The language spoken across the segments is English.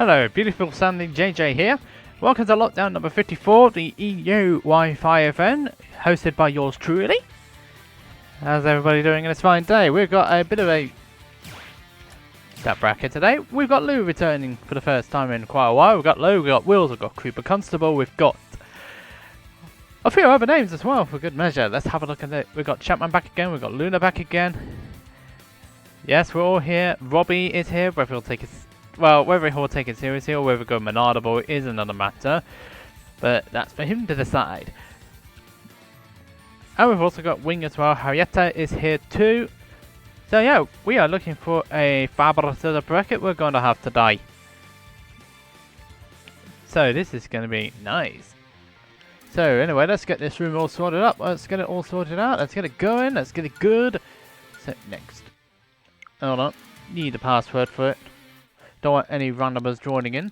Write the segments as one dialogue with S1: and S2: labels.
S1: Hello, beautiful sounding JJ here. Welcome to lockdown number 54, the EU Wi-Fi event, hosted by yours truly. How's everybody doing on this fine day? We've got a bit of a stat bracket today. We've got Lou returning for the first time in quite a while. We've got Lou, we've got Willz, we've got CreeperConstable, we've got a few other names as well for good measure. Let's have a look at it. We've got Champman back again, we've got Lunner back again. Yes, we're all here. Robbie is here, whether he'll take his... Well, whether he'll take it seriously or whether he'll go Menardable is another matter. But that's for him to decide. And we've also got Wing as well. Hareta is here too. So yeah, we are looking for a fabulous bracket. We're going to have today. So this is going to be nice. So anyway, let's get this room all sorted up. Let's get it all sorted out. Let's get it going. Let's get it good. So next. Hold on. Need a password for it. Don't want any randomers joining in.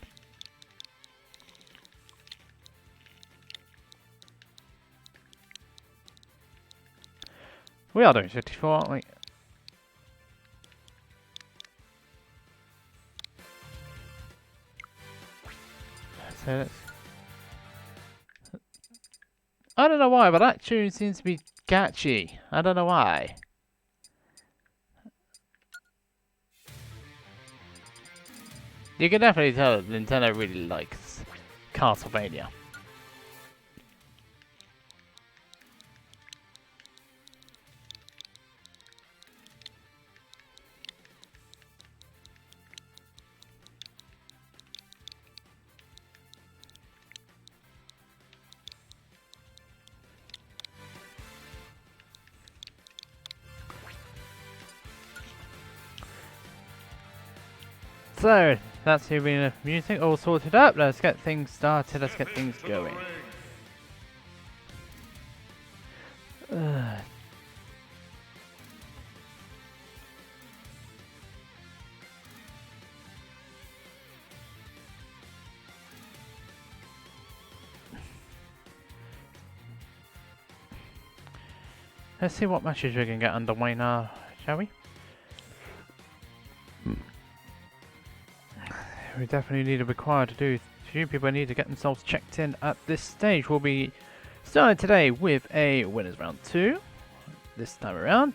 S1: We are doing 54, aren't we? So let's... I don't know why, but that tune seems to be catchy. I don't know why. You can definitely tell that Nintendo really likes Castlevania. So, that's here being the music all sorted up. Let's get things started. Let's get things going. Let's see what matches we can get underway now, shall we? We definitely need a required to do. Few people need to get themselves checked in at this stage. We'll be starting today with a winners round 2 this time around.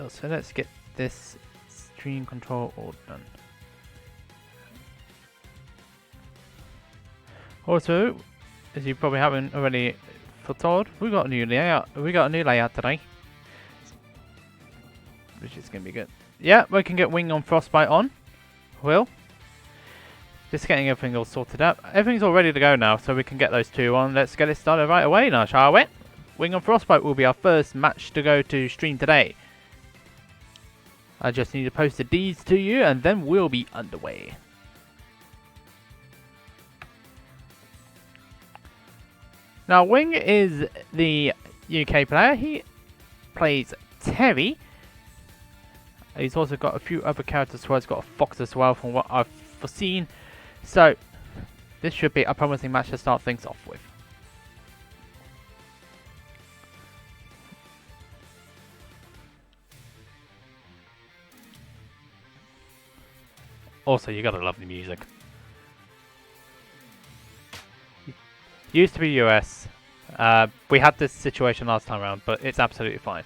S1: So let's get this stream control all done. Also, as you probably haven't already foretold, we got a new layout. We got a new layout today, which is gonna be good. Yeah, we can get Wing on Frostbite on. Will. Just getting everything all sorted out. Everything's all ready to go now, so we can get those two on. Let's get it started right away now, shall we? Wing on Frostbite will be our first match to go to stream today. I just need to post the Ds to you, and then we'll be underway. Now, Wing is the UK player. He plays Terry. He's also got a few other characters as well. He's got a Fox as well, from what I've foreseen. So, this should be a promising match to start things off with. Also, you gotta love the music. Used to be US. We had this situation last time around, but it's absolutely fine.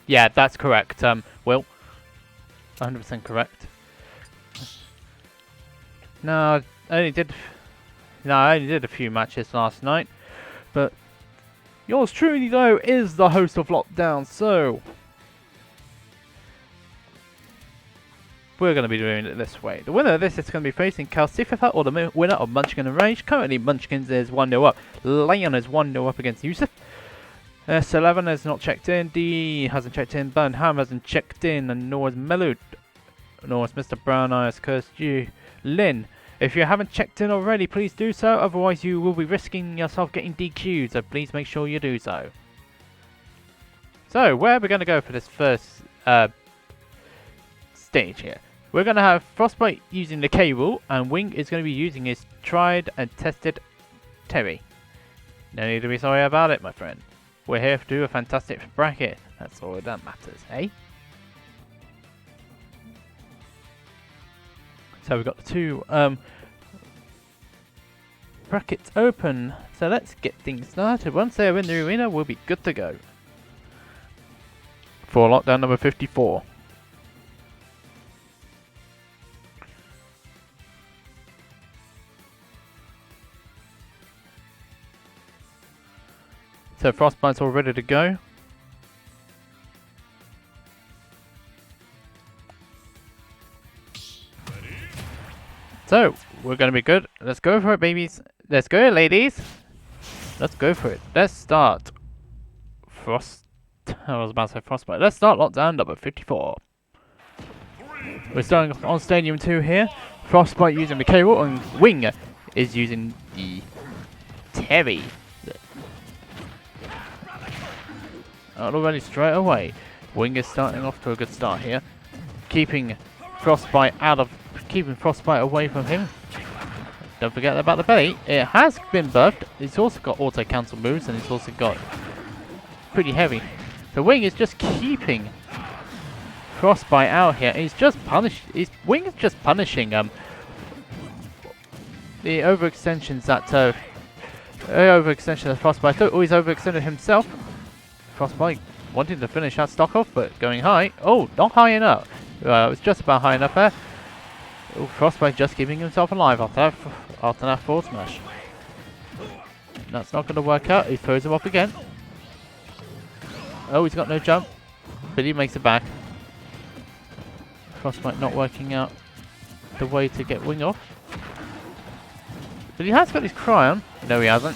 S1: Yeah, that's correct. Will, 100% correct. No, I only did a few matches last night, but yours truly though is the host of Lockdown, so we're going to be doing it this way. The winner of this is going to be facing Calcifica, or the winner of Munchkin and Rage. Currently, Munchkins is 1-0 up. Leon is 1-0 up against Yusuf. S11 has not checked in, D hasn't checked in, Burnham hasn't checked in, and nor has Melud, nor has Mr. Brown Eyes cursed you. Lynn, if you haven't checked in already, please do so, otherwise you will be risking yourself getting DQ'd, so please make sure you do so. So, where are we going to go for this first stage here? We're going to have Frostbite using the K rule, and Wing is going to be using his tried and tested Terry. No need to be sorry about it, my friend. we're here to do a fantastic bracket. That's all that matters, eh? So we've got the two brackets open. So let's get things started. Once they're in the arena, we'll be good to go. For lockdown number 54. So Frostbite's all ready to go. So, we're going to be good. Let's go for it, babies. Let's go, ladies. Let's go for it. Let's start. I was about to say Frostbite. Let's start lockdown number 54. We're starting on Stadium 2 here. Frostbite using the cable and Wing is using the Terry. Already straight away. Wing is starting off to a good start here. Keeping Frostbite away from him. Don't forget about the belly. It has been buffed. It's also got auto cancel moves and it's also got pretty heavy. The Wing is just keeping Frostbite out here. He's just Wing is just punishing the overextensions that Frostbite. I thought he's overextended himself. Frostbite wanting to finish that stock off, but going high. Oh, not high enough. It was just about high enough there. Oh, Frostbite just keeping himself alive after that forward smash. That's not going to work out. He throws him off again. Oh, he's got no jump, but he makes it back. Frostbite not working out the way to get Wing off. But he has got his Cryon. No, he hasn't.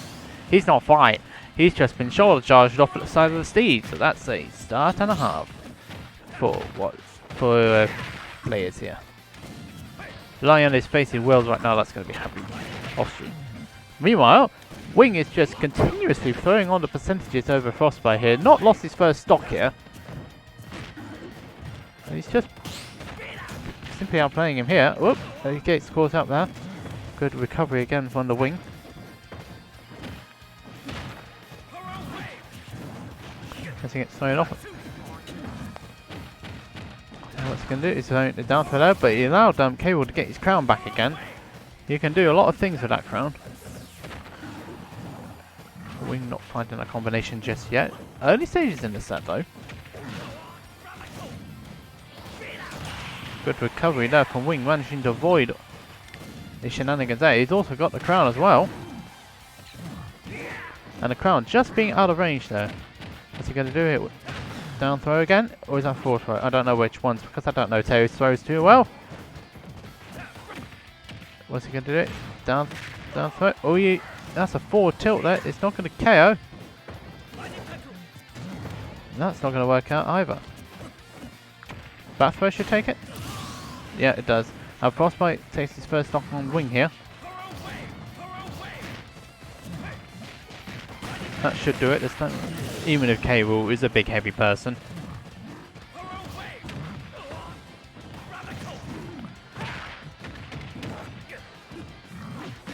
S1: He's not fight. He's just been shoulder charged off at the side of the steed. So that's a start and a half for players here. Lion is facing Willz right now. That's going to be happy off stream. Meanwhile, Wing is just continuously throwing on the percentages over Frostbite here. Not lost his first stock here. And he's just simply outplaying him here. Whoop! He gets caught up there. Good recovery again from the Wing. As he gets thrown off. Now what's he going to do is throwing it down to there, but he allowed Cable to get his crown back again. You can do a lot of things with that crown. Wing not finding a combination just yet. Early stages in the set though. Good recovery there from Wing, managing to avoid the shenanigans there. He's also got the crown as well. And the crown just being out of range there. What's he going to do here? Down throw again? Or is that forward throw? I don't know which ones because I don't know Terry's throws too well. What's he going to do? Down throw. Oh, that's a forward tilt there. It's not going to KO. That's not going to work out either. Back throw should take it. Yeah, it does. And Frostbite takes his first knock on Wing here. That should do it this time. Even if Cable is a big heavy person.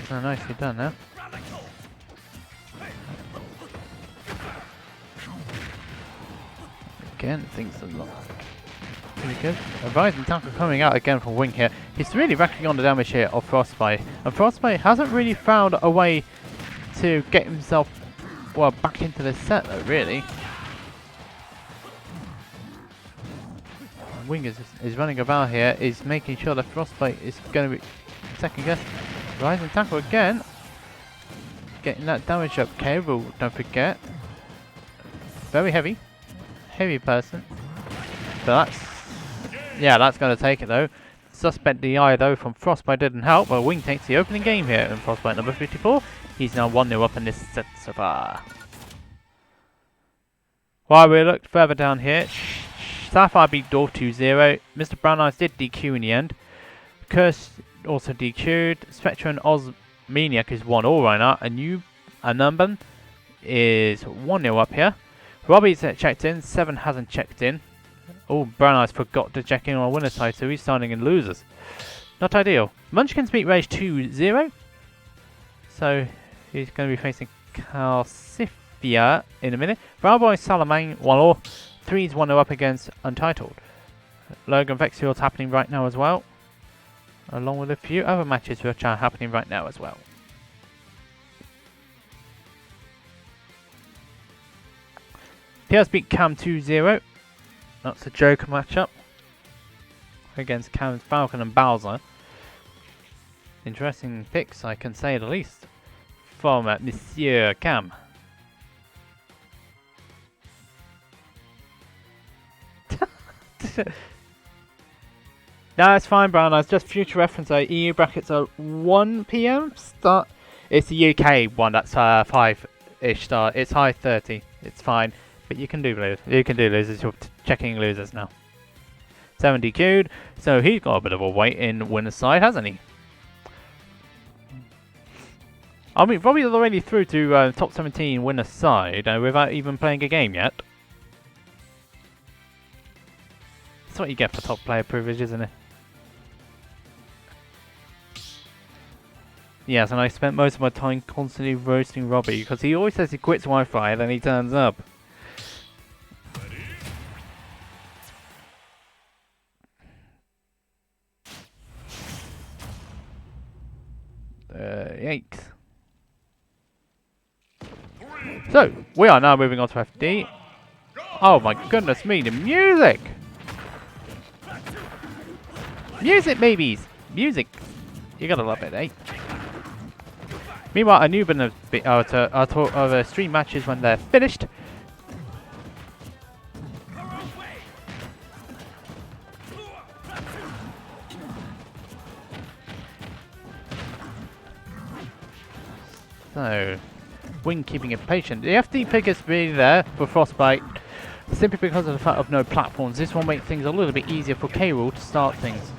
S1: So nicely done now. Again, things are not pretty good. A rising tackle coming out again from Wing here. He's really racking on the damage here of Frostbite. And Frostbite hasn't really found a way to get himself back into the set though, really. Wing is running about here, is making sure that Frostbite is going to be second guess. Rising tackle again. Getting that damage up. Cable, don't forget. Very heavy. Heavy person. But that's going to take it though. Suspect DI though from Frostbite didn't help, but Wing takes the opening game here in Frostbite number 54. He's now 1-0 up in this set so far. While we looked further down here, Sapphire beat Dwarf 2-0. Mr. Brown Eyes did DQ in the end. Curse also DQ'd. Spectre and Ozmaniac is 1-1 right now. And Numban is 1-0 up here. Robbie's checked in. 7 hasn't checked in. Oh, Brown Eyes forgot to check in on winner's side, so he's starting in losers. Not ideal. Munchkins beat Rage 2-0. So he's going to be facing Calcif Fear in a minute. Bravo Salamane 1-0. 3's 1-0 up against Untitled. Logan Vexfield's happening right now as well. Along with a few other matches which are happening right now as well. PS beat Cam 2-0. That's a Joker matchup. Against Cam's Falcon and Bowser. Interesting picks, I can say the least. From Monsieur Cam. No, it's fine, Brown. It's just future reference. EU brackets are 1 PM start. It's the UK one. That's 5-ish start. It's high 30. It's fine, but you can do lose. You can do losers. You're checking losers now. 70 queued. So he's got a bit of a weight in winner's side, hasn't he? I mean, probably already through to top 17 winner's side without even playing a game yet. That's what you get for top player privilege, isn't it? Yes, and I spent most of my time constantly roasting Robbie because he always says he quits Wi-Fi and then he turns up. Yikes. So, we are now moving on to FD. Oh my goodness me, the music! Music, babies! Music! You gotta love it, eh? Meanwhile, a newbie of the stream matches when they're finished. So, Wing keeping it patient. The FD pick is really there for Frostbite, simply because of the fact of no platforms. This will make things a little bit easier for K-Rool to start things.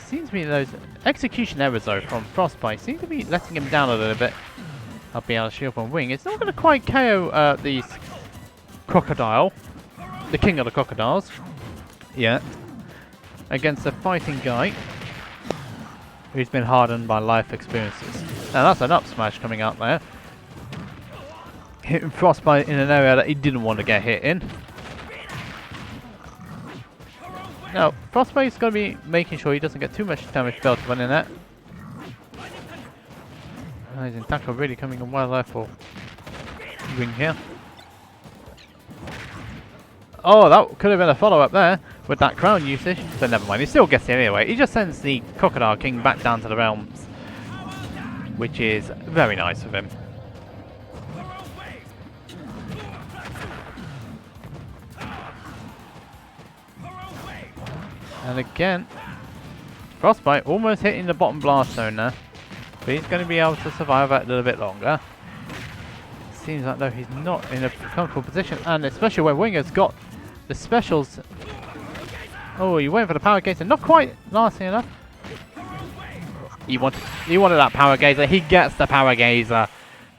S1: Seems to be those execution errors though from Frostbite seem to be letting him down a little bit. I'll be able to shield from Wing. It's not going to quite KO the Crocodile, the king of the crocodiles, yet, against a fighting guy who's been hardened by life experiences. Now that's an up smash coming out there. Hitting Frostbite in an area that he didn't want to get hit in. Now, Frostbite's going to be making sure he doesn't get too much damage dealt to running that. His tackle really coming in well there for Wing here. Oh, that could have been a follow-up there with that crown usage, but never mind. He still gets it anyway. He just sends the Crocodile King back down to the realms, which is very nice of him. And again, Frostbite almost hitting the bottom blast zone there, but he's going to be able to survive that a little bit longer. Seems like though he's not in a comfortable position, and especially when Winger's got the specials. Oh, he went for the power gazer, not quite lasting enough. He wanted that power gazer. He gets the power gazer,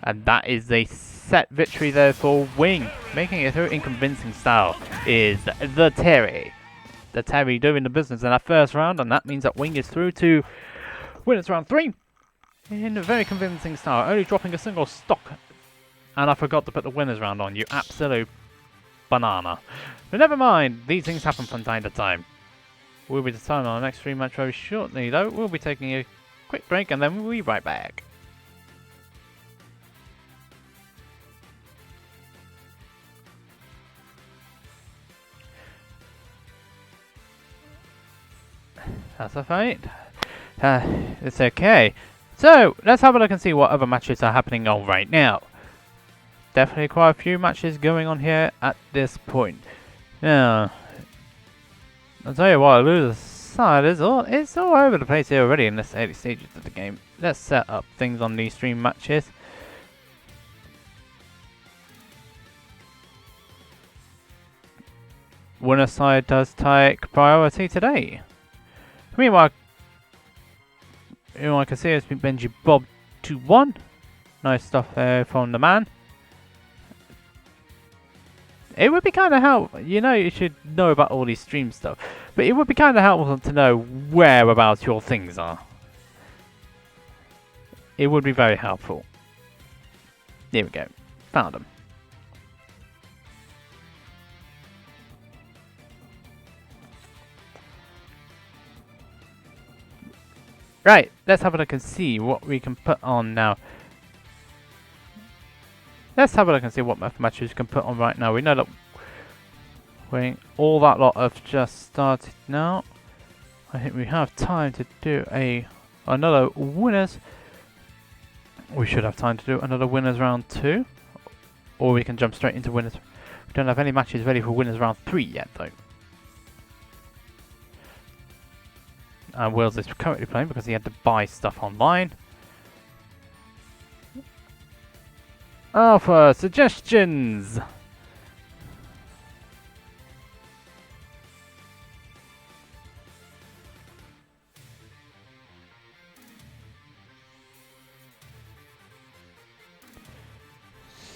S1: and that is a set victory there for Wing. Making it through in convincing style is the Terry. The Terry doing the business in that first round, and that means that Wing is through to winners round 3 in a very convincing style, only dropping a single stock. And I forgot to put the winners round on, you absolute banana. But never mind, these things happen from time to time. We'll be deciding on our next stream match very shortly though. We'll be taking a quick break and then we'll be right back. That's a fight. It's okay. So, let's have a look and see what other matches are happening on right now. Definitely quite a few matches going on here at this point. Now, I'll tell you what, loser's side is it's all over the place here already in this early stages of the game. Let's set up things on these stream matches. Winner side does take priority today. Meanwhile, I can see it's been Benji Bob 2-1. Nice stuff there from the man. It would be kind of helpful, you know, you should know about all these stream stuff, but it would be kind of helpful to know whereabouts your things are. It would be very helpful. Here we go. found them. Right, let's have a look and see what we can put on now. Let's have a look and see what matches we can put on right now. We know that all that lot have just started now. I think we have time to do another winners. We should have time to do another winners round 2. Or we can jump straight into winners. We don't have any matches ready for winners round 3 yet though. And Willz is currently playing because he had to buy stuff online. For suggestions!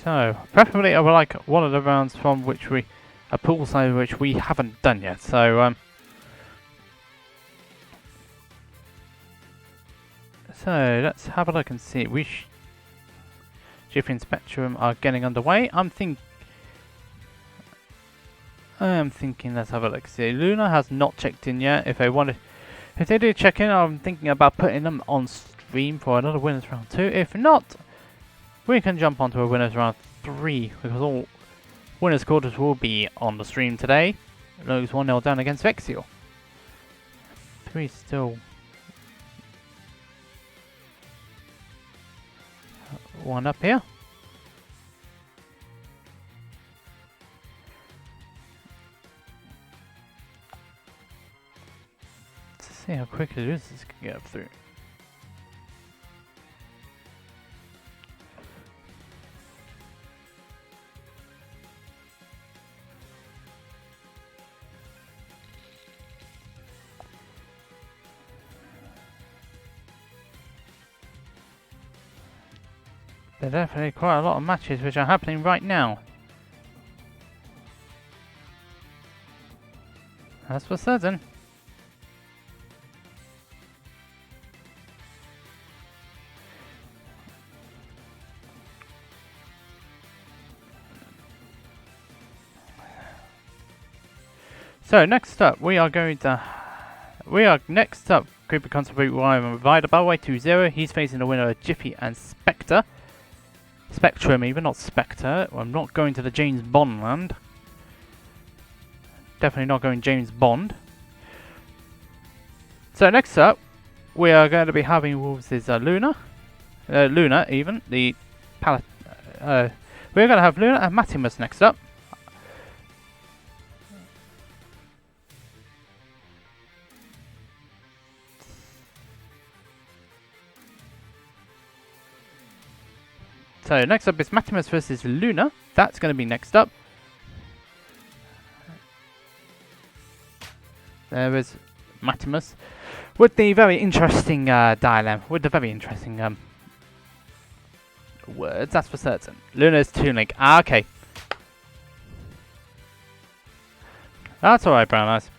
S1: So, preferably I would like one of the rounds from which a pool side which we haven't done yet. So, so let's have a look and see. Jiffy and Spectrum are getting underway. I'm thinking. Let's have a look. See, Lunner has not checked in yet. If they do check in, I'm thinking about putting them on stream for another winners round 2. If not, we can jump onto a winners round 3 because all winners quarters will be on the stream today. Looks 1-0 down against Vexiel. 3 still. 1 up here. Let's see how quickly this can get up through. There are definitely quite a lot of matches which are happening right now. That's for certain. So next up, CreeperConstable Rider Bellway 2-0. He's facing the winner of Jiffy and Spectre. Spectrum even, not Spectre. I'm not going to the James Bond land. Definitely not going James Bond. So next up, we are going to be having Willz' Lunner. Lunner even. We're going to have Lunner and Matimus next up. So next up is Matimus versus Lunner. That's going to be next up. There is Matimus with the very interesting dilemma, with the very interesting words. That's for certain. Lunner's Toon-Link. Okay. That's alright, Brown Eyes.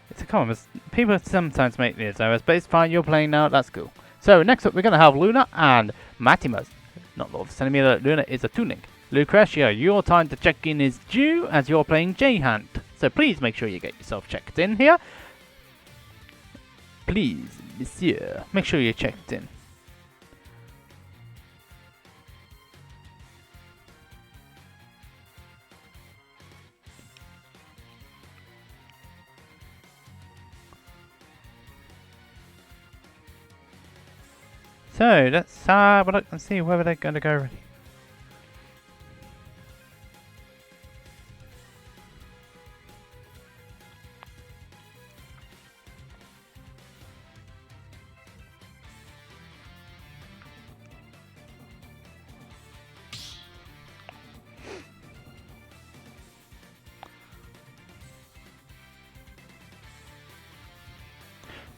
S1: It's a common. People sometimes make these errors, but it's fine. You're playing now. That's cool. So next up, we're going to have Lunner and Matimus. Not Lord telling me that Lunner is a Toon-Link. Lucretia, your time to check in is due as you're playing J-Hunt. So please make sure you get yourself checked in here. Please, monsieur, make sure you're checked in. So let's have a look and see whether they're going to go ready.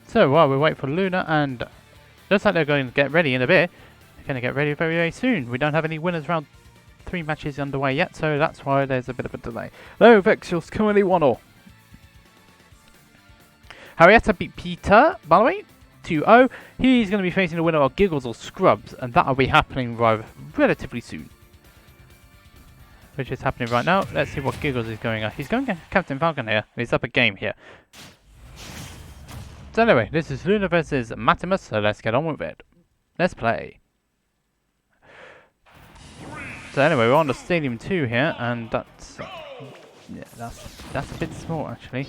S1: So while we wait for Lunner and looks like they're going to get ready in a bit. They're going to get ready very, very soon. We don't have any winners round 3 matches underway yet, so that's why there's a bit of a delay. Though Vexiel's currently 1-0. Hareta beat Peter, by the way. 2-0. He's going to be facing the winner of Giggles or Scrubs, and that will be happening relatively soon. Which is happening right now. Let's see what Giggles is going on. He's going against Captain Falcon here. He's up a game here. So anyway, this is Lunner versus Matimus, so let's get on with it. Let's play. So anyway, we're on the Stadium 2 here, and that's that's a bit small actually.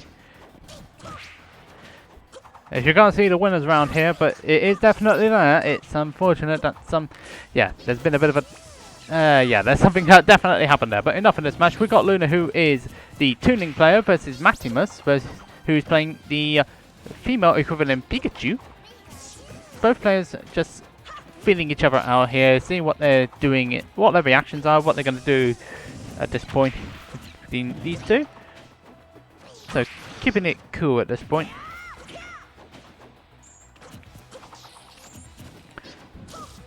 S1: If you can't see the winners around here, but it is definitely there. It's unfortunate that there's been a bit of a there's something that definitely happened there. But enough of this match. We've got Lunner, who is the tuning player, versus Matimus, who's playing the female equivalent Pikachu. Both players just feeling each other out here, seeing what they're doing, what their reactions are, what they're going to do at this point between these two. So keeping it cool at this point.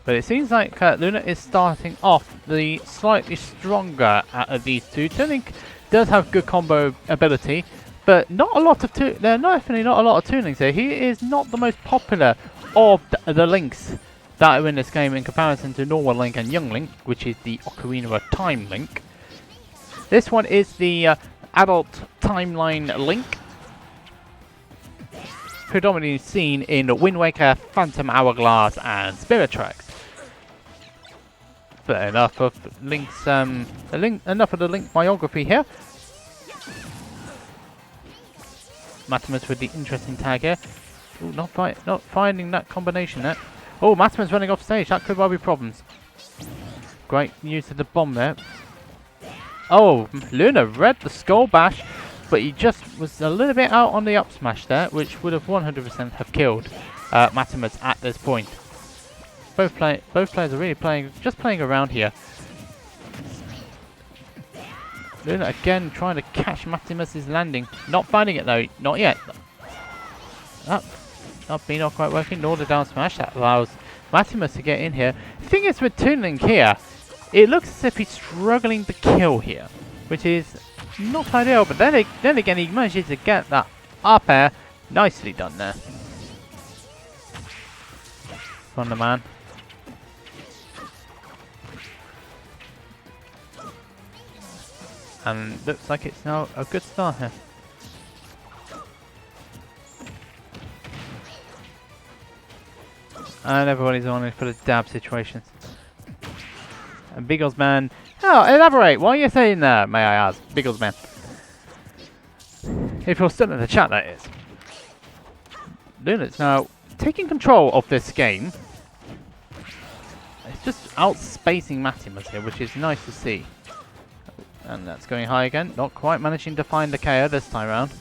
S1: But it seems like Lunner is starting off the slightly stronger out of these two. Tuning does have good combo ability, but not a lot of definitely not a lot of tunings here. He is not the most popular of the links that are in this game in comparison to normal Link and Young Link, which is the Ocarina of Time Link. This one is the adult timeline Link, predominantly seen in Wind Waker, Phantom Hourglass, and Spirit Tracks. But enough of Link's enough of the Link biography here. Matimus with the interesting tag here. Ooh, not finding that combination there. Oh, Matimus running off stage. That could well be problems. Great use of the bomb there. Oh, Lunner read the Skull Bash, but he just was a little bit out on the up smash there, which would have 100% have killed Matimus at this point. Both players are really playing around here. Lunner again trying to catch Matimus's landing. Not finding it though, not yet. Not quite working, nor the down smash. That allows Matimus to get in here. The thing is with Toon Link here, it looks as if he's struggling to kill here, which is not ideal, but then again he manages to get that up air. Nicely done there from the man. And looks like it's now a good start here. And everybody's on for the dab situations. And Biggles Man, oh, elaborate. What are you saying there, may I ask, Biggles Man? If you're still in the chat, that is. Lunner's now taking control of this game. It's just outspacing Matimus here, which is nice to see. And that's going high again. Not quite managing to find the KO this time around.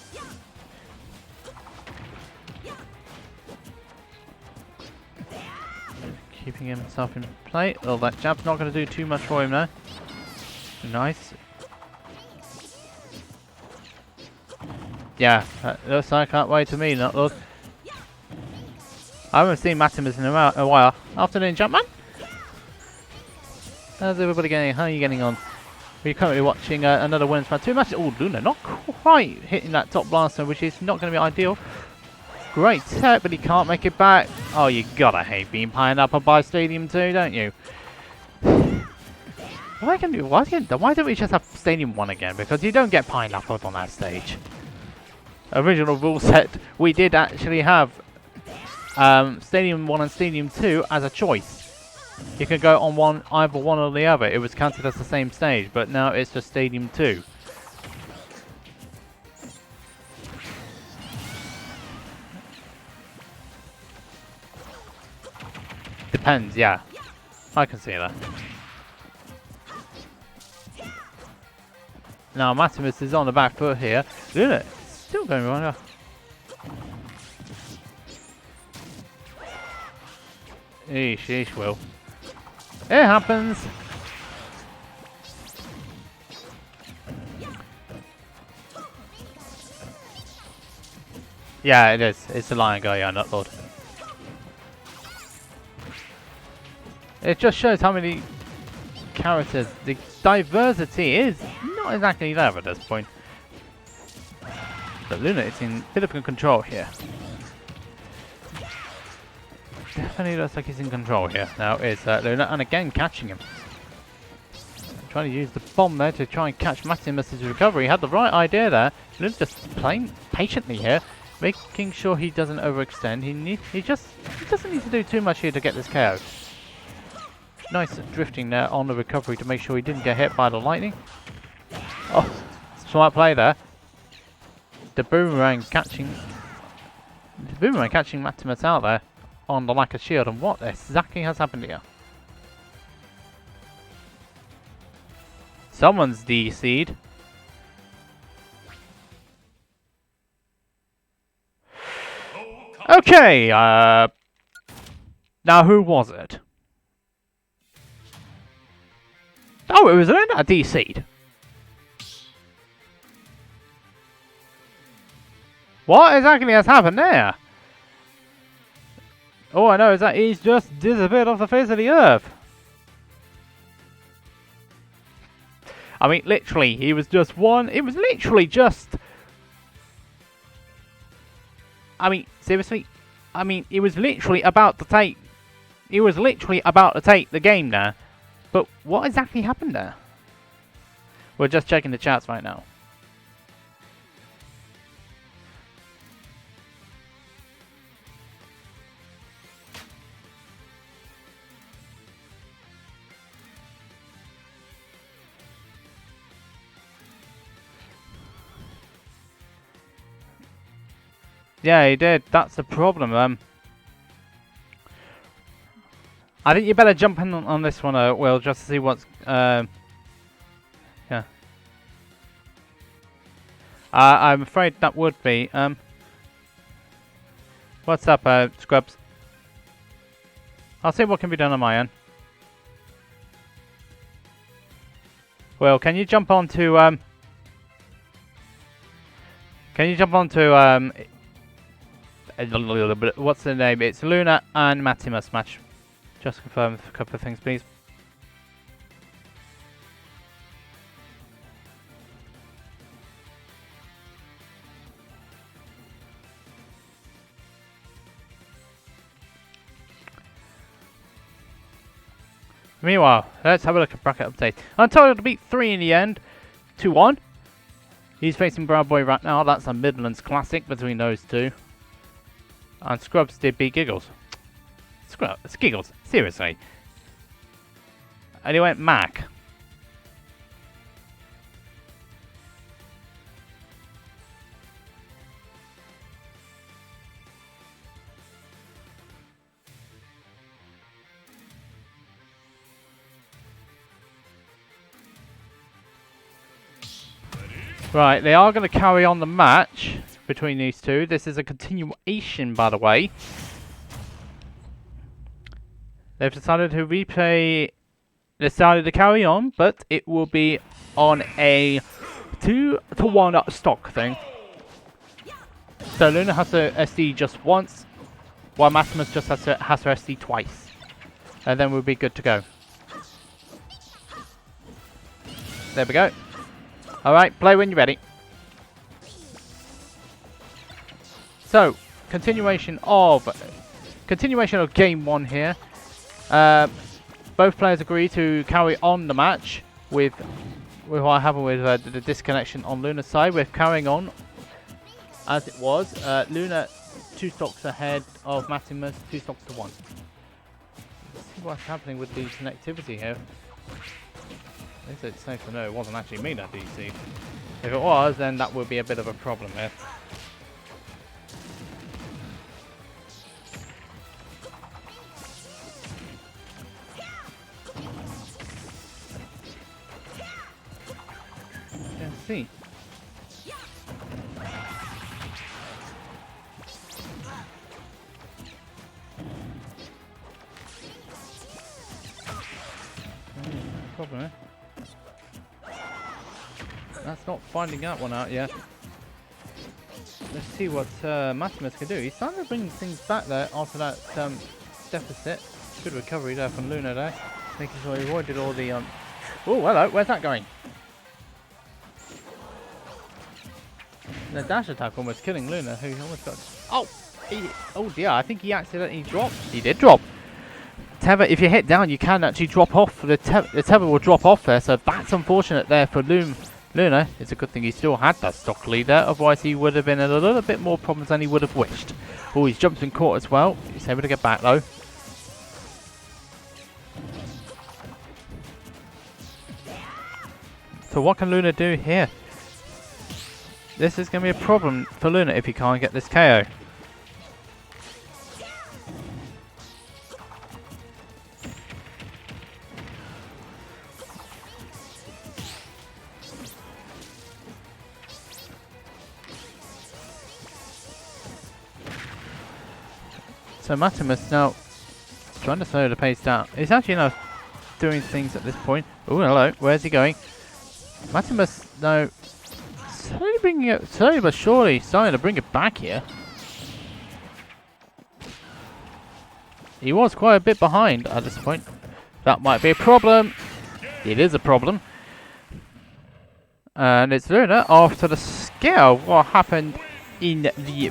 S1: Keeping himself in play. Oh, that jab's not going to do too much for him now. Nice. Yeah, that looks like that way to me, not Lord. I haven't seen Matimus in a while. Afternoon, Champman. How's everybody getting? How are you getting on? We're currently watching another Women's Round 2 match. Oh, Lunner not quite hitting that top blaster, which is not going to be ideal. Great tech, but he can't make it back. Oh, you gotta hate being pineapple by Stadium 2, don't you? Why don't we just have Stadium 1 again? Because you don't get pineappled on that stage. Original rule set, we did actually have Stadium 1 and Stadium 2 as a choice. You could go on either one or the other. It was counted as the same stage, but now it's just Stadium 2. Depends, yeah. I can see that. Now Matimus is on the back foot here. Lunner still going wrong. Eesh, Will. It happens. Yeah, it is. It's the lion guy, yeah, not Lord. It just shows how many characters, the diversity is not exactly there at this point. But Lunner is in Philippine control here. definitely looks like he's in control here. Now it's Lunner, and again catching him. Trying to use the bomb there to try and catch Maximus's recovery. He had the right idea there. Lunner's just playing patiently here, making sure he doesn't overextend. He doesn't need to do too much here to get this KO. Nice drifting there on the recovery to make sure he didn't get hit by the lightning. Oh, smart play there. The boomerang catching Maximus out there on the lack of shield. And what exactly has happened here? Someone's DC'd. Okay, now who was it? Oh, it was Lunner DC'd. What exactly has happened there? All I know is that he's just disappeared off the face of the earth. I mean, literally, he was just one. It was literally just. I mean, seriously. I mean, he was literally about to take. He was literally about to take the game there. But what exactly happened there? We're just checking the chats right now. Yeah, he did. That's the problem. I think you better jump in on this one, Will, just to see what's. Yeah. I'm afraid that would be. What's up, Scrubs? I'll see what can be done on my end. Will, can you jump onto Can you jump onto what's the name? It's Lunner and Maximus match. Just confirm a couple of things, please. Meanwhile, let's have a look at bracket update. Untitled to beat 3 in the end, 2-1. He's facing Brown Boy right now. That's a Midlands classic between those two. And Scrubs did beat Giggles. Scrubs, Giggles, seriously. And he went Mac. Right, they are going to carry on the match between these two. This is a continuation, by the way. They've decided to replay. They decided to carry on, but it will be on a 2-to-1 stock thing. So Lunner has to SD just once, while Maximus just has to SD twice. And then we'll be good to go. There we go. Alright, play when you're ready. So, continuation of game 1 here. Both players agree to carry on the match with what happened with the disconnection on Lunner's side. We're carrying on as it was. Lunner 2 stocks ahead of Maximus, 2 stocks to 1. Let's see what's happening with the connectivity here. I think it's safe to know it wasn't actually me that DC'd. If it was, then that would be a bit of a problem here. Let's see. Problem, eh? That's not finding that one out yet. Let's see what Maximus can do. He's starting to bring things back there after that deficit. Good recovery there from Lunner there. Making sure he avoided all the... Oh, hello. Where's that going? The dash attack almost killing Lunner, who almost got... Oh! Oh dear, I think he accidentally dropped. He did drop. Tether, if you hit down, you can actually drop off. The tether will drop off there, so that's unfortunate there for Lunner. It's a good thing he still had that stock lead there, otherwise he would have been in a little bit more problems than he would have wished. Oh, he's jumped in court as well. He's able to get back though. So what can Lunner do here? This is going to be a problem for Lunner if he can't get this KO. So Matimus now trying to slow the pace down. He's actually now doing things at this point. Oh, hello. Where's he going? Matimus now slowly bringing it, slowly but surely starting to bring it back here. He was quite a bit behind at this point. That might be a problem. It is a problem. And it's Lunner after the scare of what happened in the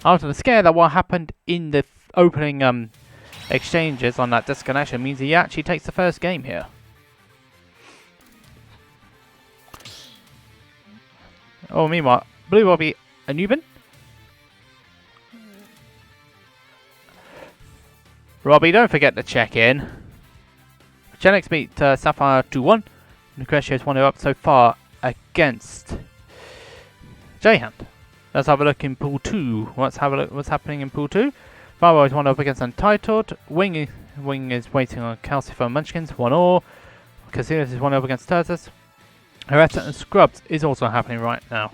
S1: after the scare that what happened in the opening exchanges on that disconnection means he actually takes the first game here. Oh, meanwhile, Blue will be a Nuban. Robbie, don't forget to check in. Genix beat Sapphire 2-1. Lucretio's 1-0 up so far against J-Hand. Let's have a look in Pool 2. Let's have a look what's happening in Pool 2. Barbo is 1-0 up against Untitled. Wing is waiting on Calcifer Munchkins, 1-0. Casillas is 1-0 up against Turtus. Hareta and Scrubs is also happening right now.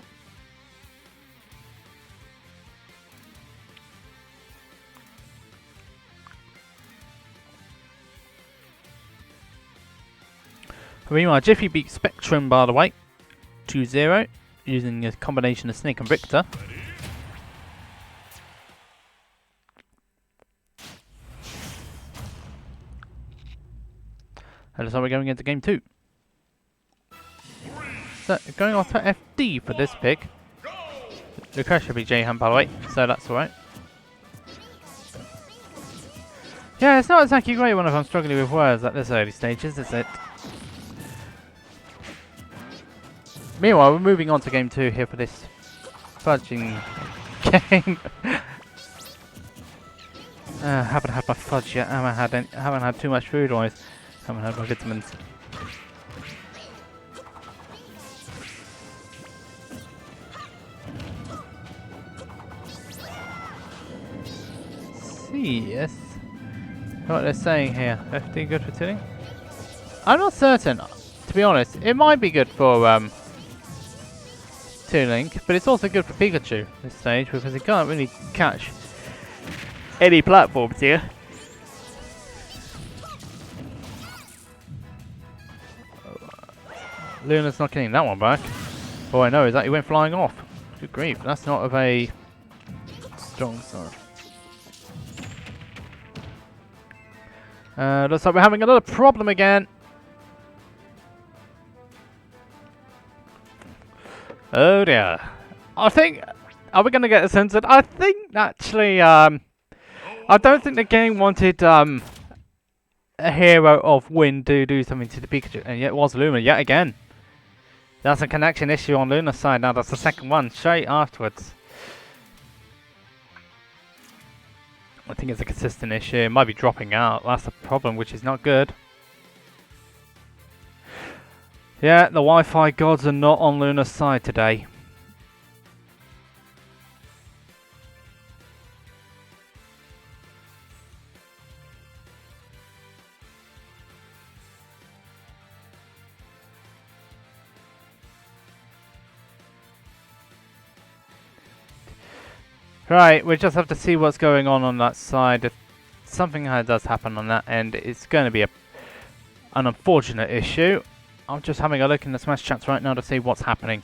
S1: Meanwhile, Jiffy beat Spectrum, by the way, 2-0, using a combination of Snake and Richter. And so we're going into game 2. So, going on to FD for this pick. Lucretia should be J-Ham, by the way, so that's alright. Yeah, it's not exactly great when I'm struggling with words at this early stages, is it? Meanwhile, we're moving on to game 2 here for this fudging game. Haven't had my fudge yet. Haven't had too much food wise. Haven't had my vitamins. See, yes. What they're saying here. FD good for tuning? I'm not certain. To be honest, it might be good for Link, but it's also good for Pikachu this stage because he can't really catch any platforms here. Luna's not getting that one back. All I know is that he went flying off. Good grief, that's not of a strong sign. Looks like we're having another problem again. Oh dear. I think... Are we going to get a censored? I think actually... I don't think the game wanted a hero of Wind to do something to the Pikachu. And yet it was Luna yet again. That's a connection issue on Luna's side now. That's the second one straight afterwards. I think it's a consistent issue. It might be dropping out. That's the problem, which is not good. Yeah, the Wi-Fi gods are not on Luna's side today. Right, we just have to see what's going on that side. If something does happen on that end, it's going to be an unfortunate issue. I'm just having a look in the Smash chats right now to see what's happening.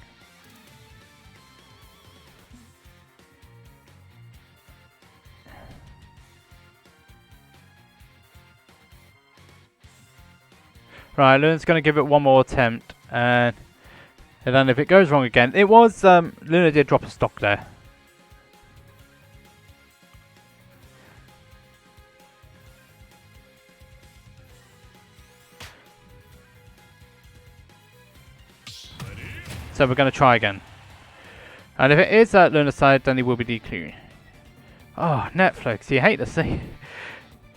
S1: Right, Luna's going to give it one more attempt, and then if it goes wrong again, it was Luna did drop a stock there. So we're going to try again. And if it is that Lunner side, then he will be declearing. Oh, Netflix, you hate to see.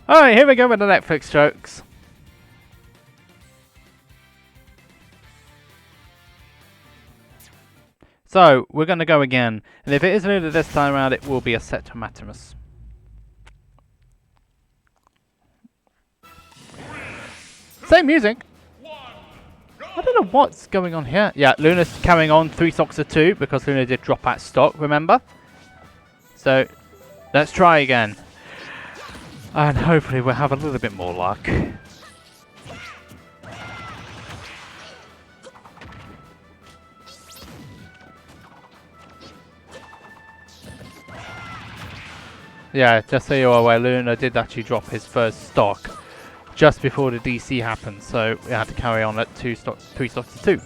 S1: Alright, here we go with the Netflix strokes. So, we're going to go again. And if it is Lunner this time around, it will be a set to Matimus. Same music. I don't know what's going on here. Yeah, Lunner's carrying on 3 stocks to 2 because Lunner did drop out stock, remember? So, let's try again. And hopefully we'll have a little bit more luck. Yeah, just so you're aware, Lunner did actually drop his first stock just before the DC happened, so we had to carry on at 3 stocks to 2.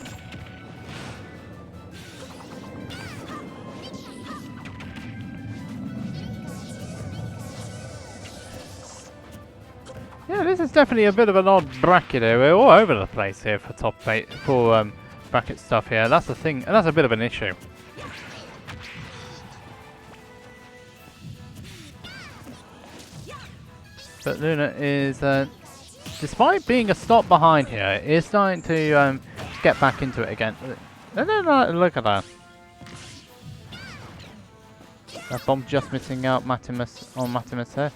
S1: Yeah, this is definitely a bit of an odd bracket here. We're all over the place here for top 8 for bracket stuff here. That's the thing, and that's a bit of an issue. But Lunner is, despite being a stop behind here, is starting to get back into it again. No, look at that. That bomb just missing out Matimus here.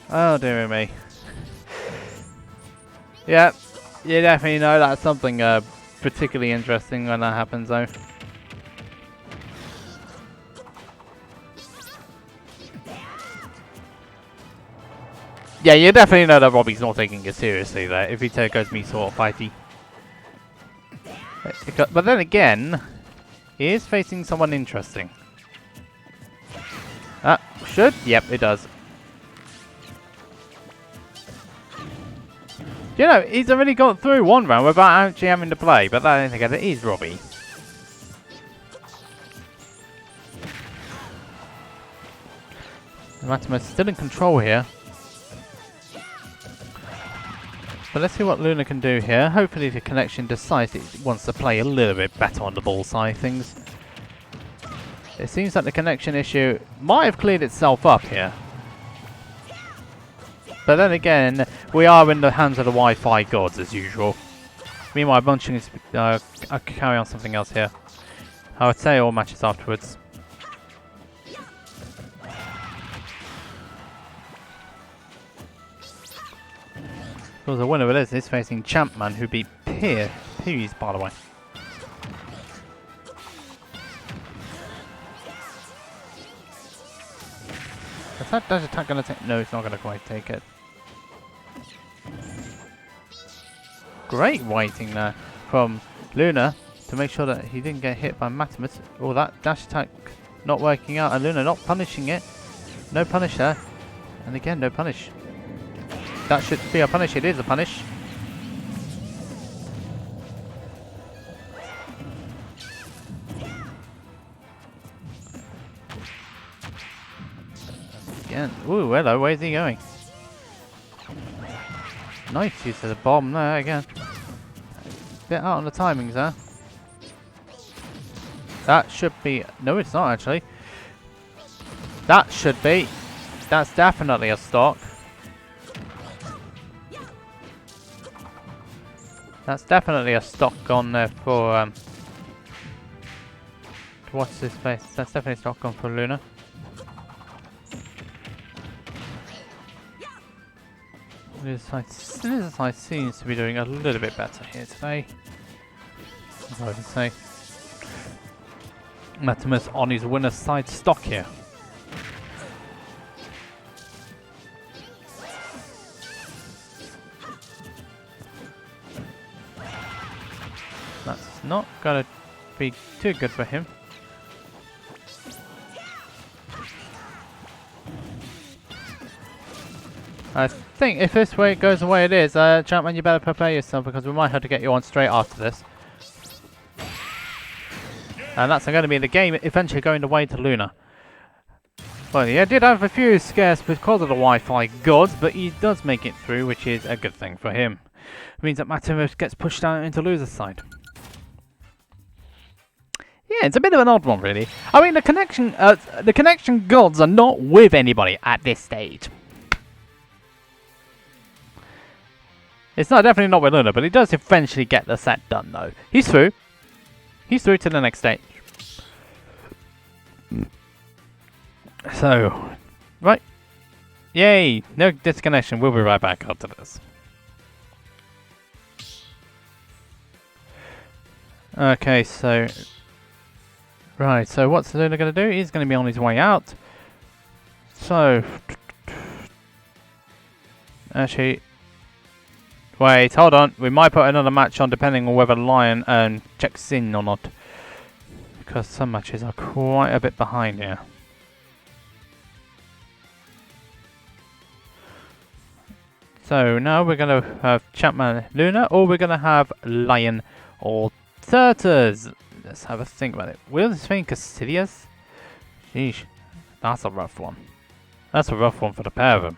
S1: Oh dear me. Yeah, you definitely know that's something particularly interesting when that happens though. Yeah, you definitely know that Robbie's not taking it seriously there, if he goes me sort of fighty. But then again, he is facing someone interesting. Should? Yep, it does. You know, he's already got through one round without actually having to play, but that ain't together. It is Robbie. Matimus still in control here. But let's see what Lunner can do here. Hopefully the connection decides it wants to play a little bit better on the ball side of things. It seems like the connection issue might have cleared itself up here. But then again, we are in the hands of the Wi-Fi gods as usual. Meanwhile, Bunching is I'll carry on something else here. I would say all matches afterwards. Because the winner of this is facing Champman, who beat Peas, by the way. Is that dash attack going to take? No, it's not going to quite take it. Great waiting there from Lunner to make sure that he didn't get hit by Matimus. Oh, that dash attack not working out, and Lunner not punishing it. No punish there. And again, no punish. That should be a punish. It is a punish. Again. Ooh, hello. Where's he going? Nice use of the bomb there again. Bit out on the timings there. That should be... No, it's not actually. That should be. That's definitely a stock. That's definitely a stock on there for what's his face? That's definitely a stock on for Lunner. This side seems to be doing a little bit better here today. I would say Matimus on his winner's side stock here. That's not gonna be too good for him. I think if this way goes the way it is, Champman, you better prepare yourself because we might have to get you on straight after this. And that's going to be the game eventually going the way to Lunner. Well, he did have a few scares because of the Wi-Fi gods, but he does make it through, which is a good thing for him. It means that Maximus gets pushed out into loser's side. Yeah, it's a bit of an odd one, really. I mean, the connection gods are not with anybody at this stage. It's not definitely not with Lunner, but he does eventually get the set done, though. He's through. He's through to the next stage. So, right. Yay! No disconnection. We'll be right back after this. Okay, so... Right, so what's Lunner going to do? He's going to be on his way out. So... Actually... Wait, hold on. We might put another match on depending on whether Lion checks in or not. Because some matches are quite a bit behind here. So now we're going to have Champman Lunner, or we're going to have Lion or Turtles. Let's have a think about it. Willz think Cassidius? Sheesh, that's a rough one. That's a rough one for the pair of them.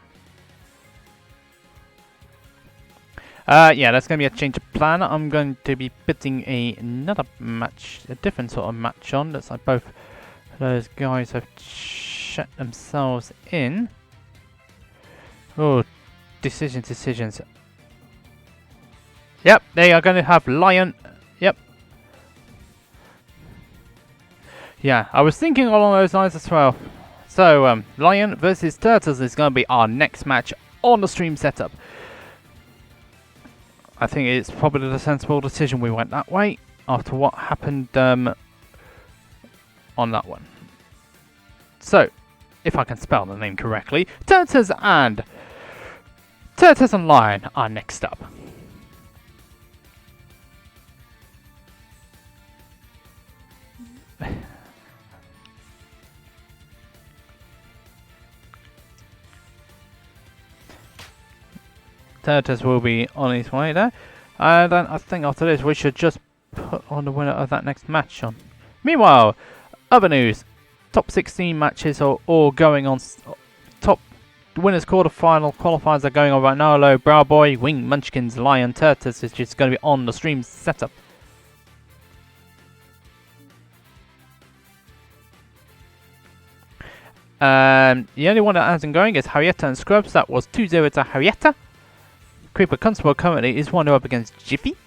S1: Yeah, that's going to be a change of plan. I'm going to be putting another match, a different sort of match on. Looks like both those guys have shut themselves in. Oh, decisions. Yep, they are going to have Lion. Yep. Yeah, I was thinking along those lines as well. So, Lion versus Turtles is going to be our next match on the stream setup. I think it's probably the sensible decision we went that way after what happened on that one. So, if I can spell the name correctly, Turtles and Lion are next up. Turtles will be on his way there. And then I think after this we should just put on the winner of that next match on. Meanwhile, other news. Top 16 matches are all going on. The winners quarterfinal qualifiers are going on right now. Hello, Browboy, Wing, Munchkins, Lion, Turtles is just going to be on the stream setup. The only one that hasn't going is Hareta and Scrubs. That was 2-0 to Hareta. CreeperConstable currently is 1-0 up against Jiffy.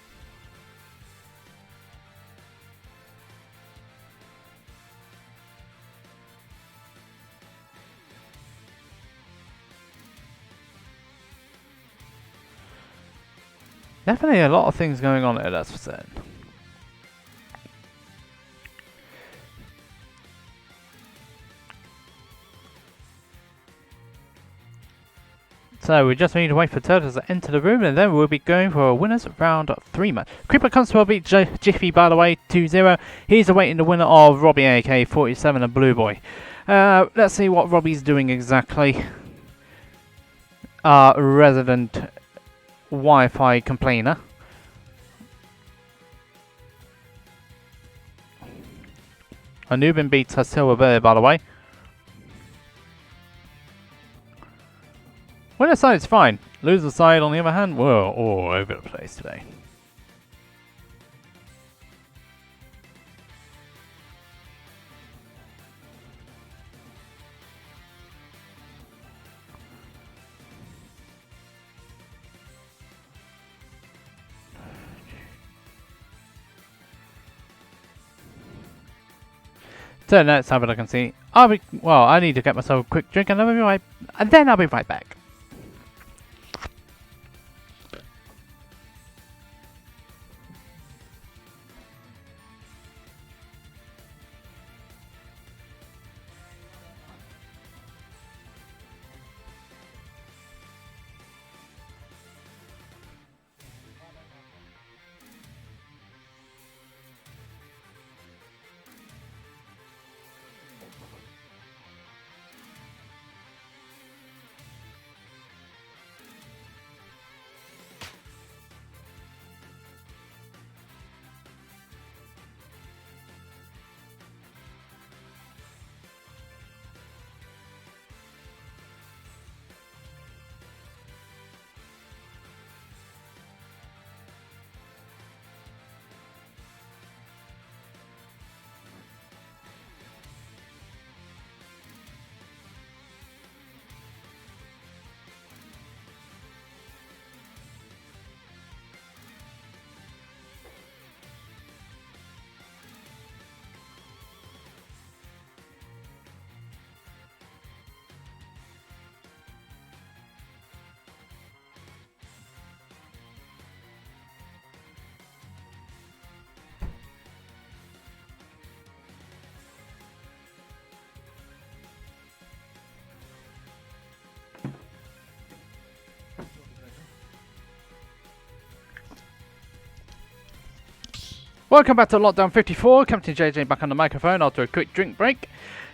S1: Definitely a lot of things going on there, that's for certain. So we just need to wait for Turtles to enter the room, and then we'll be going for a winners round 3 match. CreeperConstable beat Jiffy, by the way, 2-0. He's awaiting the winner of Robbie AK47 and Blue Boy. Let's see what Robbie's doing exactly. Resident Wi-Fi complainer. Anubin beats her Silver Bear, by the way. Winner side is fine. Loser side, on the other hand, we're all over the place today. So let's have a look and see. Well, I need to get myself a quick drink and then I'll be right back. Welcome back to Lockdown 54, Captain JJ back on the microphone after a quick drink break.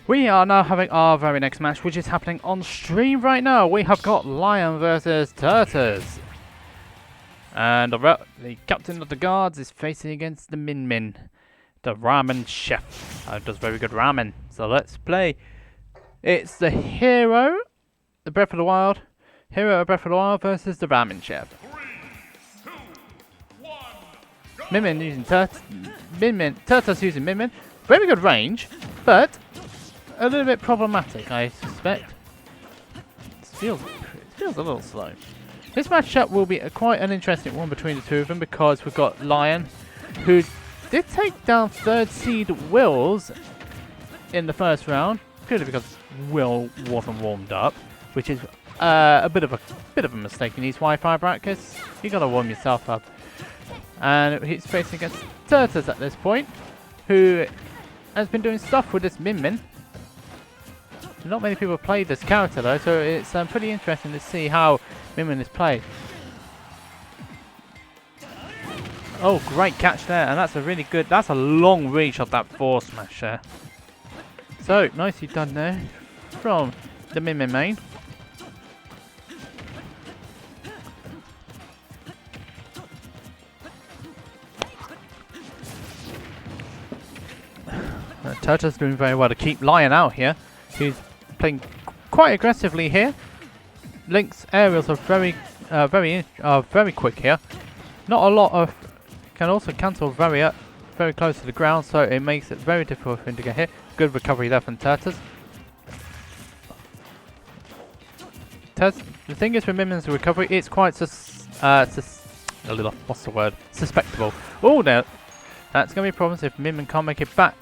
S1: We are now having our very next match, which is happening on stream right now. We have got Lion versus Turtles. And the captain of the guards is facing against the Min Min, the ramen chef. Does very good ramen. So let's play. It's the hero, the Breath of the Wild, hero of Breath of the Wild versus the ramen chef. Min Min using Turtles using Min Min. Very good range, but a little bit problematic, I suspect. It feels a little slow. This matchup will be quite an interesting one between the two of them because we've got Lion, who did take down 3rd seed Willz in the first round, purely because Will wasn't warmed up, which is a bit of a mistake in these Wi-Fi brackets. You gotta warm yourself up. And he's facing against Turtles at this point, who has been doing stuff with this Min Min. Not many people play this character though, so it's pretty interesting to see how Min Min is played. Oh, great catch there, and that's a really good, that's a long reach of that force smash there. So, nicely done there from the Min Min main. Turtle's doing very well to keep Lion out here. He's playing quite aggressively here. Link's aerials are very quick here. Not a lot of can also cancel very close to the ground, so it makes it very difficult for him to get hit. Good recovery there from Turtles. The thing is with Min Min's recovery, it's quite suspectable. Oh, no, that's gonna be problems if Min Min can't make it back.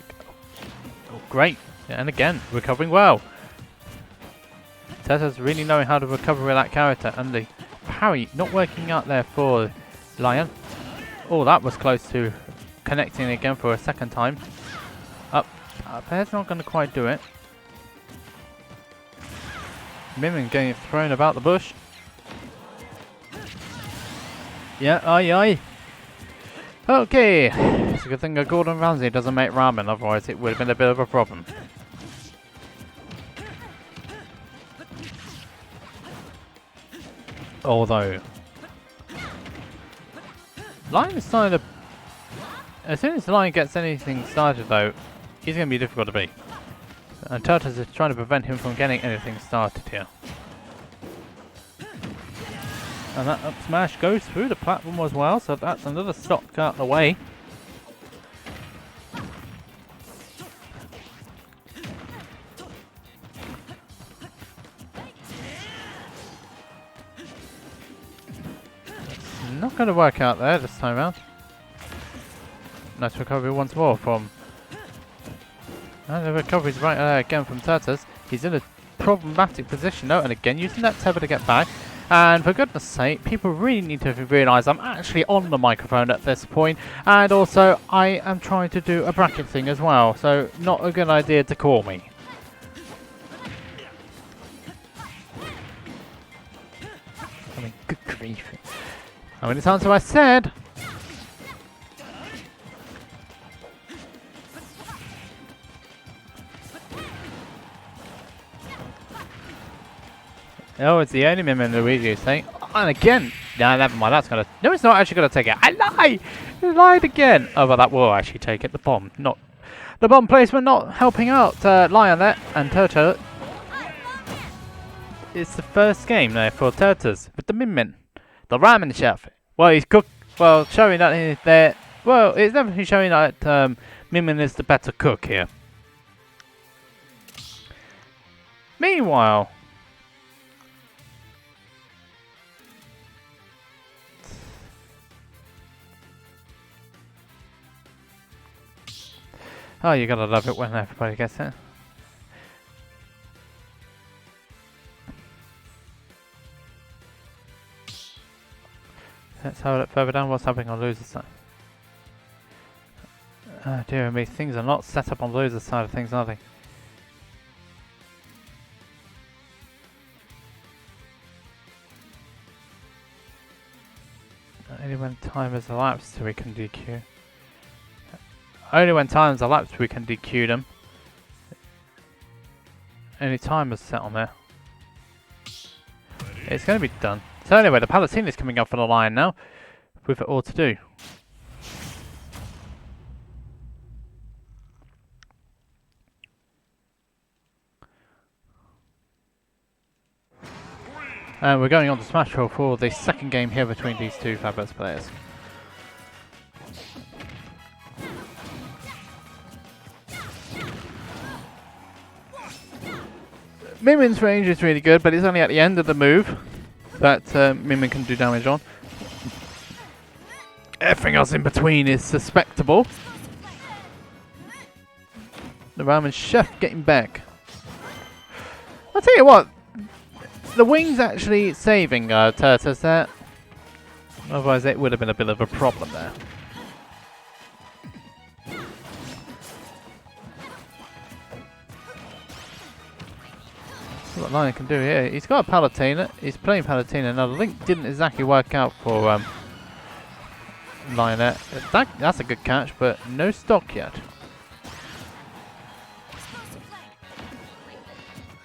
S1: Oh, great, and again recovering well. Turtles really knowing how to recover with that character, and the parry not working out there for Lion. Oh, that was close to connecting again for a second time. Up there's not going to quite do it. Min Min getting thrown about the bush. Yeah, aye. Okay, it's a good thing that Gordon Ramsay doesn't make ramen, otherwise it would have been a bit of a problem. Although Lion is starting to, as soon as Lion gets anything started though, he's going to be difficult to beat. And Turtles is trying to prevent him from getting anything started here. And that up smash goes through the platform as well, so that's another stock out of the way. It's not going to work out there this time around. Nice recovery once more from... And the recovery's right there again from Turtles. He's in a problematic position though, and again using that tether to get back. And for goodness sake, people really need to realise I'm actually on the microphone at this point, and also I am trying to do a bracket thing as well, so not a good idea to call me. I mean, good grief. How many times have I said? Oh, it's the only Min Min Luigi thing. And again, nah, never mind. That's gonna. No, it's not actually gonna take it. I lie. I lied again. Oh, well, that will actually take it. The bomb, not the bomb placement, not helping out Lion there and Turtle. It's the first game there for Turtles with the Min Min, the ramen chef. Well, he's cooked. Well, showing that he's there. Well, it's definitely showing that Min Min is the better cook here. Meanwhile. Oh, you gotta love it when everybody gets it. Let's have a look further down what's happening on loser's side. Oh dear me, things are not set up on loser's side of things, are they? Only when time has elapsed so we can DQ. Only when time's elapsed we can DQ them. Any timer's set on there. It's going to be done. So anyway, the Palatine is coming up for the Lion now, with it all to do. And we're going on to Smash Roll for the second game here between these two fabulous players. Minmin's range is really good, but it's only at the end of the move that Minmin can do damage on. Everything else in between is suspectable. The Ramen Chef getting back. I'll tell you what, the wing's actually saving Turtus there. Otherwise it would have been a bit of a problem there. What Lion can do here. He's got a Palutena. He's playing Palutena. Now the link didn't exactly work out for Lionette. That's a good catch, but no stock yet.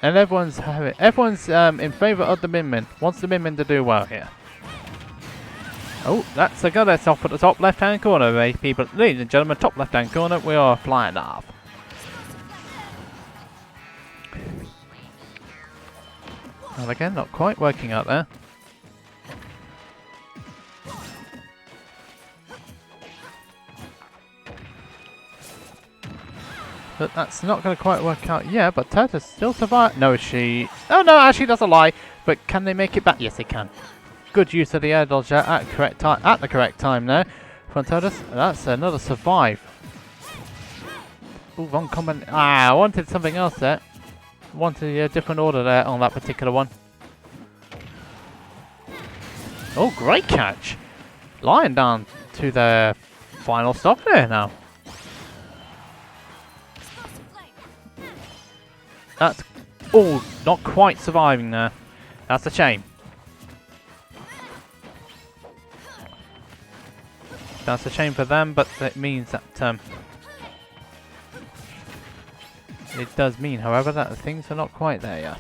S1: And everyone's in favour of the Minmin. Wants the Minmin to do well here. Oh, that's a goddess off at the top left-hand corner, people. Ladies and gentlemen, top left-hand corner, we are flying off. Well, again, not quite working out there. But that's not going to quite work out yet, but Turtus still survives. No, she... Oh, no, actually, that's a lie. But can they make it back? Yes, they can. Good use of the air dodge at the correct time there from Turtus. That's another survive. Ooh, wrong comment. Ah, I wanted something else there. Wanted a different order there on that particular one. Oh, great catch. Lion down to the final stop there now. That's all not quite surviving there. That's a shame. That's a shame for them, but it means that it does mean, however, that things are not quite there yet.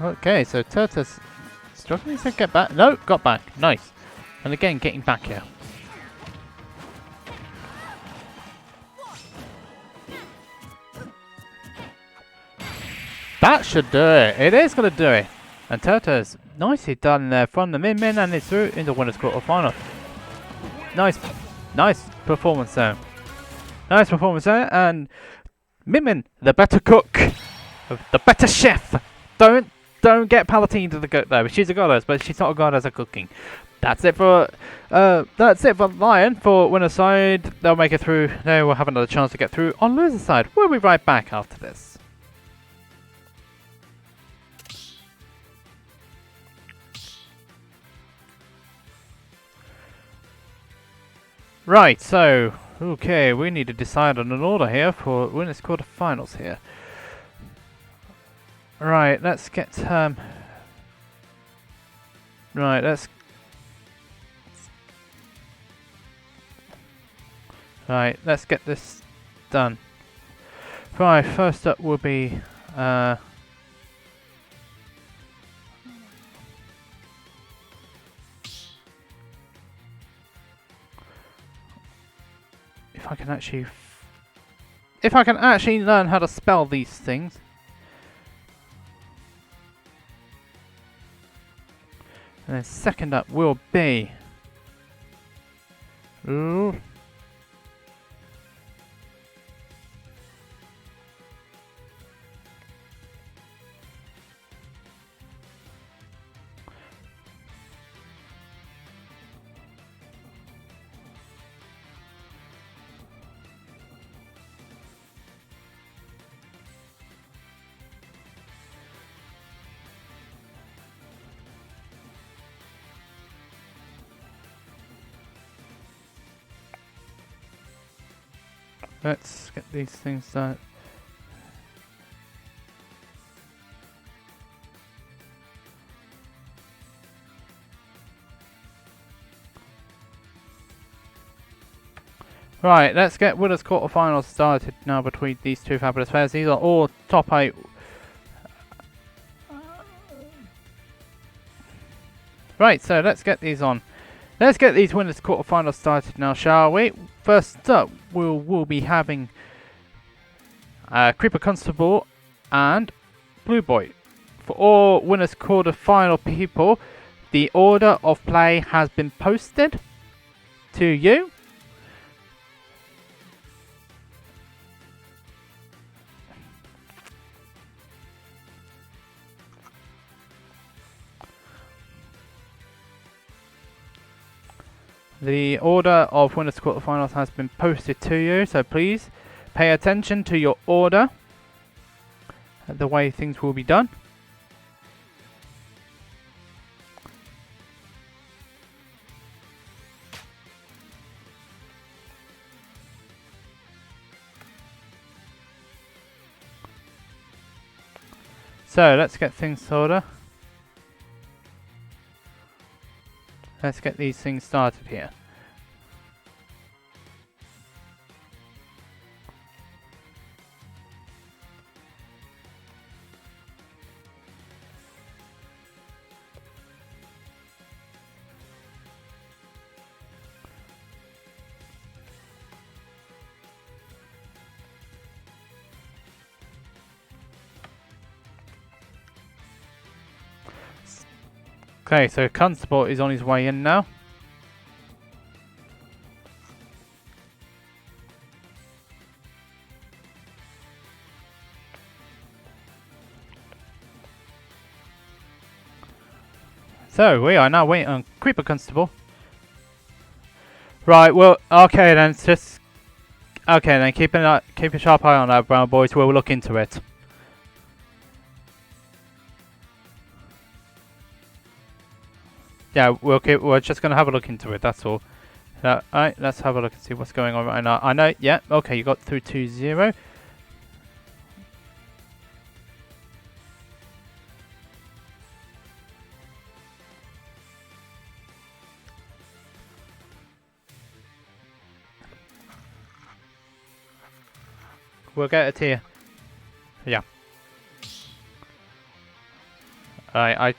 S1: Okay, so Turtus struggling to get back. No, got back. Nice. And again, getting back here. That should do it. It is going to do it. And Turtus, nicely done there from the Minmin, and it's through in the winners' quarterfinal. Nice performance there. Nice performance there, and Minmin, the better cook, the better chef. Don't get Palatine to the goat though. She's a goddess, but she's not a goddess at cooking. That's it for Lion for winner side. They'll make it through. They will have another chance to get through on loser side. We'll be right back after this. Right, so okay, we need to decide on an order here for winners quarterfinals here. Right, let's get right, let's get this done. Right, first up will be if I can actually learn how to spell these things. And then second up will be Let's get these things done. Right, let's get Willz quarterfinals started now between these two fabulous players. These are all top 8. Right, so let's get these on. Let's get these winners quarterfinals started now, shall we? First up, we'll be having CreeperConstable and Blue Boy. For all winners quarterfinal people, the order of play has been posted to you. The order of winners quarterfinals has been posted to you, so please pay attention to your order, the way things will be done. So let's get things sorted. Let's get these things started here. Okay, so Constable is on his way in now. So we are now waiting on CreeperConstable. Right, well, okay then, just okay then. Keep a sharp eye on that, brown boys. We'll look into it. Yeah, we're just gonna have a look into it. That's all. Alright, let's have a look and see what's going on right now. I know. Yeah. Okay, you got through 2-0. We'll get it here. Yeah. I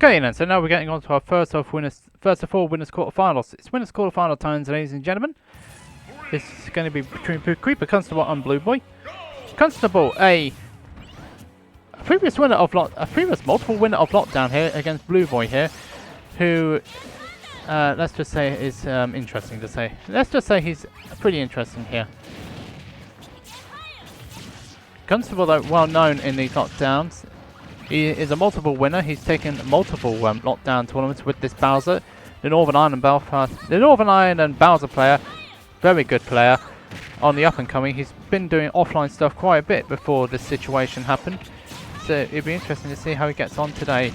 S1: Okay then, so now we're getting on to our first of four winners quarterfinals. It's winners quarterfinal times, ladies and gentlemen. This is going to be between CreeperConstable and Blue Boy. Constable, a previous multiple winner of lockdown here against Blue Boy here, who let's just say is interesting to say. Let's just say he's pretty interesting here. Constable, though, well known in these lockdowns. He is a multiple winner. He's taken multiple lockdown tournaments with this Bowser, the Northern Ireland Bowser player, very good player, on the up and coming. He's been doing offline stuff quite a bit before this situation happened, so it'd be interesting to see how he gets on today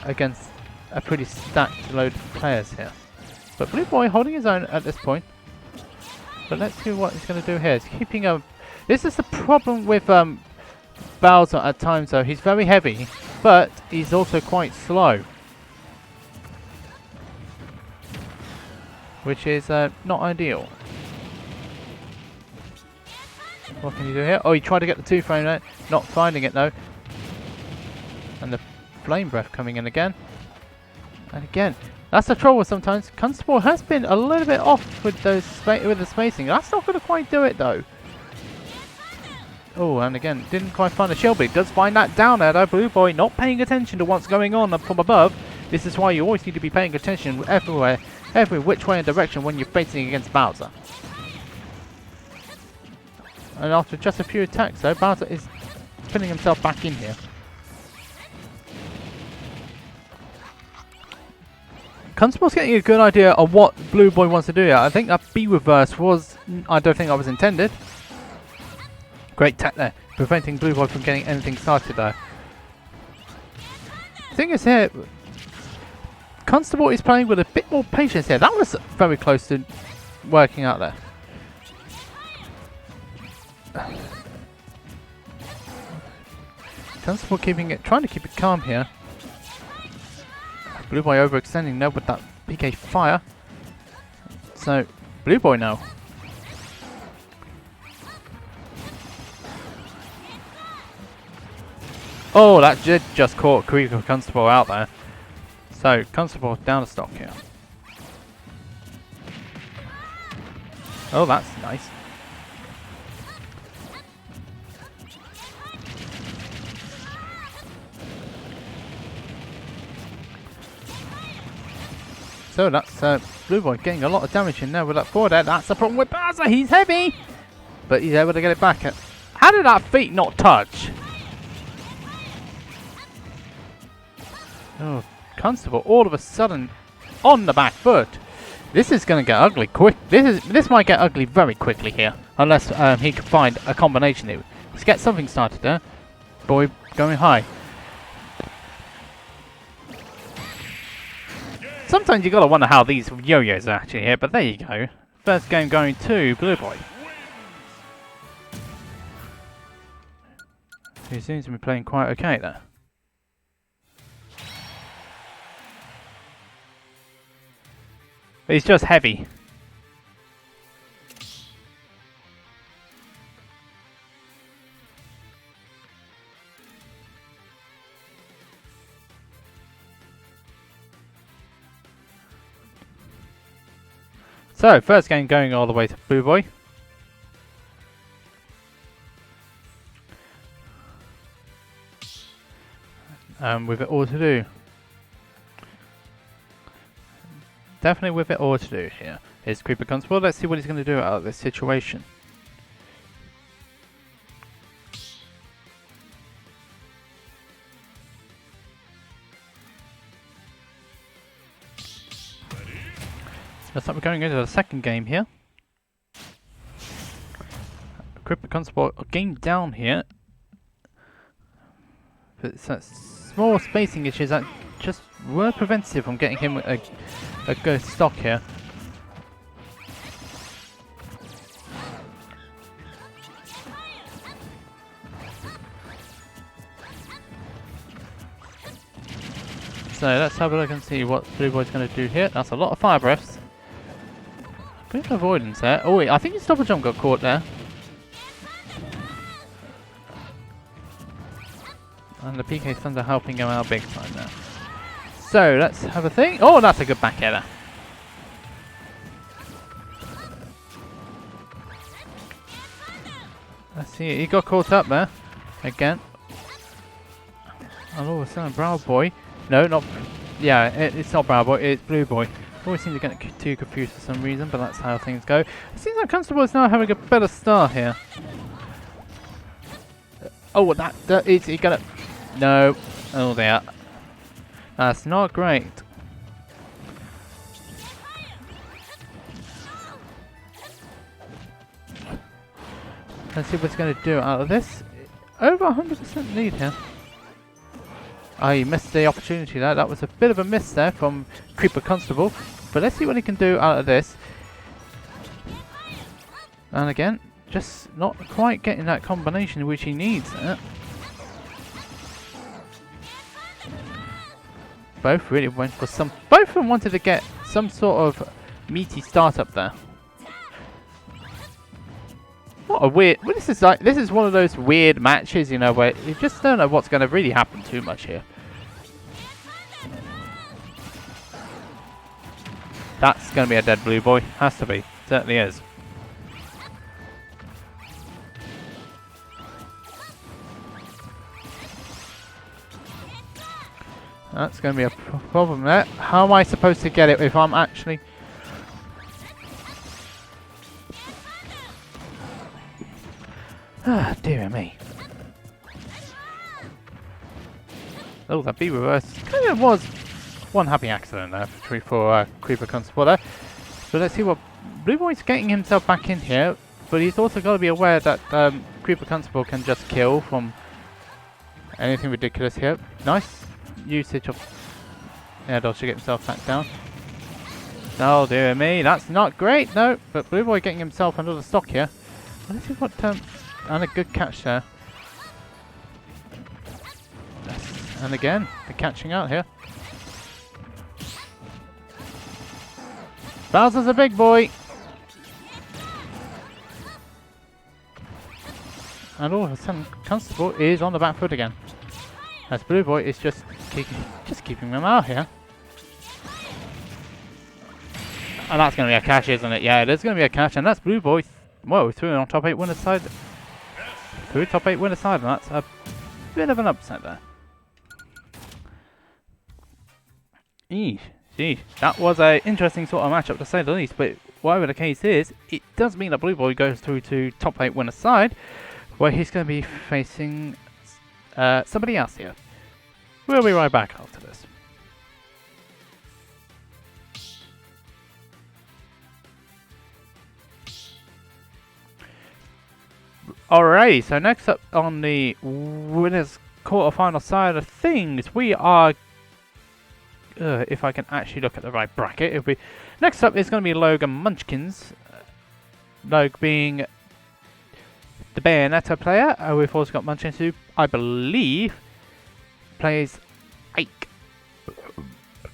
S1: against a pretty stacked load of players here. But Blue Boy holding his own at this point. But let's see what he's going to do here. He's keeping a. This is the problem with Bowser at times, though. He's very heavy, but he's also quite slow, which is not ideal. What can you do here? Oh, he tried to get the 2-frame there, not finding it though. And the flame breath coming in again. And again, that's the trouble sometimes. Constable has been a little bit off with the spacing. That's not going to quite do it though. Oh, and again, didn't quite find the shield, but he does find that down there though. Blue Boy not paying attention to what's going on from above. This is why you always need to be paying attention everywhere, every which way and direction when you're facing against Bowser. And after just a few attacks though, Bowser is putting himself back in here. Constable's getting a good idea of what Blue Boy wants to do here. I think that B reverse was, I don't think that was intended. Great tech there, preventing Blue Boy from getting anything started there. The thing is here, Constable is playing with a bit more patience here. That was very close to working out there. Constable trying to keep it calm here. Blue Boy overextending now with that PK fire. So, Blue Boy now. Oh, that did just caught CreeperConstable out there. So, Constable down a stock here. Oh, that's nice. So that's Blue Boy getting a lot of damage in there with that forward air. That's the problem with Bowser. He's heavy, but he's able to get it back. How did that feet not touch? Oh, Constable all of a sudden on the back foot. This is going to get ugly quick. This might get ugly very quickly here, unless he can find a combination here. Let's get something started there. Boy going high. Sometimes you gotta wonder how these yo-yos are actually here, but there you go. First game going to Blue Boy. He seems to be playing quite okay there. But he's just heavy. So, first game going all the way to Blue Boy. With it all to do. Definitely with it all to do here. Here's CreeperConstable. Let's see what he's going to do out of this situation. Looks like we're going into the second game here. CreeperConstable game down here. But it's that small spacing issues that just were preventative from getting him a good stock here. So let's have a look and see what Blue Boy's going to do here. That's a lot of fire breaths. Bit of avoidance there. Oh wait, I think his double jump got caught there. And the PK Thunder helping him out big time there. So let's have a thing. Oh, that's a good back header. Let's see, he got caught up there again. And all of a sudden, Brow Boy. No, not. Yeah, it's not Brow Boy. It's Blue Boy. Always seem to get too confused for some reason, but that's how things go. It seems like Constable is now having a better start here. Oh, is he gonna? No. Oh, there. That's not great. Let's see what he's going to do out of this. Over 100% lead here. Oh, he missed the opportunity there. That was a bit of a miss there from CreeperConstable. But let's see what he can do out of this. And again, just not quite getting that combination which he needs. Both really went for some. Both of them wanted to get some sort of meaty startup there. What a weird. Well, this is one of those weird matches, you know, where you just don't know what's going to really happen too much here. That's going to be a dead Blue Boy. Has to be. Certainly is. That's going to be a problem there. How am I supposed to get it if I'm actually... Ah, dear me. Oh, that B reverse kind of was one happy accident there for CreeperConstable there. So let's see what Blue Boy's getting himself back in here, but he's also got to be aware that CreeperConstable can just kill from anything ridiculous here. Nice usage of air dodge to get himself back down. Oh dear me, that's not great, no. But Blue Boy getting himself another stock here. Let's see what and a good catch there. And again, the catching out here. Bowser's a big boy. And all of a sudden, Constable is on the back foot again. As Blue Boy is just keeping them out here. And that's going to be a catch, isn't it? Yeah, it is going to be a catch. And that's Blue Boy. Whoa, through on top 8 winner side. Through top 8 winner side. And that's a bit of an upset there. Eesh. Geez, that was an interesting sort of matchup to say the least, but whatever the case is, it does mean that Blue Boy goes through to top 8 winner side, where he's going to be facing somebody else here. We'll be right back after this. Alrighty, so next up on the winners quarterfinal side of things, we are if I can actually look at the right bracket, it'll be next up is going to be Logue and Munchkins. Logue being the Bayonetta player. We've also got Munchkins who, I believe, plays Ike.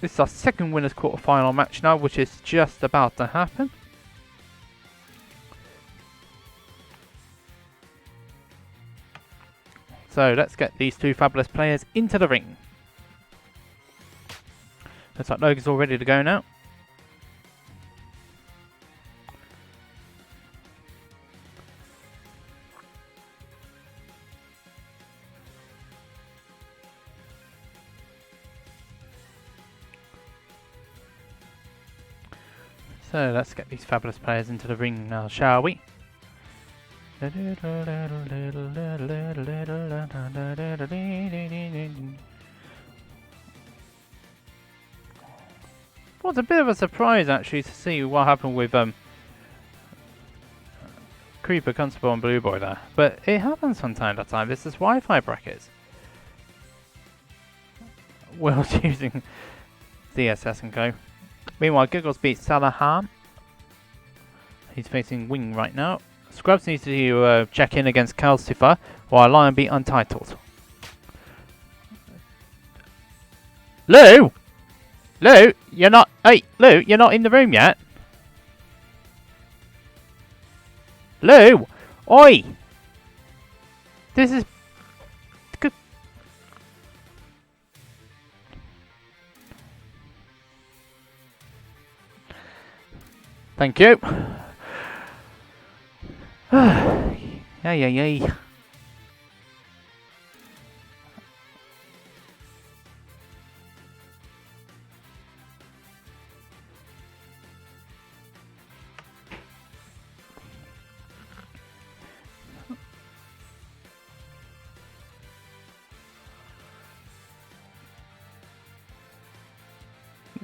S1: This is our second winners quarterfinal match now, which is just about to happen. So let's get these two fabulous players into the ring. Looks like Logan's all ready to go now. So let's get these fabulous players into the ring now, shall we? Well, it's a bit of a surprise actually to see what happened with CreeperConstable and Blue Boy there, but it happens from time to time. This is Wi-Fi brackets. Willz using DSS and Co. Meanwhile, Giggles beats Salahan. He's facing Wing right now. Scrubs needs to check in against Calcifer, while Lion beat Untitled. Lou! Lou, you're not... Hey, Lou, you're not in the room yet? Lou! Oi! This is... good. Thank you. Yay.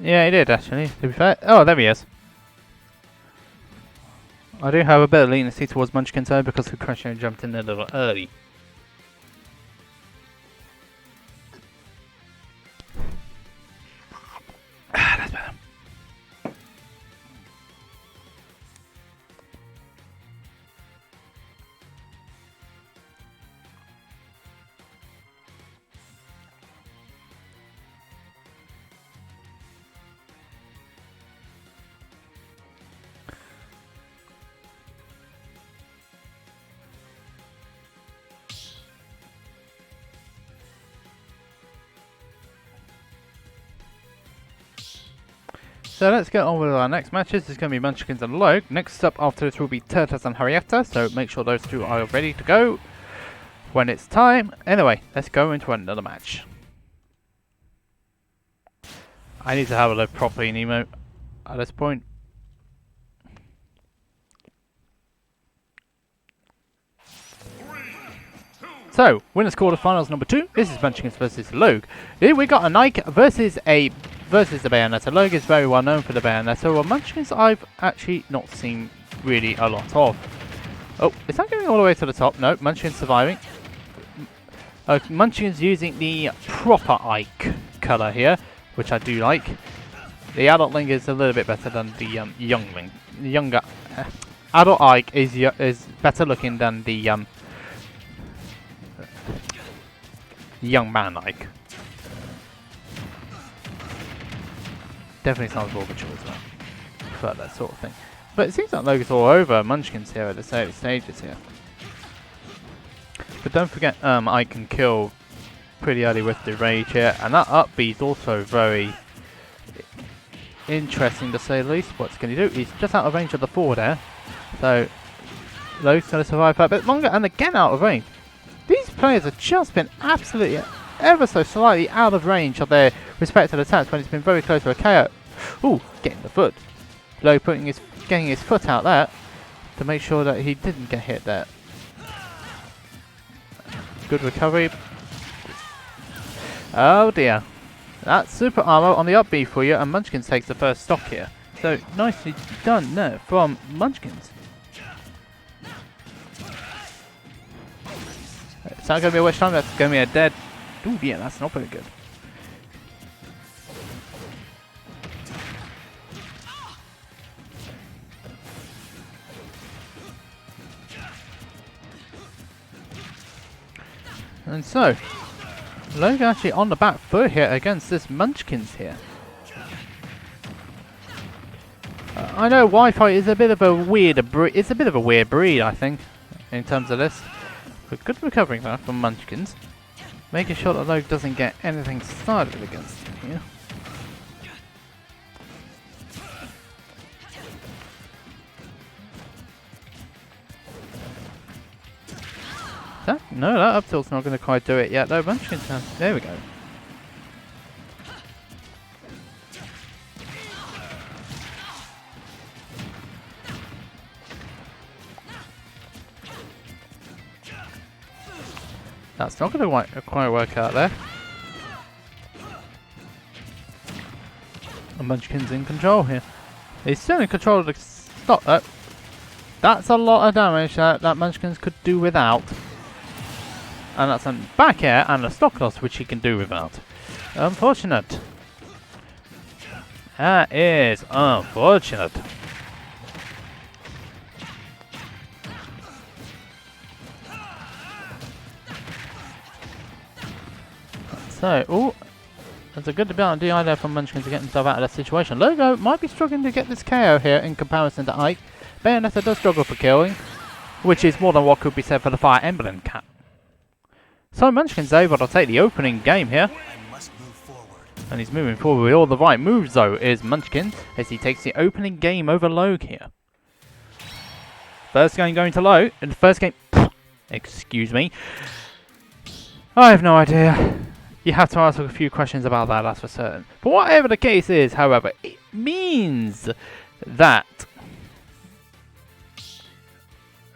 S1: Yeah, he did actually, to be fair. Oh, there he is. I do have a bit of leniency towards Munchkin though because the Crusher jumped in a little early. That's better. So let's get on with our next matches. This is going to be Munchkins and Logue. Next up after this will be Turtles and Hareta, so make sure those two are ready to go when it's time. Anyway, let's go into another match. I need to have a look properly in emote at this point. So, winners quarterfinals number 2. This is Munchkins versus Logue. Here we got a Nike versus the Bayonetta. Logue is very well known for the Bayonetta, while Munchkins I've actually not seen really a lot of. Oh, is that going all the way to the top? No, Munchkin's surviving. Munchkin's using the proper Ike colour here, which I do like. The adult Link is a little bit better than the young Link. The younger adult Ike is better looking than the young man Ike. Definitely sounds more mature as well. For that sort of thing. But it seems like Logan's all over Munchkins here at the early stages here. But don't forget, I can kill pretty early with the rage here, and that up B is also very interesting to say the least. What's going to do? He's just out of range of the 4 there, so Logan's going to survive for a bit longer, and again out of range. These players have just been absolutely ever so slightly out of range of their respective attacks when it's been very close to a KO. Ooh, getting the foot. Low getting his foot out there to make sure that he didn't get hit there. Good recovery. Oh dear. That's super armor on the up B for you, and Munchkins takes the first stock here. So nicely done there from Munchkins. It's not going to be a waste time, that's going to be a dead. Ooh yeah, that's not very good. And so, Logan actually on the back foot here against this Munchkins here. I know Wi-Fi is a bit of a weird breed, I think, in terms of this. But good recovery there from Munchkins, making sure that Logan doesn't get anything started against him here. No, that up tilt's not going to quite do it yet though. Munchkins has. There we go. That's not going to quite work out there. And Munchkin's in control here. He's still in control of the stock though. That's a lot of damage that Munchkins could do without. And that's a back air and a stock loss which he can do without. Unfortunate. That is unfortunate. So, ooh, there's a good amount of DI there from Munchkin to get himself out of that situation. Logo might be struggling to get this KO here in comparison to Ike. Bayonetta does struggle for killing, which is more than what could be said for the Fire Emblem cat. So Munchkin's able to take the opening game here. And he's moving forward with all the right moves though, is Munchkin, as he takes the opening game over Logue here. First game going to Logue, in the first game, excuse me. I have no idea. You have to ask a few questions about that, that's for certain. But whatever the case is, however, it means that...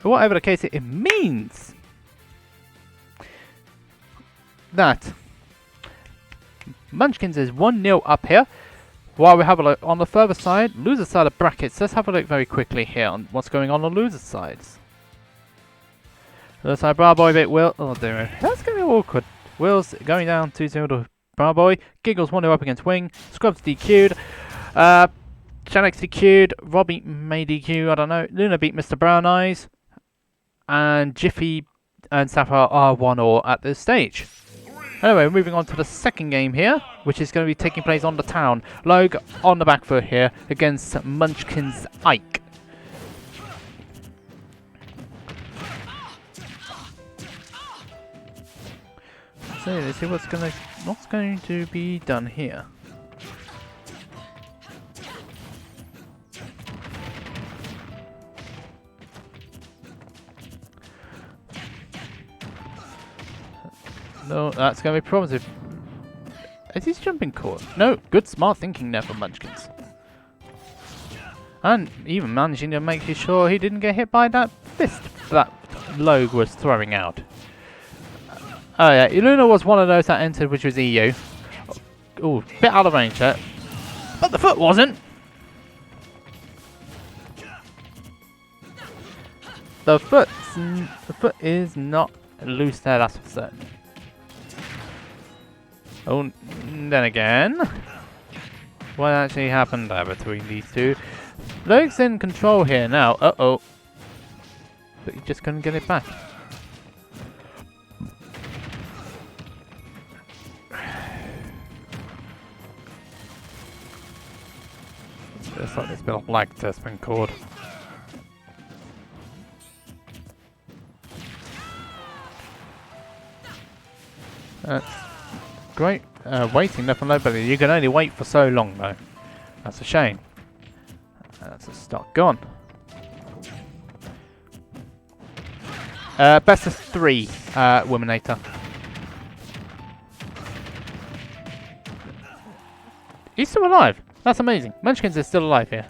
S1: Whatever the case is, it means... that Munchkins is 1-0 up here. While we have a look on the further side, loser side of brackets, let's have a look very quickly here on what's going on the loser sides. Loser side, Braboy bit Will. Oh dear, that's going to be awkward. Willz going down 2-0 to Braboy. Giggles 1-0 up against Wing. Scrubs DQ'd. Shanex DQ'd. Robbie may DQ, I don't know. Lunner beat Mr. Brown Eyes. And Jiffy and Sapphire are 1-0 at this stage. Anyway, moving on to the second game here, which is going to be taking place on the town. Logue on the back foot here against Munchkin's Ike. So let's see what's going to be done here. No, that's going to be promising. Is he jumping court? No, good smart thinking there from Munchkins. And even managing to make sure he didn't get hit by that fist that Logue was throwing out. Oh yeah, Luna was one of those that entered, which was EU. Ooh, bit out of range there. But the foot wasn't! the foot is not loose there, that's for certain. Oh, then again, what actually happened there between these two? Luke's in control here now. Uh-oh. But he just couldn't get it back. Looks like there's been a lag test been called. That's great. Waiting there for nobody. You can only wait for so long though. That's a shame. That's a stock gone. Best of 3, Wominator. He's still alive. That's amazing. Munchkins is still alive here.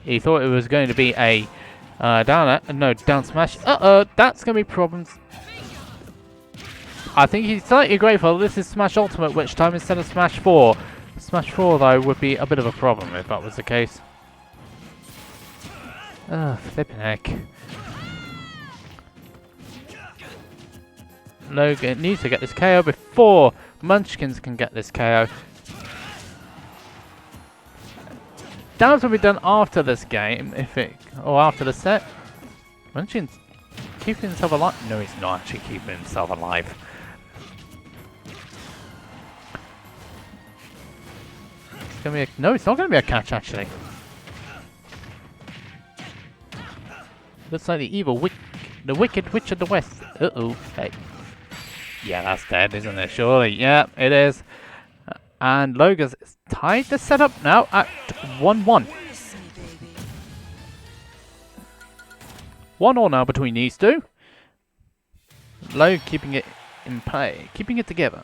S1: He thought it was going to be a down smash. That's going to be problems. I think he's slightly grateful this is Smash Ultimate, which time instead of Smash 4. Smash 4 though would be a bit of a problem if that was the case. Flippin' heck. Logan needs to get this KO before Munchkins can get this KO. Damage will be done after this game, or after the set. Munchkins keeping himself alive. No, he's not actually keeping himself alive. It's gonna be no, it's not gonna be a catch actually. Looks like the wicked witch of the west. Hey. Yeah, that's dead, isn't it? Surely. Yeah, it is. And Logan's tied the setup now at 1-1. 1-1 now between these two. Logan keeping it in play, keeping it together.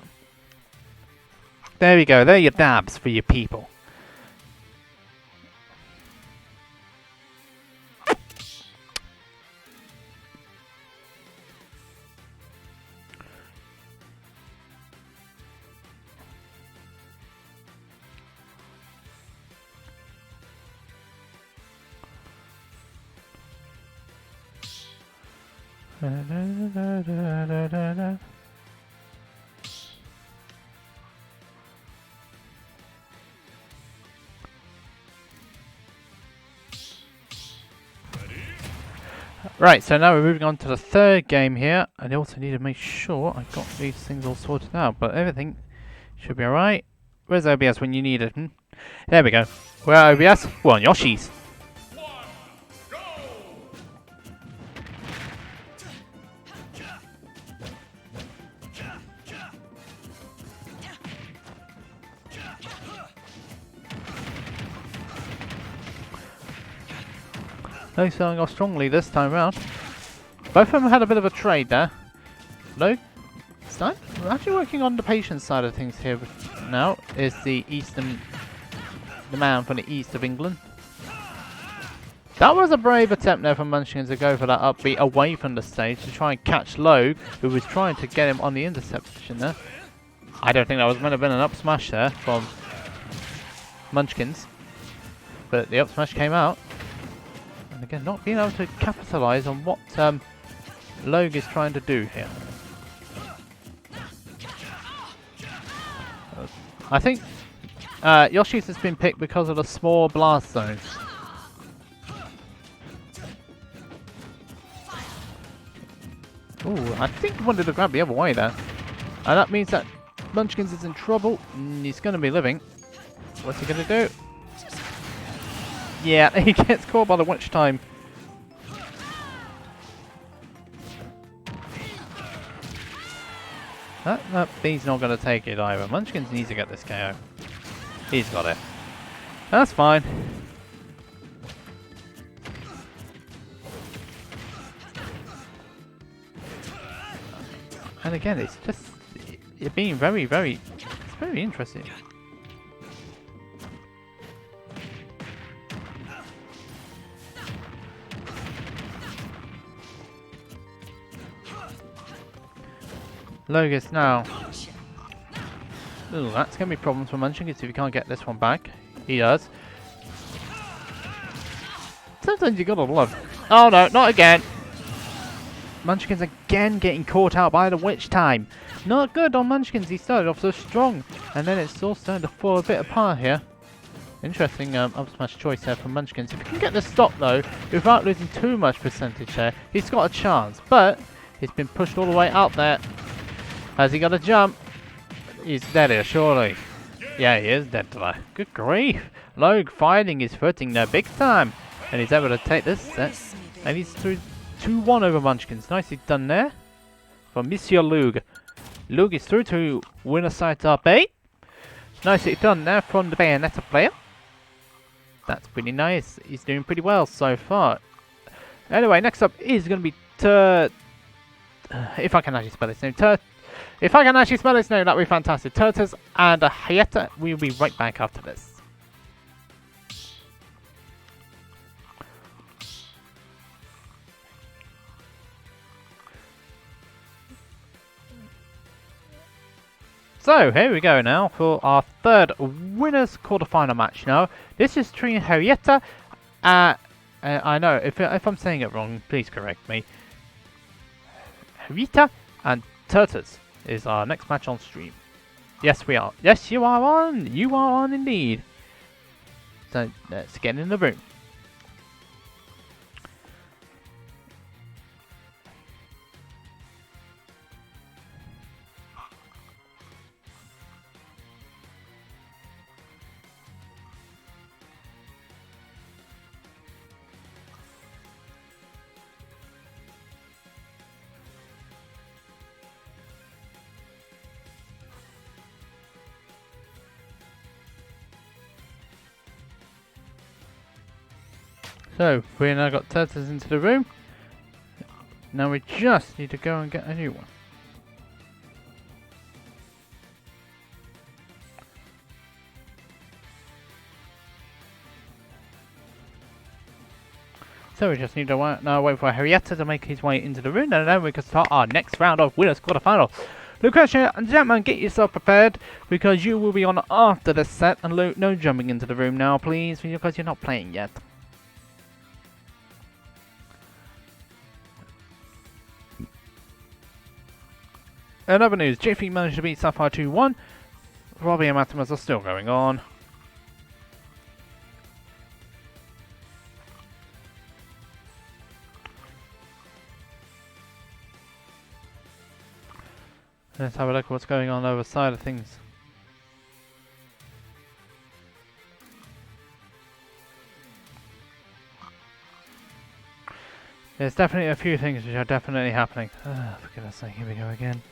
S1: There we go. There are your dabs for your people. Right, so now we're moving on to the third game here. I also need to make sure I've got these things all sorted out, but everything should be alright. Where's OBS when you need it? There we go. Where are OBS? We're on Yoshi's. No starting off strongly this time around. Both of them had a bit of a trade there. No, we're actually working on the patience side of things here now. Is the man from the east of England. That was a brave attempt there from Munchkins to go for that upbeat away from the stage to try and catch Logue, who was trying to get him on the interception there. I don't think that was meant to have been an up smash there from Munchkins, but the up smash came out. And again, not being able to capitalise on what Logue is trying to do here. I think Yoshi's has been picked because of the small blast zones. Ooh, I think he wanted to grab the other way there. And that means that Munchkins is in trouble. He's going to be living. What's he going to do? Yeah, he gets caught by the witch time. He's not going to take it either. Munchkins needs to get this KO. He's got it. That's fine. And again, it's just you're being very, it's very interesting. Logus now. Ooh, that's going to be problems for Munchkins if he can't get this one back. He does. Sometimes you gotta love Oh no, not again. Munchkins again getting caught out by the witch time. Not good on Munchkins. He started off so strong, and then it's all starting to fall a bit apart here. Interesting up smash choice there from Munchkins. If he can get the stop though, without losing too much percentage here, he's got a chance. But he's been pushed all the way out there. Has he got a jump? He's dead here, surely. Yeah, he is dead today. Good grief. Logue finding his footing there big time. And he's able to take this set. And he's through 2-1 over Munchkins. Nicely done there from Monsieur Logue. Logue is through to winner side top 8. Nicely done there from the Bayonetta player. That's pretty nice. He's doing pretty well so far. Anyway, next up is going to be if I can actually spell his name. If I can actually spell his name, that would be fantastic. Turtles and Hareta. We'll be right back after this. So, here we go now for our third winners quarterfinal match now. This is between Hareta, I know, if I'm saying it wrong, please correct me. Hareta and Turtles is our next match on stream. Yes, we are. Yes, you are on. You are on indeed. So, let's get in the room. So, we now got Turtles into the room. Now we just need to go and get a new one. So we just need to wait for Hareta to make his way into the room, and then we can start our next round of winners quarterfinal. Lucretia and Champman, get yourself prepared, because you will be on after this set, and Luke, no jumping into the room now, please, because you're not playing yet. In other news, JP managed to beat Sapphire 2-1. Robbie and Matimas are still going on. Let's have a look at what's going on the other side of things. There's definitely a few things which are definitely happening. For goodness sake, here we go again.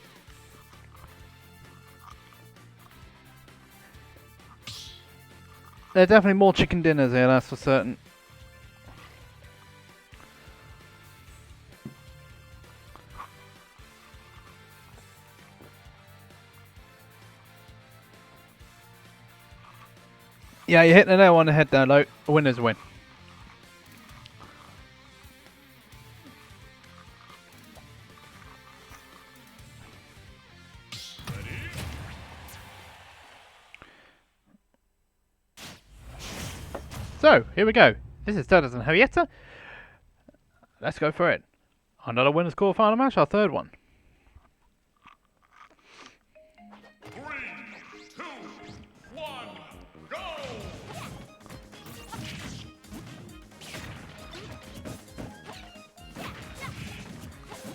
S1: There are definitely more chicken dinners here, that's for certain. Yeah, you hit the nail on the head there, Lo. Winners win. So, here we go. This is Turtles and Hareta. Let's go for it. Another winners quarterfinal match, our third one.
S2: 3, 2, 1, go!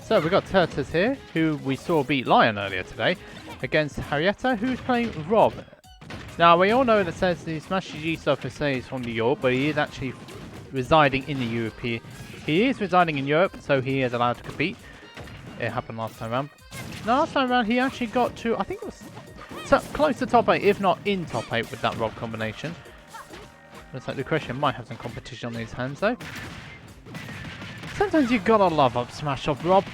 S1: So, we've got Turtles here, who we saw beat Lion earlier today, against Hareta, who's playing Rob. Now, we all know that says the Smash GG stuff is from New York, but he is actually residing in the Europe. He is residing in Europe, so he is allowed to compete. It happened last time around. Last time around, he actually got to, I think it was close to top 8, if not in top 8 with that Rob combination. Looks like Lucretia might have some competition on his hands, though. Sometimes you gotta love up smash of Rob.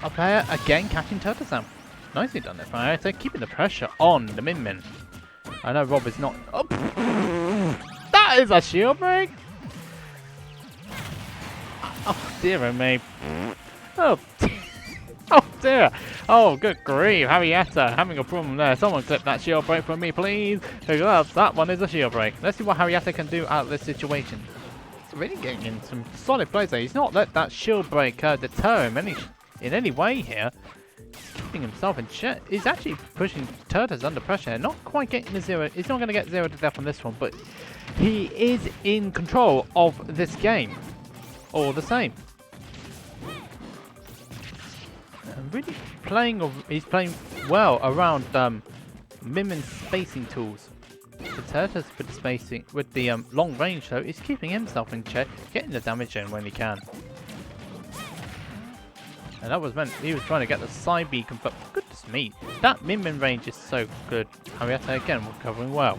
S1: Up there, again, catching Turtles down. Nicely done there, Hareta, keeping the pressure on the Min. I know Rob is not. Oh, that is a shield break. Oh dear me. Oh, oh dear. Oh good grief. Hareta having a problem there. Someone clip that shield break for me, please. Because that one is a shield break. Let's see what Hareta can do out of this situation. really getting in some solid plays there. He's not let that shield break deter him in any way here. He's keeping himself in check. He's actually pushing Turtles under pressure. Not quite getting the 0. He's not going to get 0 to death on this one, but he is in control of this game. All the same. And really he's playing well around Mimmin's spacing tools. The Turtles with the spacing, with the long range though, is keeping himself in check, getting the damage in when he can. And that was meant, he was trying to get the side beacon, but goodness me, that Min range is so good. Hareta again recovering well.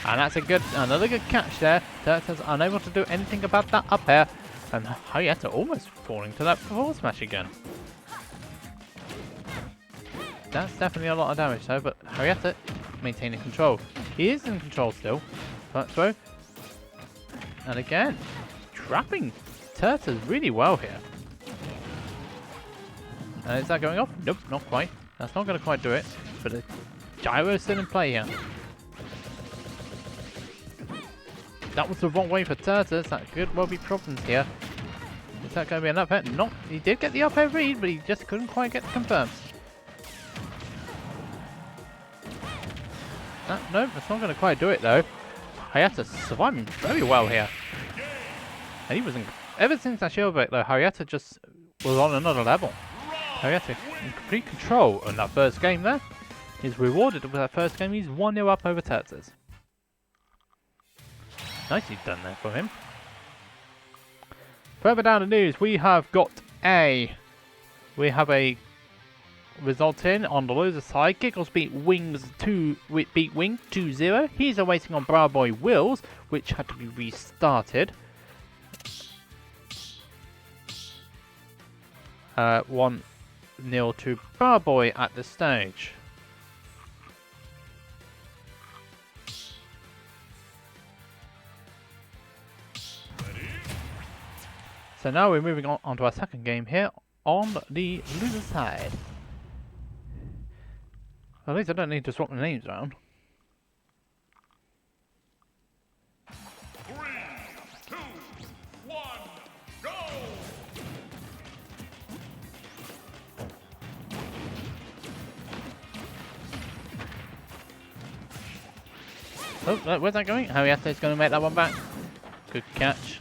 S1: And that's another good catch there. Turtles unable to do anything about that up air. And Hareta almost falling to that forward smash again. That's definitely a lot of damage though, but Hareta maintaining control. He is in control still. Front throw. And again, trapping Turtles really well here. Is that going off? Nope, not quite. That's not going to quite do it. But the gyro is still in play here. That was the wrong way for Turtles. That could well be problems here. Is that going to be an up air? No, he did get the up air read, but he just couldn't quite get confirmed. No, that's not going to quite do it though. Hareta surviving very well here. And he was ever since that shield break though, Hareta just was on another level. Hareta in complete control in that first game there. He's rewarded with that first game. He's 1-0 up over Turtles. Nicely done there for him. Further down the news, we have a result in on the loser side. Giggles beat Wing 2-0. He's awaiting on Bra Boy Willz, which had to be restarted. 1-0 to Bra Boy at this stage. So now we're moving on to our second game here on the loser side. At least I don't need to swap the names around.
S2: 3, 2, 1, go!
S1: Oh, where's that going? Hareta's going to make that one back. Good catch.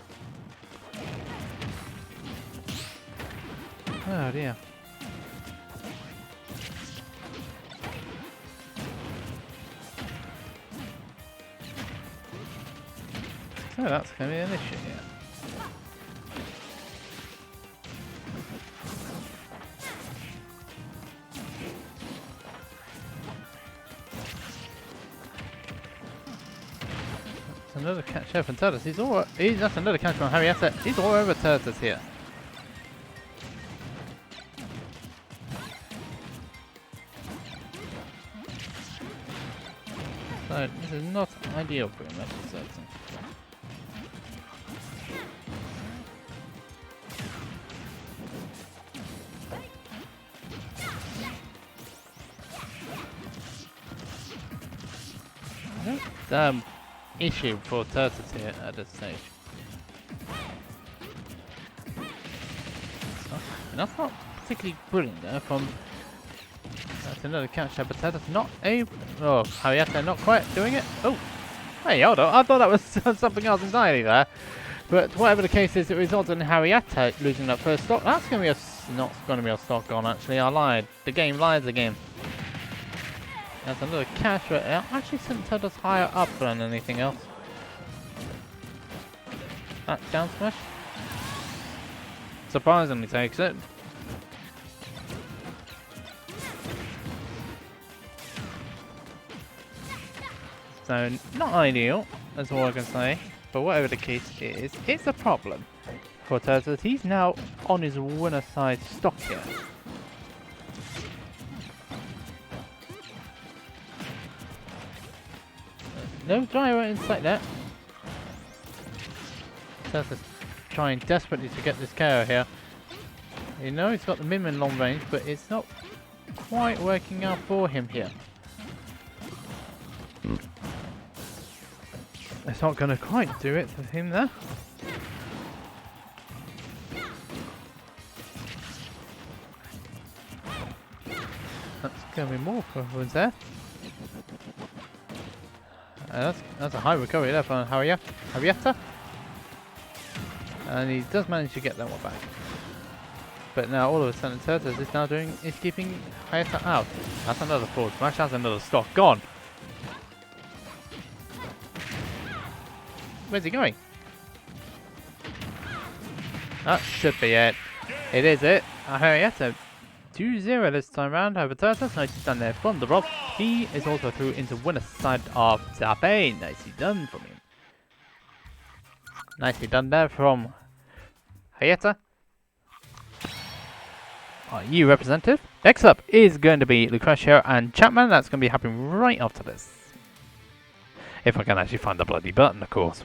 S1: Oh dear. So that's going to be an issue here. That's another catch here from Turtles. That's another catch from Hareta. He's all over Turtles here. So this is not ideal for him, that's certain. Issue for Turtles here at this stage. And that's not particularly brilliant there from... That's another catch there, but Turtles not able... Oh, Hareta not quite doing it. Oh! Hey, hold on. I thought that was something else entirely there. But whatever the case is, it results in Hareta losing that first stock. That's going to be not going to be a stock on, actually. I lied. The game lies again. That's another catch, but it actually sent Turtles higher up than anything else. That down smash surprisingly takes it. So, not ideal, that's all I can say. But whatever the case is, it's a problem for Turtles. He's now on his winner side stock here. No gyro inside there. Turtles trying desperately to get this KO here. You know he's got the Min long range, but it's not quite working out for him here. It's not going to quite do it for him there. That's going to be more problems there. That's a high recovery there from Hareta. And he does manage to get that one back. But now all of a sudden Turtles is keeping Hareta out. That's another forward smash, that's another stock gone. Where's he going? That should be it. It is it. Hareta 2-0 this time round over Turtles. Nicely done there from the Rob. He is also through into winner's side of Zabe. Nicely done from him. Nicely done there from Hareta. Our EU representative. Next up is going to be Lucretia and Champman. That's going to be happening right after this. If I can actually find the bloody button, of course.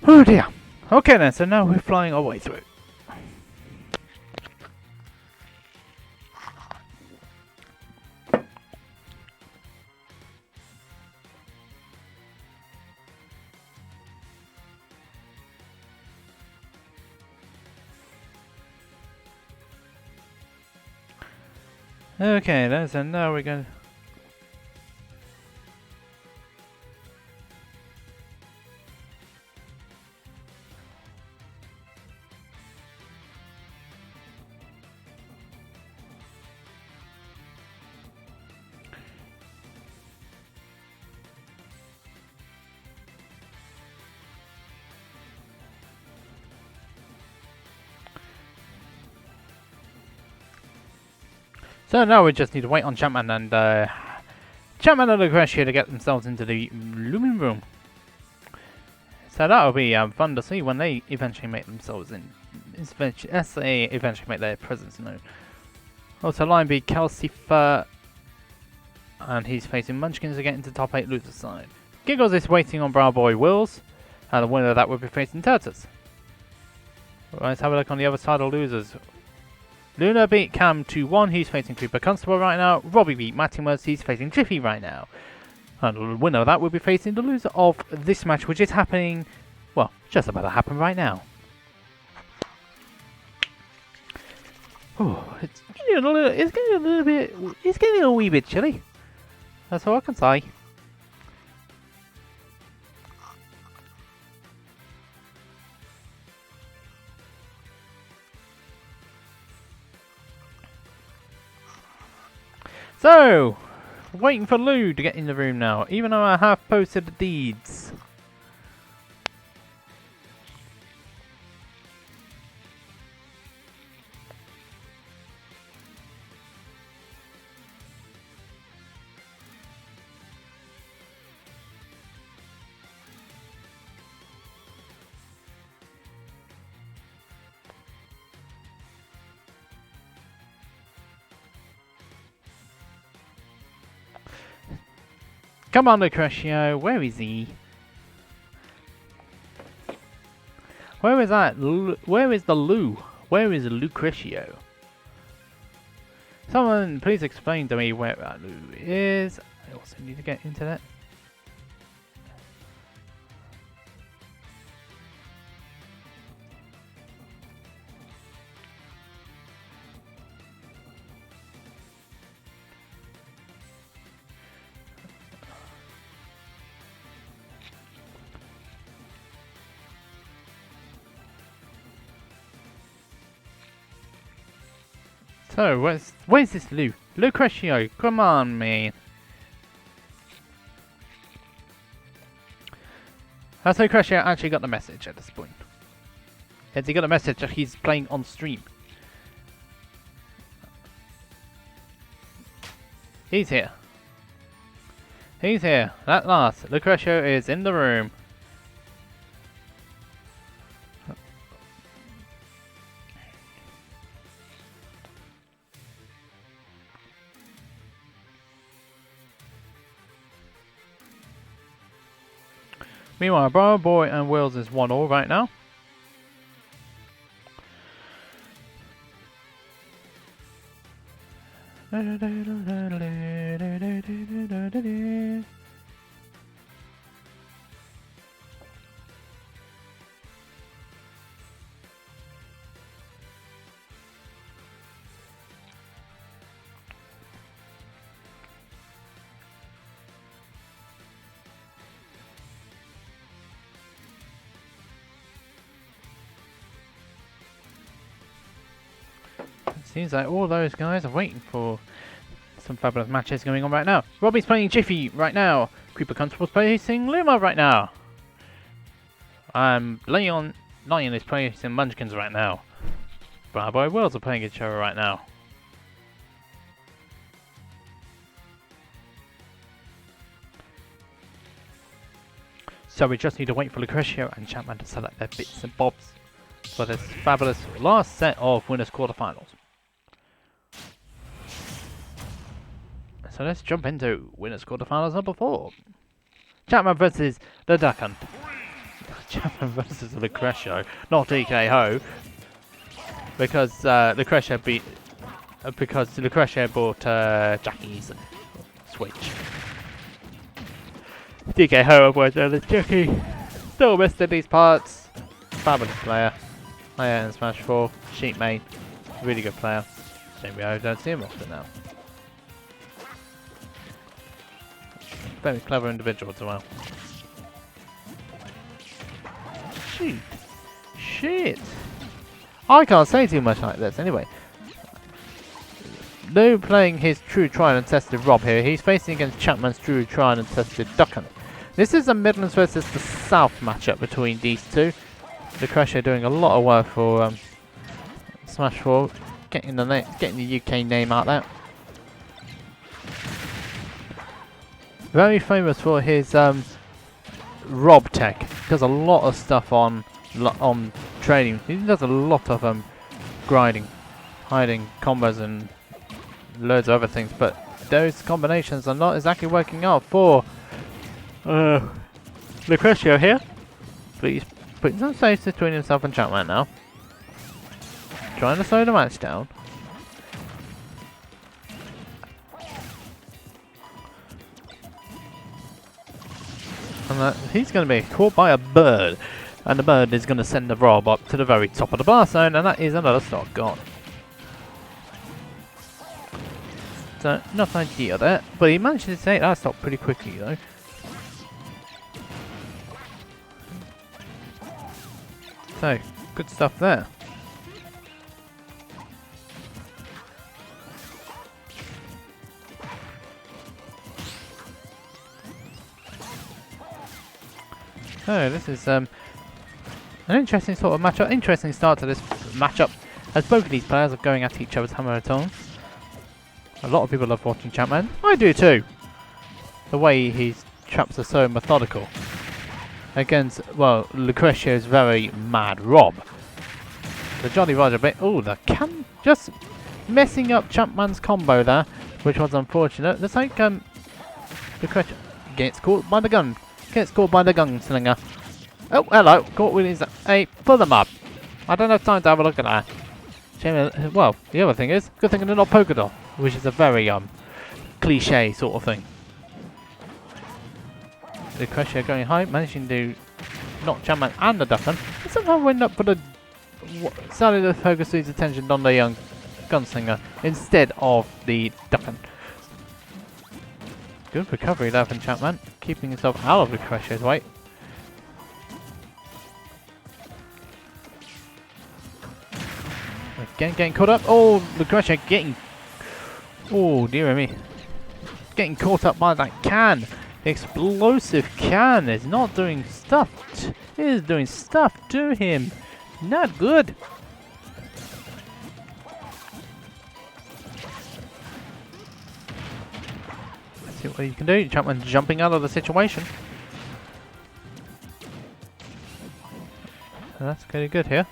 S1: Oh dear. Okay then, so now we're flying our way through. Okay then, so now we're going to... So now we just need to wait on Champman and Lucretia to get themselves into the looming room. So that'll be fun to see when they eventually make themselves in. As they eventually make their presence known. Also, line B Calcifer, and he's facing Munchkins to get into top 8 loser side. Giggles is waiting on Brow Boy Willz, and the winner of that will be facing Turtles. Right, let's have a look on the other side of losers. Lunner beat Cam 2-1, he's facing CreeperConstable right now. Robbie beat Matimus, he's facing Jiffy right now. And the winner of that will be facing the loser of this match, which is happening, well, just about to happen right now. Oh, it's getting a wee bit chilly. That's all I can say. So, waiting for Lou to get in the room now, even though I have posted the deeds. Come on, Lucretio, where is he? Where is that? Where is the Lou? Where is Lucretio? Someone please explain to me where that Lou is. I also need to get internet. So, where's this Lou? Lucretio, come on, man. Has Lucretio actually got the message at this point? Has he got the message that he's playing on stream? He's here. He's here. At last, Lucretio is in the room. Meanwhile, Bro Boy and Willz is 1-1 right now. Seems like all those guys are waiting for some fabulous matches going on right now. Robbie's playing Jiffy right now. CreeperConstable's placing Luma right now. Lion is placing Munchkins right now. Bravo Willz are playing each other right now. So we just need to wait for Lucretia and Champman to select their bits and bobs for this fabulous last set of winners quarterfinals. So let's jump into winners quarterfinals number 4. Champman versus the Duck Hunt. Champman versus Lucretia, not DK because Lucretia bought Jackie's Switch. DK avoids the Jackie. Still missed in these parts. Fabulous player. Player in Smash 4. Sheep main. Really good player. Shame we don't see him often now. Very clever individual as well. Shit. I can't say too much like this anyway. Lou playing his true tried and tested Rob here. He's facing against Chapman's true tried and tested Duck Hunt. This is a Midlands versus the South matchup between these two. Lucretia doing a lot of work for Smash 4, getting the UK name out there. Very famous for his Rob tech. Does a lot of stuff on trading. He does a lot of grinding, hiding combos and loads of other things. But those combinations are not exactly working out for Lucretia here. But he's putting some saves between himself and Champman now. Trying to slow the match down. And he's going to be caught by a bird. And the bird is going to send the Rob up to the very top of the bar zone. And that is another stock gone. So, not ideal there. But he managed to take that stock pretty quickly though. So, good stuff there. So this is an interesting sort of matchup. Interesting start to this matchup, as both of these players are going at each other's hammer tone. A lot of people love watching Champman. I do too. The way his traps are so methodical. Against, well, Lucretia's very mad Rob. The Jolly Roger bit. Oh, the can just messing up Champman's combo there, which was unfortunate. Looks like Lucretia gets caught by the gun. Gets caught by the gunslinger. Oh, hello. Caught with his... Hey, pull them up. I don't have time to have a look at that. Shame, well, the other thing is, good thing they're not polka dot, which is a very cliche sort of thing. Lucretia going high, managing to knock Champman and the Duckman. And somehow end up put started to focus his attention on the young gunslinger instead of the Duckman. Good recovery there from Champman, keeping himself out of Lucretia's way. Again getting caught up. Oh, Lucretia getting... Oh, dear me. Getting caught up by that can. The explosive can is not doing stuff. It is doing stuff to him. Not good. Let's see what you can do. Champman jumping out of the situation. So that's pretty good here.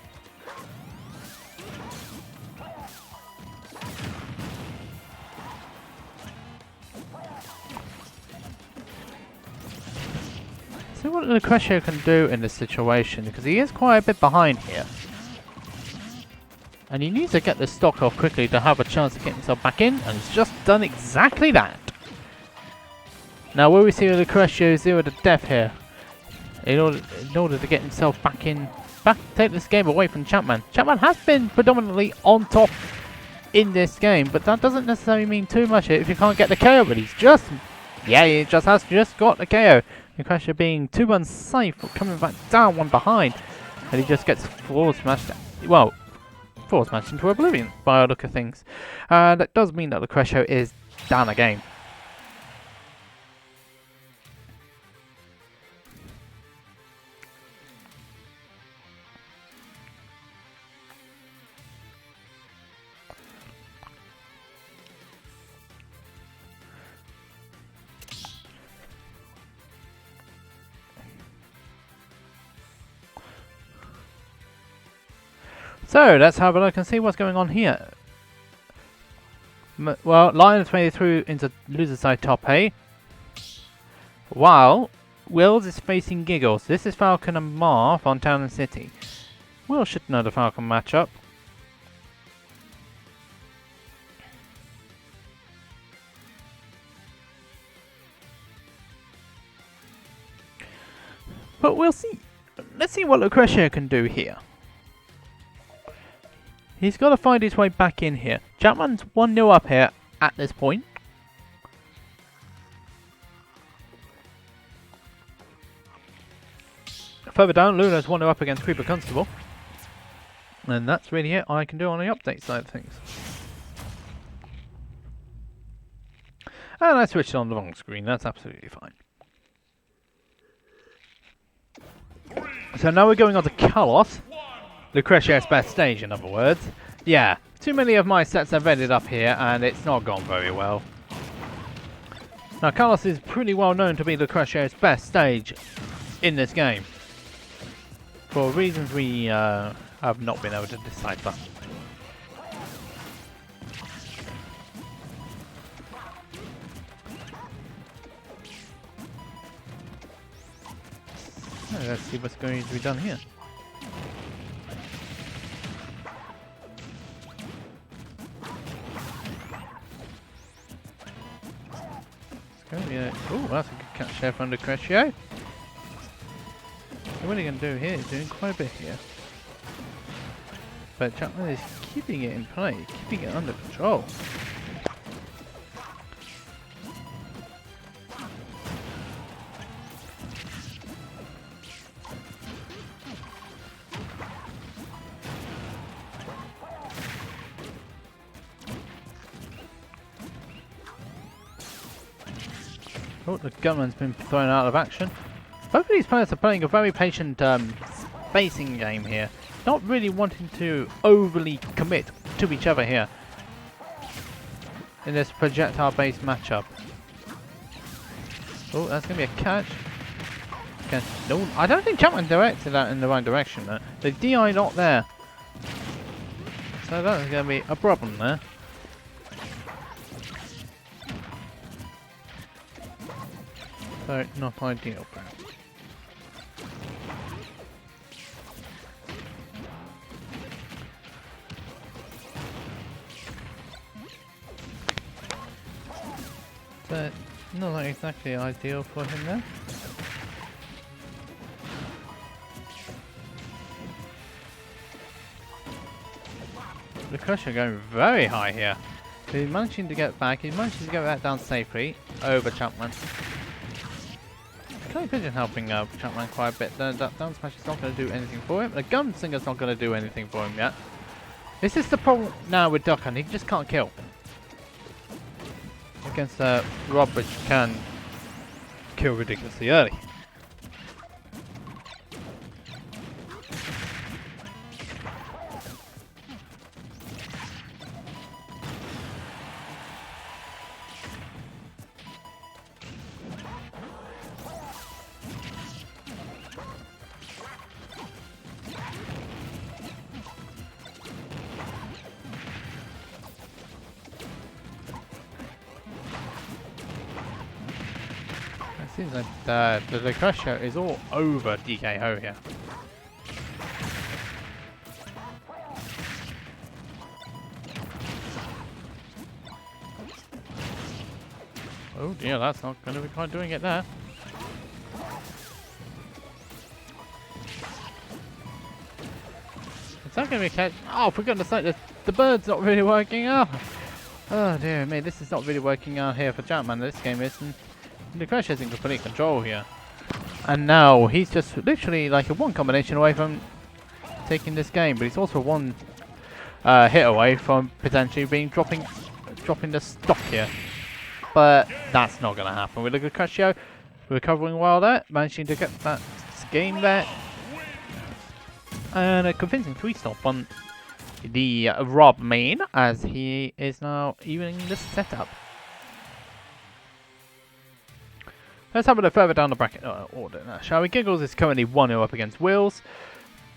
S1: See what Lucretio can do in this situation, because he is quite a bit behind here. And he needs to get the stock off quickly to have a chance to get himself back in, and he's just done exactly that. Now will we see Lucretio 0 to death here? In order to get himself back in, take this game away from Champman. Champman has been predominantly on top in this game, but that doesn't necessarily mean too much if you can't get the KO, but he's just, yeah, he just got the KO. Lucretio being too unsafe, coming back down one behind, and he just gets forward smashed, well, forward smashed into oblivion by a look of things. That does mean that Lucretio is down again. So let's have a look and see what's going on here. Well, Lion's made it through into loser side top A, while Willz is facing Giggles. This is Falcon and Marth on Town and City. Will should know the Falcon matchup. But we'll see. Let's see what Lucretio can do here. He's got to find his way back in here. Champman's 1-0 up here at this point. Further down, Lunner's 1-0 up against CreeperConstable. And that's really it I can do on the update side of things. And I switched on the wrong screen, that's absolutely fine. So now we're going on to Carlos. Lucretio's best stage, in other words. Yeah, too many of my sets have ended up here, and it's not gone very well. Now, Carlos is pretty well known to be Lucretio's best stage in this game, for reasons we have not been able to decipher. Let's see what's going to be done here. Oh, that's a good catch there from Lucretio. So what are you going to do here? He's doing quite a bit here. But Champman is keeping it in play, keeping it under control. Oh, the gunman's been thrown out of action. Both of these players are playing a very patient spacing game here. Not really wanting to overly commit to each other here in this projectile-based matchup. Oh, that's going to be a catch. No, I don't think Champman directed that in the right direction. The DI not there. So that's going to be a problem there. So, not ideal. So, not exactly ideal for him there. Lucretio going very high here. So he's managing to get back. He's managing to get that down safely over Champman. Clay Pigeon helping Champman quite a bit. That down smash is not going to do anything for him. The Gunslinger's not going to do anything for him yet. This is the problem now with Duck Hunt. He just can't kill against Rob, which can kill ridiculously early. seems like the Crusher is all over DKO here. Oh dear, that's not going to be quite doing it there. Is that going to be a catch? Oh, for goodness sake, the bird's not really working out. Oh dear me, this is not really working out here for Champman. This game is, and the Crusher's in complete control here. And now he's just literally like a one combination away from taking this game, but he's also one hit away from potentially being dropping the stock here. But that's not going to happen. We look at Crusher recovering well there, managing to get that game there. And a convincing 3-stop on the Rob main as he is now evening the setup. Let's have a look further down the bracket order now, shall we? Giggles is currently 1-0 up against Willz.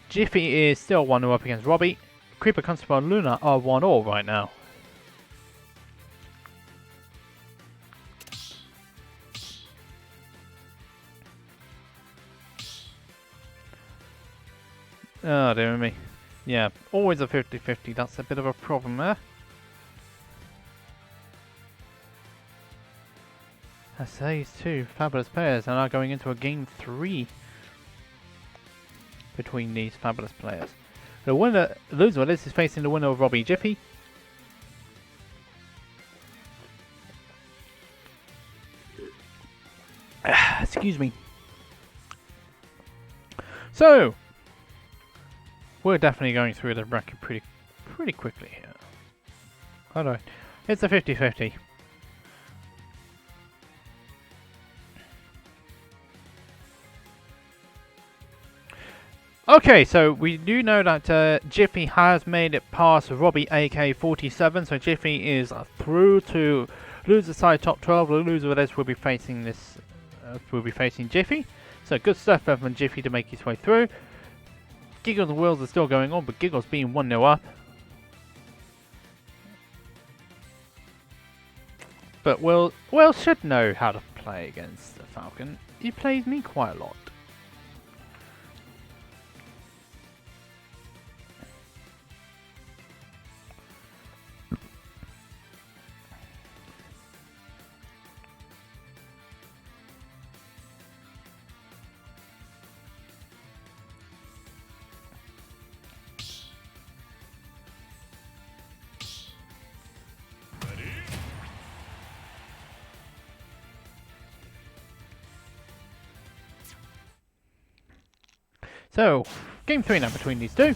S1: Jiffy is still 1-0 up against Robbie. CreeperConstable and Lunner are 1-all right now. Oh dear me. Yeah, always a 50-50. That's a bit of a problem there. As these two fabulous players are now going into a game 3 between these fabulous players. The loser of this is facing the winner of Robbie Jiffy. Excuse me. So, we're definitely going through the bracket pretty quickly here. Alright, it's a 50-50. Okay, so we do know that Jiffy has made it past Robbie AK-47, so Jiffy is through to loser side top 12. The loser of this will be facing Jiffy. So good stuff from Jiffy to make his way through. Giggles and Willz are still going on, but Giggles being 1-0 up. But Will should know how to play against the Falcon. He plays me quite a lot. So, game 3 now between these two.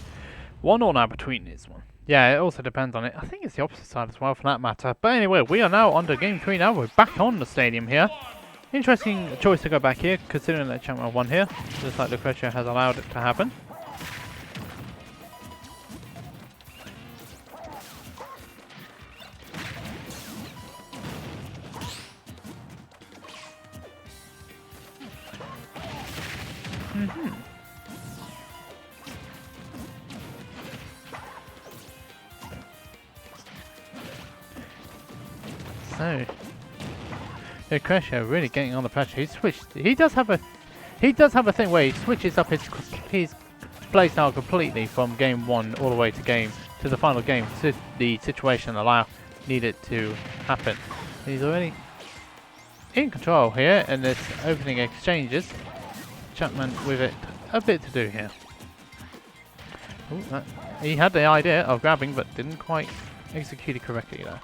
S1: 1-all now between this one. Yeah, it also depends on it. I think it's the opposite side as well for that matter. But anyway, we are now under game 3 now. We're back on the stadium here. Interesting choice to go back here, considering that Champman won here. Just like the pressure has allowed it to happen. So, the Crusher really getting on the pressure. He switched. He does have a thing where he switches up his play style completely from game 1 all the way to the final game. To the situation needed to happen. He's already in control here in this opening exchanges. Champman with it a bit to do here. Ooh, he had the idea of grabbing, but didn't quite execute it correctly though.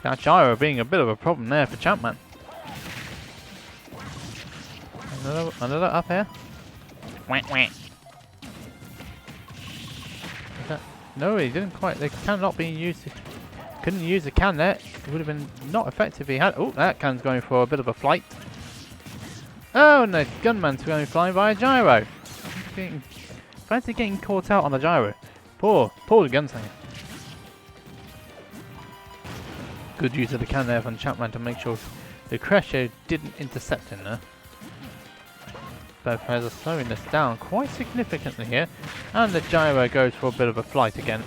S1: That gyro being a bit of a problem there for Champman. Another up here. Whack whack. No, he didn't quite. They cannot be used. Couldn't use the can there. It would have been not effective if he had. Oh, that can's going for a bit of a flight. Oh, and the gunman's going flying by a gyro. Fancy getting caught out on the gyro. Poor gunslinger. Good use of the can there from Champman to make sure the Crusher didn't intercept him there. Both players are slowing this down quite significantly here. And the gyro goes for a bit of a flight again.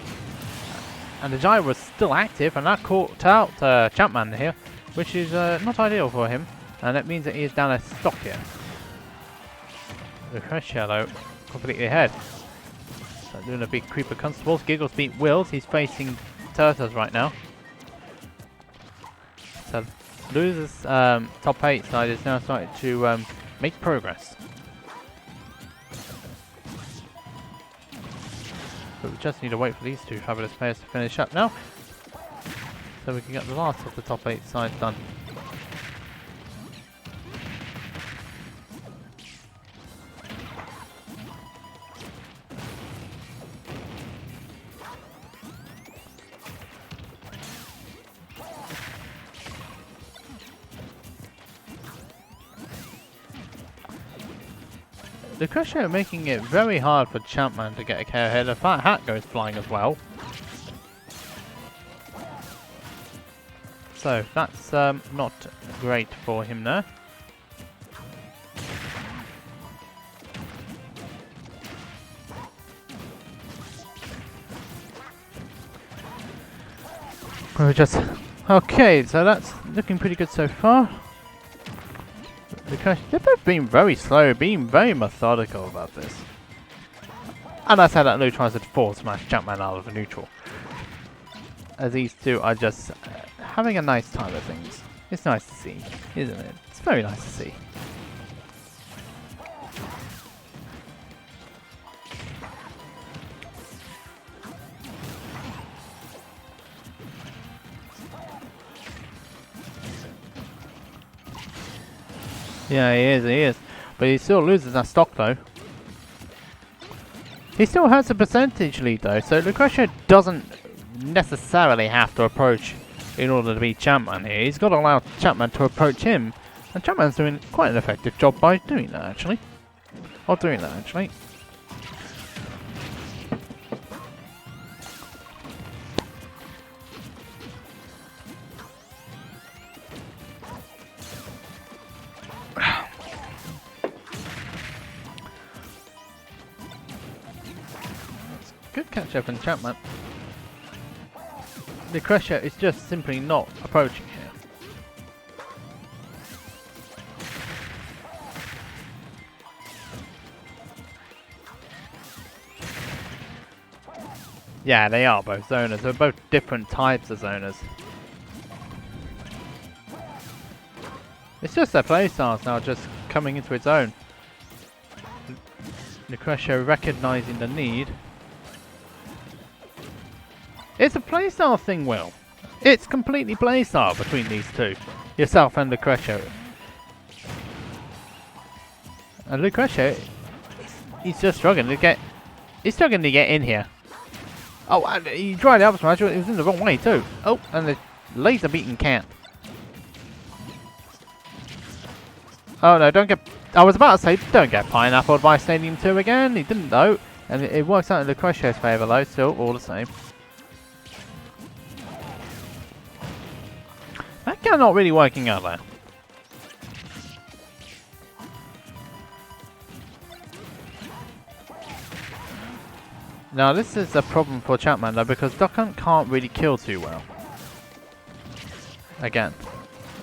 S1: And the gyro was still active, and that caught out Champman here, which is not ideal for him. And that means that he is down a stock here. Lucretia though, completely ahead. So Lunner beat CreeperConstable. Giggles beat Willz. He's facing Turtles right now. So Loser's top 8 side is now starting to make progress. But we just need to wait for these two fabulous players to finish up now, so we can get the last of the top 8 sides done. Lucretia making it very hard for Champman to get a KO here. The fat hat goes flying as well. So that's not great for him there. We're just okay, so that's looking pretty good so far. Because they've both been very slow, being very methodical about this. And I said that Lou tries to force smash Champman out of a neutral. As these two are just having a nice time of things. It's nice to see, isn't it? It's very nice to see. Yeah, he is. But he still loses that stock though. He still has a percentage lead though, so Lucretia doesn't necessarily have to approach in order to beat Champman here. He's got to allow Champman to approach him. And Champman's doing quite an effective job by doing that actually. Good catch up in Champman. Lucretia is just simply not approaching here. Yeah, they are both zoners. They're both different types of zoners. It's just their playstyles now just coming into its own. Lucretia recognizing the need. It's a playstyle thing, Will. It's completely playstyle between these two. Yourself and Lucretia. And Lucretia, he's just struggling to get... He's struggling to get in here. Oh, and he tried the up smash, it was in the wrong way too. Oh, and the laser beaten can't. Oh no, don't get... I was about to say, don't get pineappled by Stadium 2 again. He didn't though. And it works out in Lucretia's favour though, still, all the same. That guy not really working out there. Now this is a problem for Champman though, because Duck Hunt can't really kill too well. Again.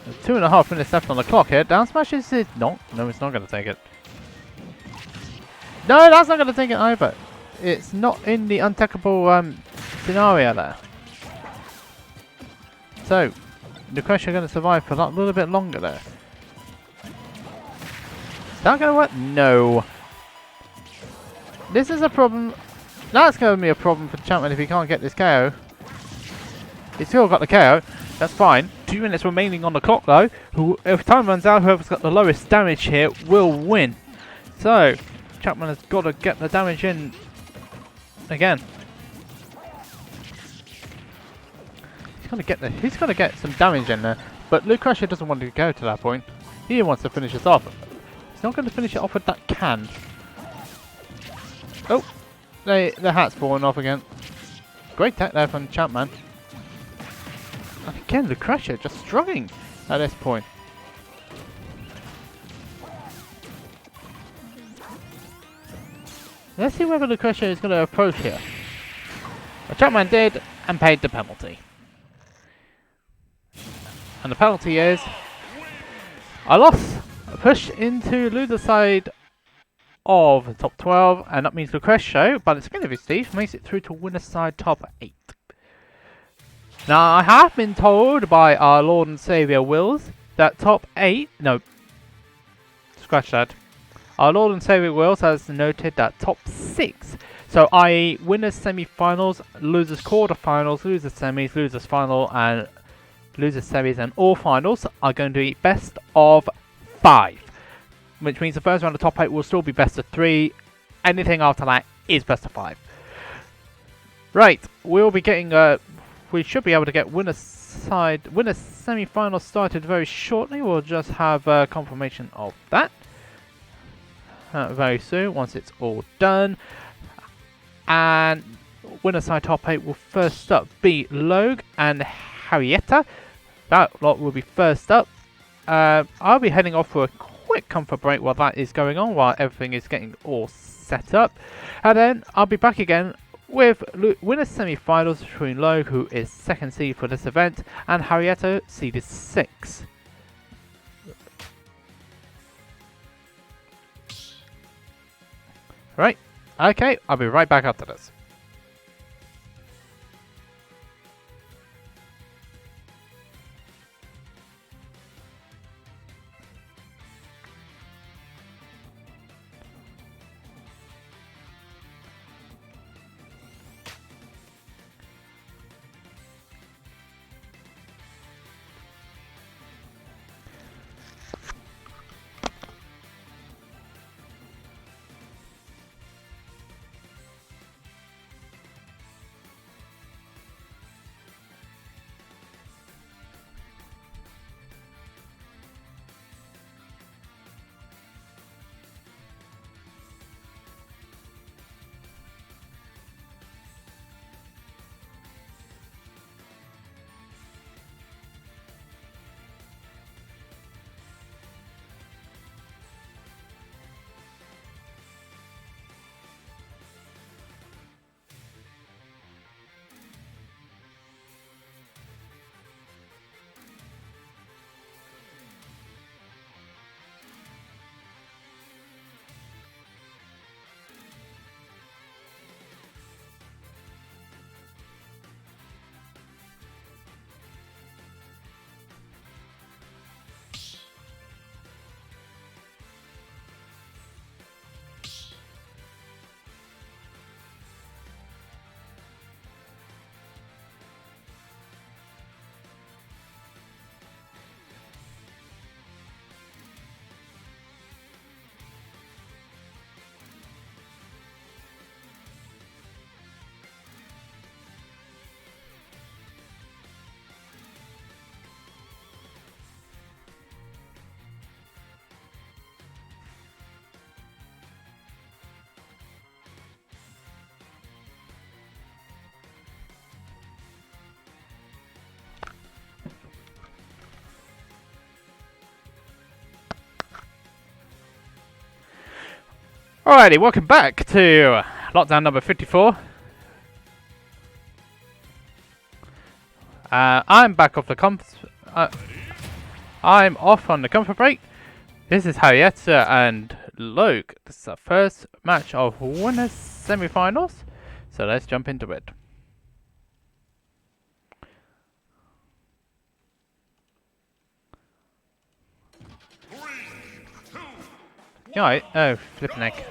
S1: There's 2.5 minutes left on the clock here. Down smash is it not? No, it's not going to take it. No, that's not going to take it either. It's not in the untackable scenario there. So, Lucretia going to survive for that little bit longer there. Is that going to work? No. This is a problem. That's going to be a problem for Champman if he can't get this KO. He's still got the KO. That's fine. 2 minutes remaining on the clock though. If time runs out, whoever's got the lowest damage here will win. So, Champman has got to get the damage in again. He's got to get some damage in there. But Lucretia doesn't want to go to that point. He wants to finish this off. He's not going to finish it off with that can. Oh, the hat's falling off again. Great tech there from Champman. And again, Lucretia just struggling at this point. Let's see whether Lucretia is going to approach here. But Champman did and paid the penalty. And the penalty is I lost a push into loser side of the top 12, and that means Lucretio, by the skin of his teeth, makes it through to winner side top 8. Now, I have been told by our Lord and Saviour Willz that top 8, no, scratch that. Our Lord and Saviour Willz has noted that top 6, so i.e. winners semi-finals, losers quarter-finals, losers semis, losers final, and losers semis and all finals are going to be best of 5. Which means the first round of top 8 will still be best of 3. Anything after that is best of 5. Right, we'll be getting we should be able to get winner semi-final started very shortly. We'll just have confirmation of that very soon once it's all done. And winner side top 8 will first up be Log and Hareta. That lot will be first up. I'll be heading off for a quick comfort break while that is going on, while everything is getting all set up. And then I'll be back again with winners semi-finals between Log, who is second seed for this event, and Hareta, seeded 6. Right, okay, I'll be right back after this. Alrighty, welcome back to lockdown number 54. I'm back off the I'm off on the comfort break. This is Hareta and Luke. This is our first match of winners semi-finals. So let's jump into it. Yeah, oh, flipping neck.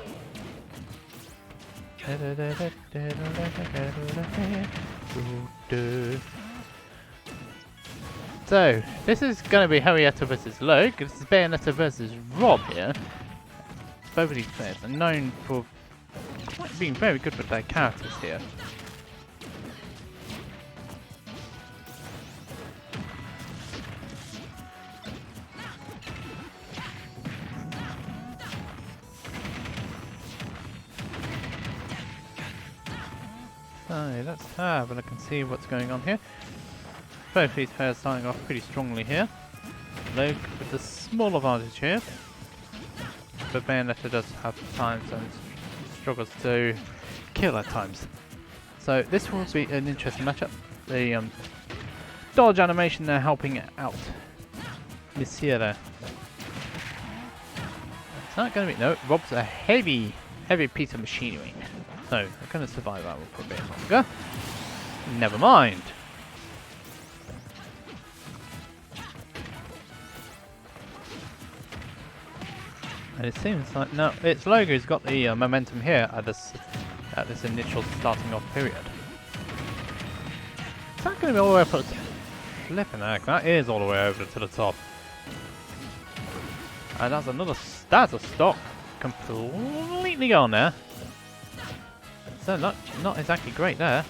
S1: So, this is going to be Hareta versus Luke. This is Bayonetta versus Rob here. Both of these players are known for being very good with their characters here. So let's have a look and see what's going on here. Both these players starting off pretty strongly here. Luke with the small advantage here. But Bayonetta does have times and struggles to kill at times. So this will be an interesting matchup. The dodge animation there helping out Monsieur there. It's not going to be... No, Rob's a heavy piece of machinery. So they're going to survive that one for a bit longer. Never mind. And it seems like now its logo's got the momentum here at this initial starting off period. Is that going to be all the way up? Flipping heck, that is all the way over to the top. And that's a stock completely gone there. So not exactly great there.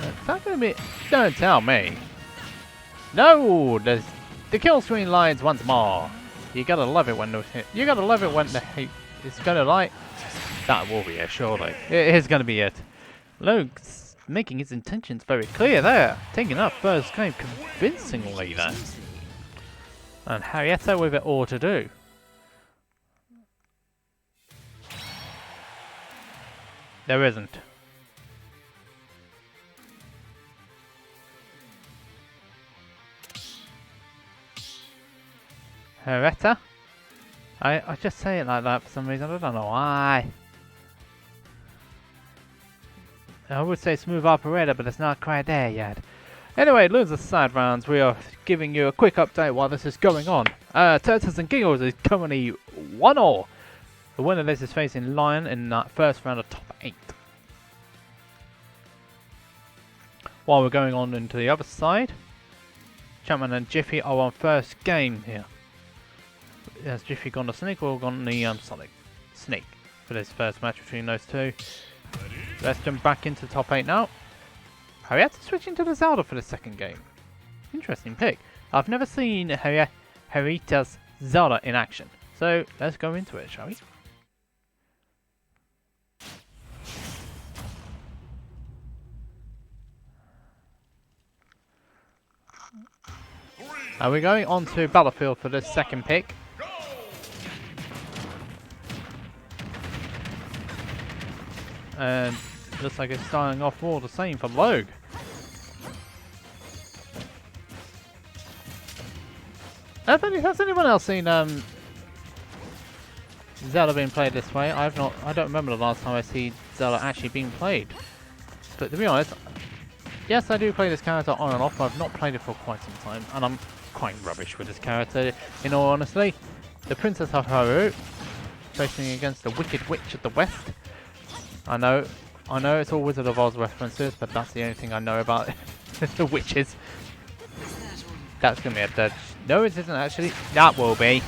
S1: Is that going to be... Don't tell me. No! There's the kill screen lines once more. You gotta love it when the hate is gonna like... That will be it, surely. It is gonna be it. Logan's making his intentions very clear there. Taking up first game convincingly there. And Hareta with it all to do. There isn't. Hareta? I just say it like that for some reason, I don't know why. I would say smooth operator, but it's not quite there yet. Anyway, losers side rounds, we are giving you a quick update while this is going on. Turtles and Giggles is currently 1-0. The winner of this is facing Lion in that first round of top 8. While we're going on into the other side, Champman and Jiffy are on first game here. Has Jiffy gone to Snake or gone the Sonic? Snake for this first match between those two. Let's jump back into the top 8 now. Hareta switching to the Zelda for the second game. Interesting pick. I've never seen Hareta's Zelda in action. So let's go into it, shall we? We're going on to Battlefield for this second pick. And looks like it's starting off all the same for Logue. Has anyone else seen Zelda being played this way? I don't remember the last time I see Zelda actually being played. But to be honest, yes, I do play this character on and off, but I've not played it for quite some time, and I'm quite rubbish with this character, in all honesty. The Princess of Haru, facing against the Wicked Witch of the West. I know it's all Wizard of Oz references, but that's the only thing I know about the witches. That's gonna be a dead. No, it isn't actually. That will be.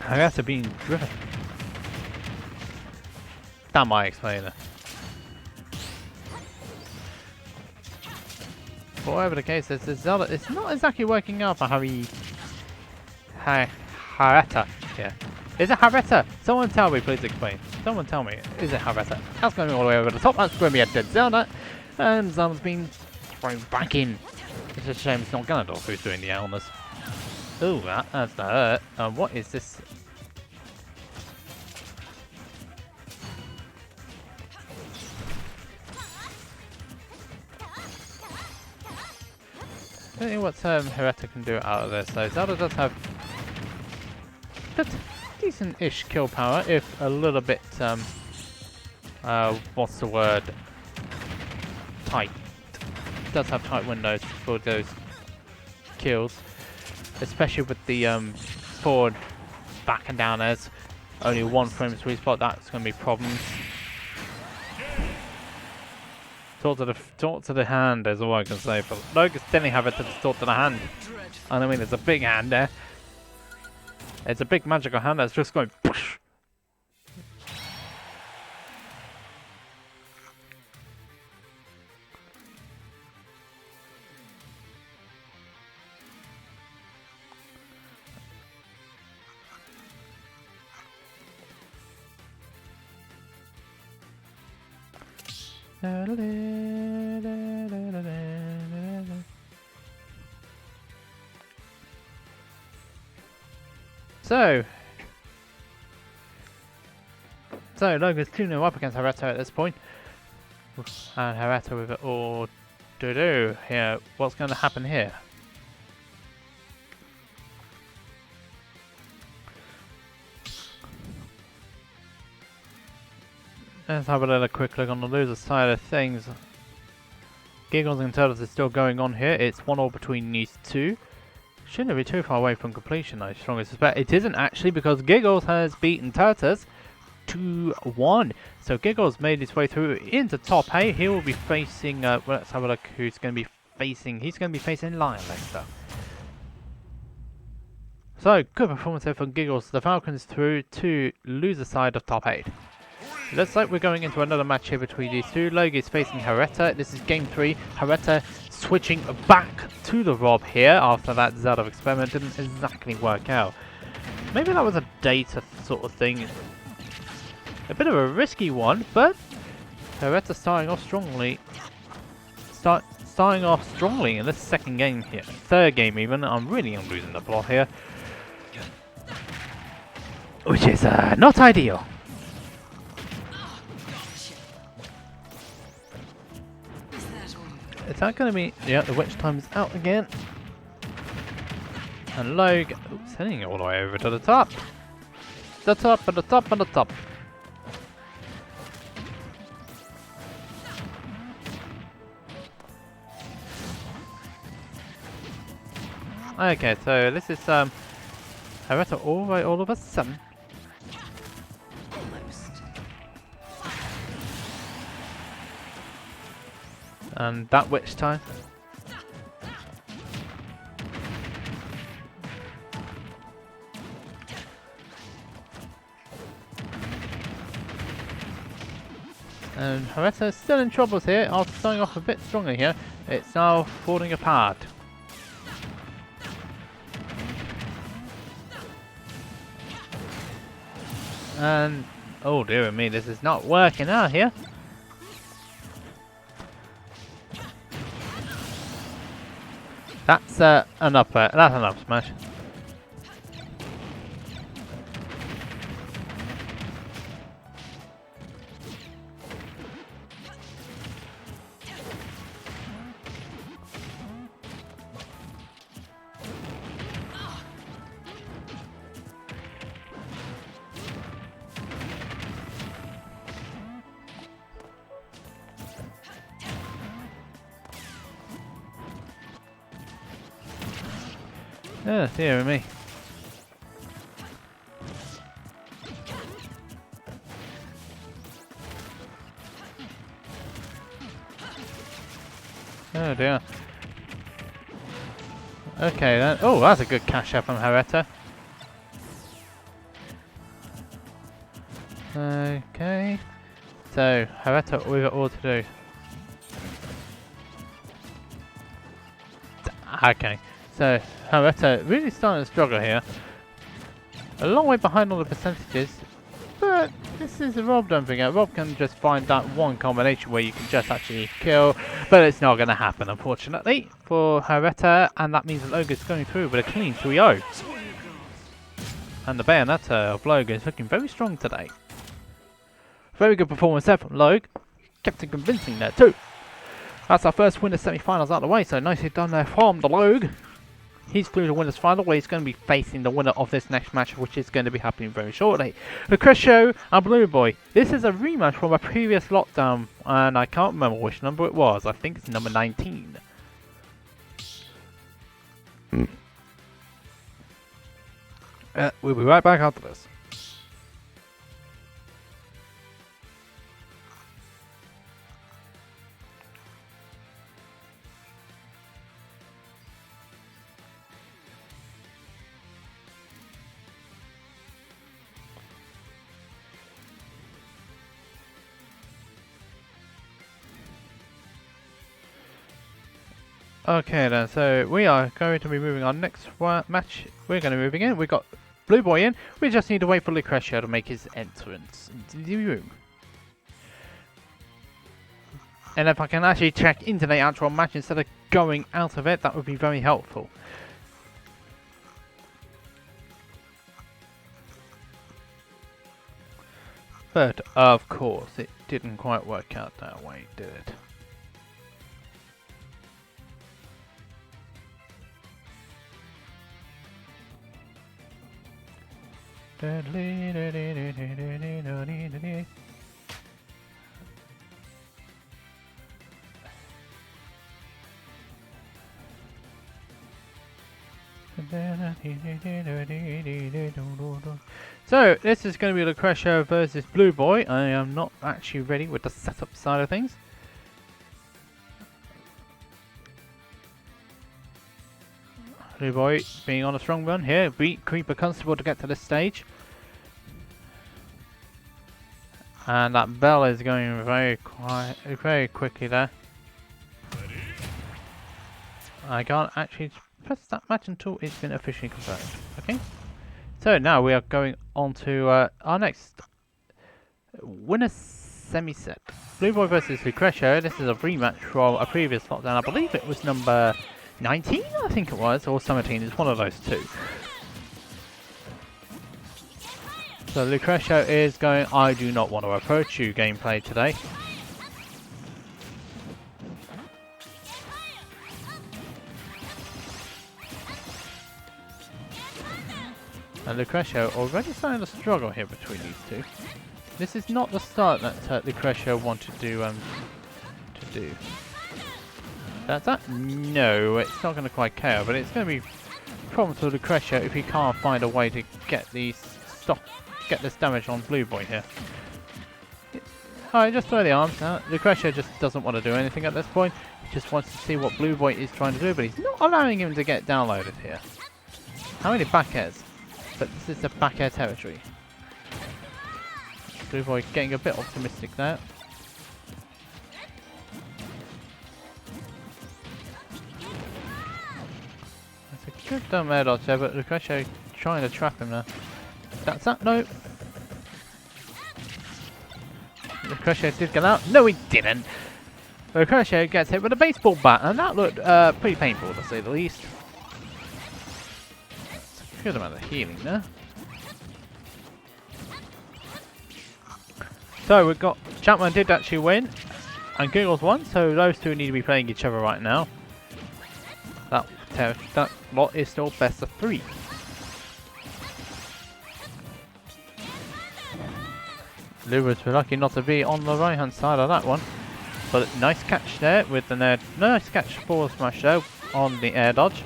S1: I have to be driven. That might explain it. But whatever the case is, Zelda, it's not exactly working out for Hareta. Yeah. Is it Hareta? Someone tell me, please explain. Someone tell me, is it Hareta? That's going all the way over the top. That's going to be a dead Zelda. And Zelda's been thrown back in. It's a shame it's not Ganondorf who's doing the illness. Ooh, that's the hurt. What is this? I don't know what Hareta can do out of this. So Zelda does have decent-ish kill power, if a little bit, what's the word? Tight. Does have tight windows for those kills, especially with the forward, back and down airs. Only one frame sweet spot. That's going to be problems. Talk to the hand is all I can say. But Locus didn't have it to talk to the hand. And I mean, there's a big hand there. It's a big magical hand that's just going push. So Logan's 2-0 up against Hareta at this point. And Hareta with it all to do here. What's going to happen here? Let's have a little quick look on the loser side of things. Giggles and Turtles is still going on here. It's 1-1 between these two. Shouldn't be too far away from completion, I strongly suspect. It isn't actually, because Giggles has beaten Turtles 2-1. So Giggles made his way through into top 8. He will be facing, let's have a look who's going to be facing. He's going to be facing Lion later. So, good performance here from Giggles. The Falcons through to loser side of top 8. Looks like we're going into another match here between these two. Logan is facing Hareta. This is game 3. Hareta switching back to the Rob here after that Zelda experiment didn't exactly work out. Maybe that was a data sort of thing. A bit of a risky one, but Hareta starting off strongly. Starting off strongly in this second game here. Third game even. I'm losing the plot here. Which is not ideal. Is that going to be... Yeah, the witch time's out again. And Log... Oops, heading it all the way over to the top. The top and the top and the top. Okay, so this is Hareta all of a sudden. And that witch time. And Hareta is still in troubles here. After starting off a bit stronger here, it's now falling apart. And oh dear me, this is not working out here. That's an upper. That's an up smash. Oh dear me. Oh dear. Okay then. Oh, that's a good cash out from Hareta. Okay. So, Hareta, we've got all to do. Okay. So, Hareta really starting to struggle here. A long way behind on the percentages, but this is a Rob, don't forget. Rob can just find that one combination where you can just actually kill, but it's not going to happen, unfortunately, for Hareta, and that means that Logan's going through with a clean 3-0. And the Bayonetta of Logan is looking very strong today. Very good performance there from Logan. Kept it convincing there too. That's our first winner semi-finals out of the way, so nicely done there from the Logan. He's through the winner's final, where he's going to be facing the winner of this next match, which is going to be happening very shortly. Lucrecio and Blue Boy. This is a rematch from a previous lockdown, and I can't remember which number it was. I think it's number 19. We'll be right back after this. Okay then, so we are going to be moving on next match. We're going to be moving in. We've got Blue Boy in. We just need to wait for Lucrecio to make his entrance into the room. And if I can actually check into the actual match instead of going out of it, that would be very helpful. But of course, it didn't quite work out that way, did it? So this is going to be Lucretia versus Blue Boy. I am not actually ready with the setup side of things. Blue Boy being on a strong run here, beat CreeperConstable to get to this stage. And that bell is going very quickly there. I can't actually press that match until it's been officially confirmed. Okay. So now we are going on to our next winner semi-set. Blue Boy versus Lucretia. This is a rematch from a previous lockdown. I believe it was number 19, I think it was, or 17. It's one of those two. So Lucretia is going, I do not want to approach you gameplay today. And Lucretia already starting to struggle here between these two. This is not the start that Lucretia wanted to do. That's that? No, it's not going to quite KO, but it's going to be a problem for Lucretia if he can't find a way to get these get this damage on Blue Boy here. Alright, just throw the arms out. Lucretia just doesn't want to do anything at this point. He just wants to see what Blue Boy is trying to do, but he's not allowing him to get downloaded here. How many back airs? But this is the back air territory. Blue Boy getting a bit optimistic there. That's a good dumb air dodge there, but Lucretia trying to trap him there. That's that, no. Lucretia did get out. No, he didn't. Lucretia gets hit with a baseball bat, and that looked pretty painful to say the least. Good amount of healing there. So we've got Champman did actually win, and Giggles won. So those two need to be playing each other right now. That lot is still best of 3. Lou was lucky not to be on the right hand side of that one, but nice catch there with the nice catch forward smash there on the air dodge.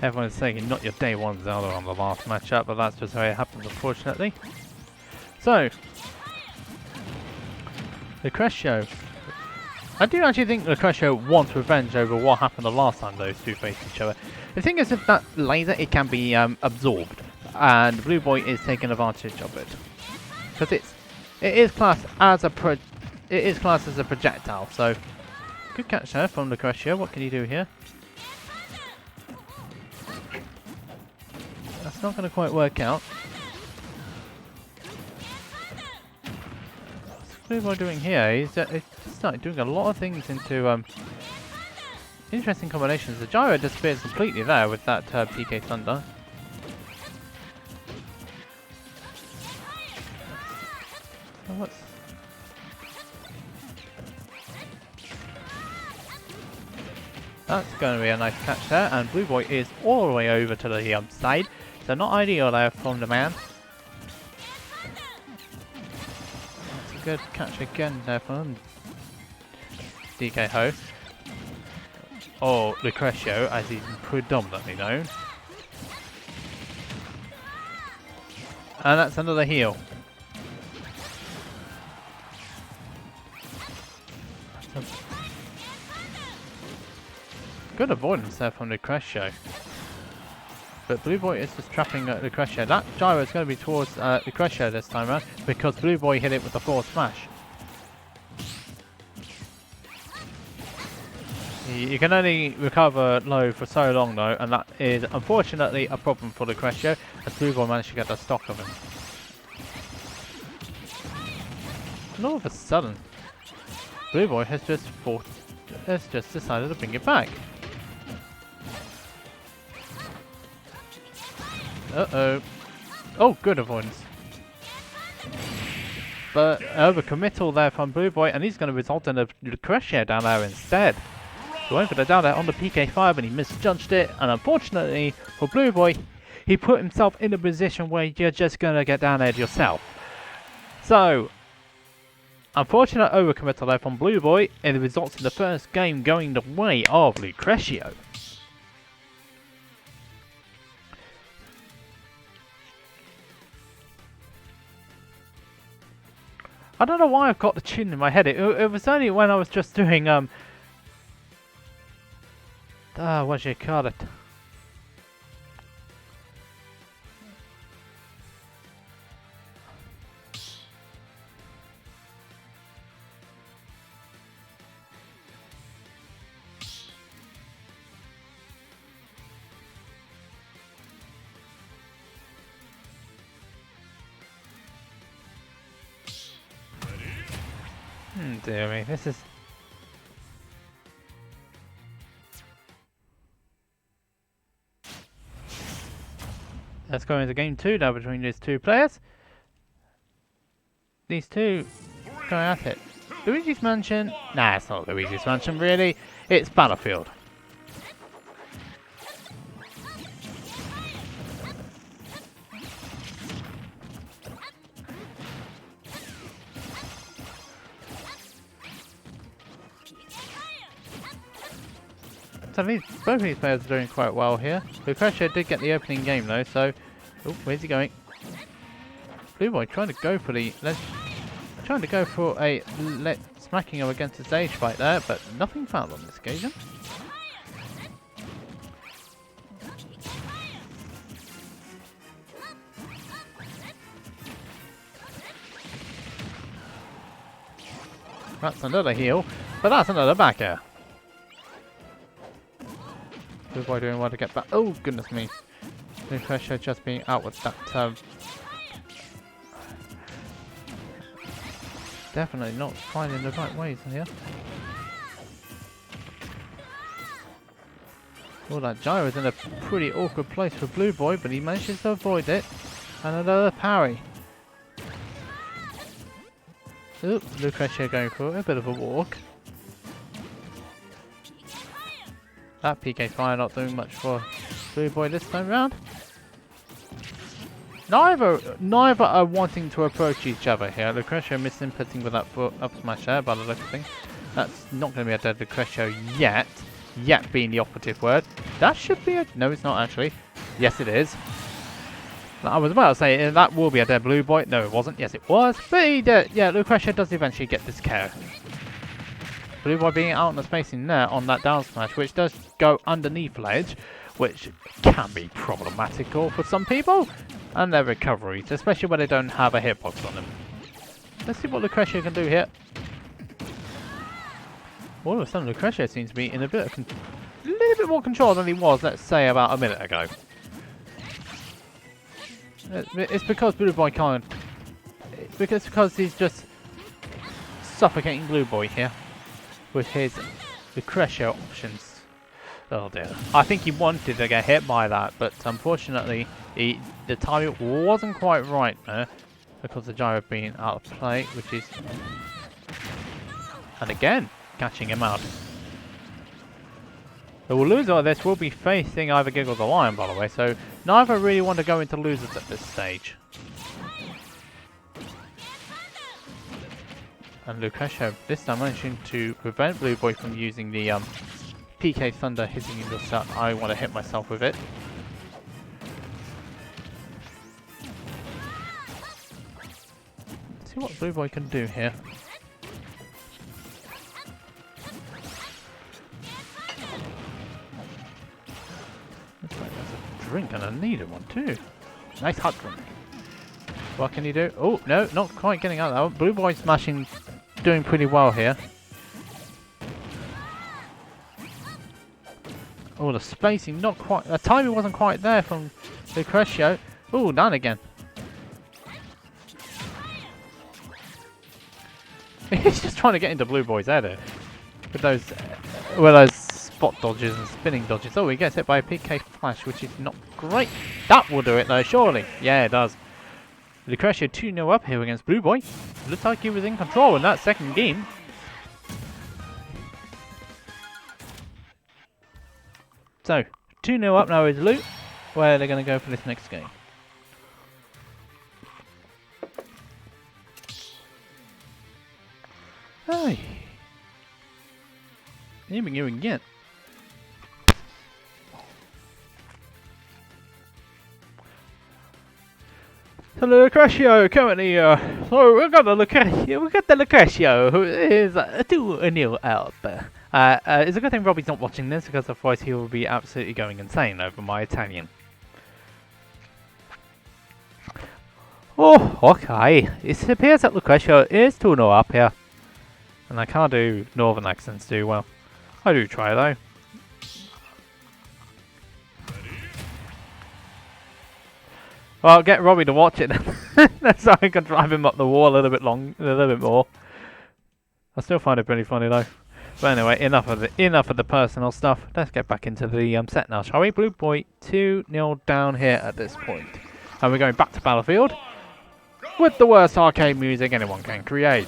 S1: Everyone's saying not your day one Zelda on the last matchup, but that's just how it happens, unfortunately. So, Lucretia. I do actually think Lucretia wants revenge over what happened the last time those two faced each other. The thing is, with that laser, it can be absorbed, and Blue Boy is taking advantage of it because it is classed as a projectile. So, good catch there from Lucretia. What can you do here? That's not going to quite work out. What's Blue Boy doing here? He's started doing a lot of things into interesting combinations. The gyro disappears completely there with that PK Thunder. That's going to be a nice catch there, and Blue Boy is all the way over to the side. So not ideal there from the man. That's a good catch again there from him. DK Ho. Or Lucretia, as he's predominantly known. And that's another heal. Good avoidance there from Lucretia. But Blue Boy is just trapping Lucretia. That gyro is going to be towards Lucretia this time around because Blue Boy hit it with the forward smash. You can only recover low for so long though, and that is unfortunately a problem for Lucretia as Blue Boy managed to get the stock of him. And all of a sudden, Blue Boy has just has just decided to bring it back. Uh-oh. Oh, good avoidance. But overcommittal there from Blue Boy, and he's going to result in a Lucretia down there instead. He went for the down there on the PK5 and he misjudged it, and unfortunately for Blue Boy, he put himself in a position where you're just going to get down there yourself. So, unfortunate overcommittal there from Blue Boy, and it results in the first game going the way of Lucretio. I don't know why I've got the tune in my head. It was only when I was just doing what do you call it? Dear me, this is... Let's go into game 2 now between these two players. These two go at it. Luigi's Mansion? Nah, it's not Luigi's Mansion really. It's Battlefield. So both of these players are doing quite well here. Lucretio did get the opening game though, so... Oh, where's he going? Blue Boy trying to go for the... Trying to go for a... smacking him against the stage fight there, but nothing found on this occasion. That's another heal, but that's another back air. Blue Boy doing well to get back. Oh, goodness me. Lucretio just being out with that. Definitely not finding the right ways here. Oh, that gyro is in a pretty awkward place for Blue Boy, but he manages to avoid it. And another parry. Oh, Lucretio going for a bit of a walk. That PK fire not doing much for Blue Boy this time round. Neither are wanting to approach each other here. Lucretio misinputting with that up smash there by the look of things. That's not going to be a dead Lucretio yet. Yet being the operative word. That should be a... No, it's not actually. Yes, it is. I was about to say that will be a dead Blue Boy. No, it wasn't. Yes, it was. But he did. Yeah, Lucretio does eventually get this KO. Blue Boy being out in the spacing there on that down smash, which does go underneath ledge, which can be problematical for some people, and their recoveries, especially when they don't have a hitbox on them. Let's see what Lucretio can do here. All of a sudden, Lucretio seems to be in a little bit more control than he was, let's say, about a minute ago. It's because Blue Boy can't. Because he's just suffocating Blue Boy here with his Lucretio options. Oh dear. I think he wanted to get hit by that, but unfortunately the timing wasn't quite right there because the gyro being out of play, which is... And again, catching him out. The loser of this will be facing either Giggle the Lion, by the way, so neither really want to go into losers at this stage. And Lucretio this time managing to prevent Blue Boy from using the PK Thunder hitting in the set. I want to hit myself with it. Let's see what Blue Boy can do here. Looks like there's a drink and a needed one too. Nice hot drink. What can he do? Oh, no, not quite getting out of that one. Blue Boy smashing, doing pretty well here. Oh, the spacing, not quite. The timing wasn't quite there from Lucretio. Oh, down again. He's just trying to get into Blue Boy's head here. with those spot dodges and spinning dodges. Oh, he gets hit by a PK flash, which is not great. That will do it though, surely. Yeah, it does. Lucretia 2-0 up here against Blue Boy. Looks like he was in control in that second game. So, 2-0 up now is Lu. Where are they going to go for this next game? Hey. Even you again. So Lucretio currently, so we've got the Lucretio who is 2-0 up. It's a good thing Robbie's not watching this because otherwise he will be absolutely going insane over my Italian. Oh, okay. It appears that Lucretio is 2-0 up here. And I can't do northern accents too well. I do try though. Well, get Robbie to watch it so I can drive him up the wall a little bit more. I still find it pretty funny though. But anyway, enough of the personal stuff. Let's get back into the set now, shall we? Blue Boy 2-0 down here at this point. And we're going back to Battlefield with the worst arcade music anyone can create.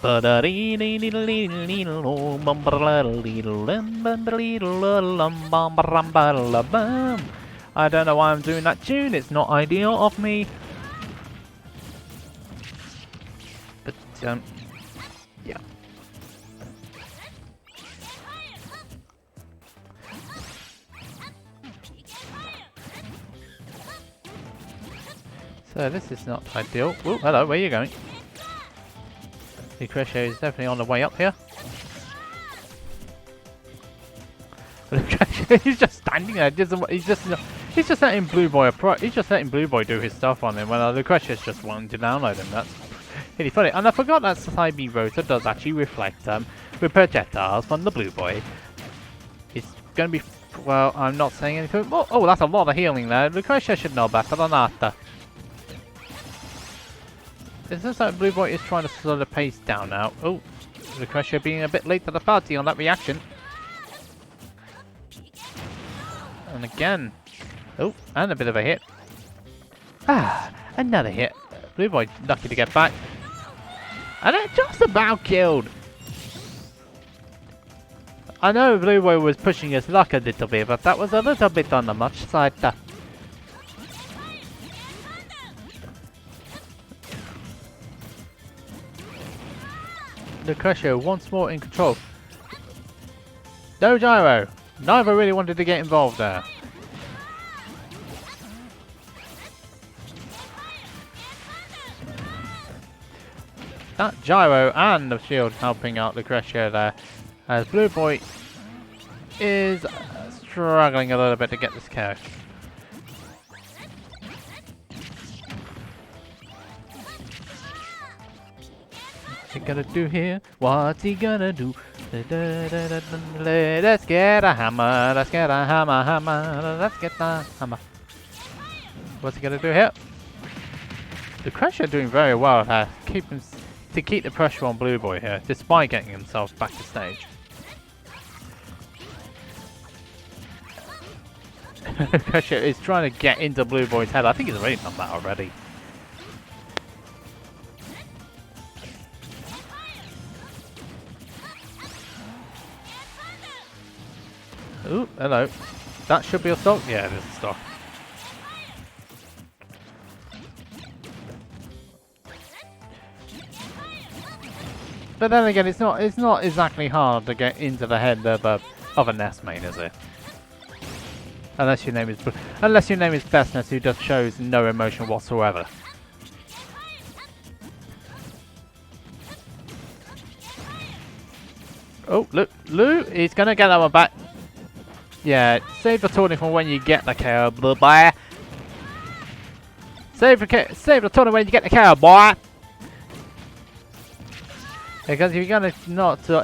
S1: I don't know why I'm doing that tune, it's not ideal of me. But, yeah. So this is not ideal. Oh, hello, where are you going? Lucretio is definitely on the way up here. He's just standing there. He's just letting Blue Boy do his stuff on him. When Lucretia's just wanting to download him. That's really funny. And I forgot that Side B rotor does actually reflect with projectiles from the Blue Boy. It's going to be, well, I'm not saying anything. Oh, that's a lot of healing there. Lucretia should know better than that. It seems like Blue Boy is trying to slow the pace down now. Oh, Lucretia being a bit late to the party on that reaction. And again. Oh, and a bit of a hit. Ah, another hit. Blue Boy lucky to get back. And it just about killed. I know Blue Boy was pushing his luck a little bit, but that was a little bit on the much side. Lucretio once more in control. No gyro. Neither really wanted to get involved there. That gyro and the shield helping out Lucretio there, as Blue Boy is struggling a little bit to get this kill. What's he gonna do here? What's he gonna do? Let's get a hammer, let's get a hammer, let's get the hammer. What's he gonna do here? Lucretio doing very well to keep the pressure on Blue Boy here, despite getting himself back to stage. Lucretio is trying to get into Blue Boy's head. I think he's already done that already. Ooh, hello. That should be a stock. Yeah, it is a stock. But then again, it's not exactly hard to get into the head of a Nest main, is it? Unless your name is Best Nest, who just shows no emotion whatsoever. Oh, look, Lou, he's gonna get that one back. Yeah, save the Tony for when you get the KO, boy. Save the Tony when you get the KO, boy. Because if you're gonna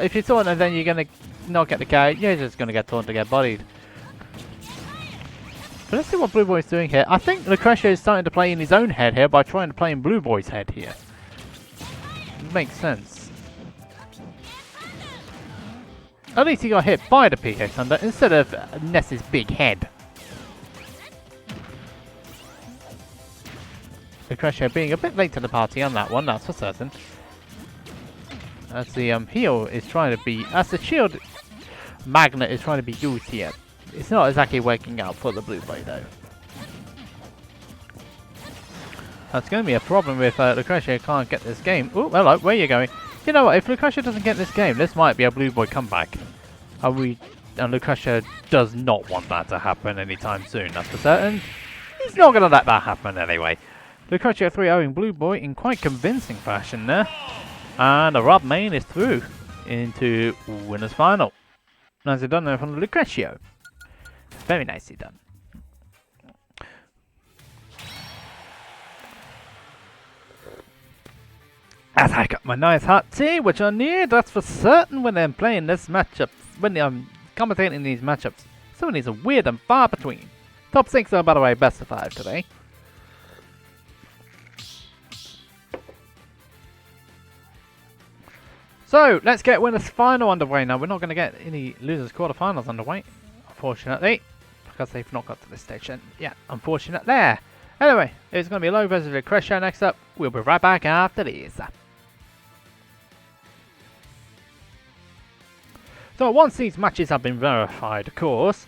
S1: if you taunt and then you're gonna not get the KO, you're just gonna get taunted to get bodied. But let's see what Blue Boy's doing here. I think Lucretia is starting to play in his own head here by trying to play in Blue Boy's head here. Makes sense. At least he got hit by the PK Thunder instead of Ness's big head. Lucretia being a bit late to the party on that one, that's for certain. As the heal is trying to be, as the shield magnet is trying to be used here. It's not exactly working out for the Blue Boy though. That's going to be a problem if Lucretia can't get this game. Oh, hello, where are you going? You know what, if Lucretia doesn't get this game, this might be a Blue Boy comeback. And Lucretia does not want that to happen anytime soon, that's for certain. He's not going to let that happen anyway. Lucretia 3-0ing Blue Boy in quite convincing fashion there. And the Rob main is through into winners final. Nicely done there from Lucretia. Very nicely done. As I got my nice hot tea, which I need, that's for certain when I'm playing this matchup, when I'm commentating these matchups. Some of these are weird and far between. Top 6 are, by the way, best of 5 today. So, let's get winners final underway now. We're not going to get any losers quarterfinals underway, unfortunately, because they've not got to this stage. And yeah, unfortunate there. Anyway, it's going to be Low versus Lucretia next up. We'll be right back after this. So once these matches have been verified, of course,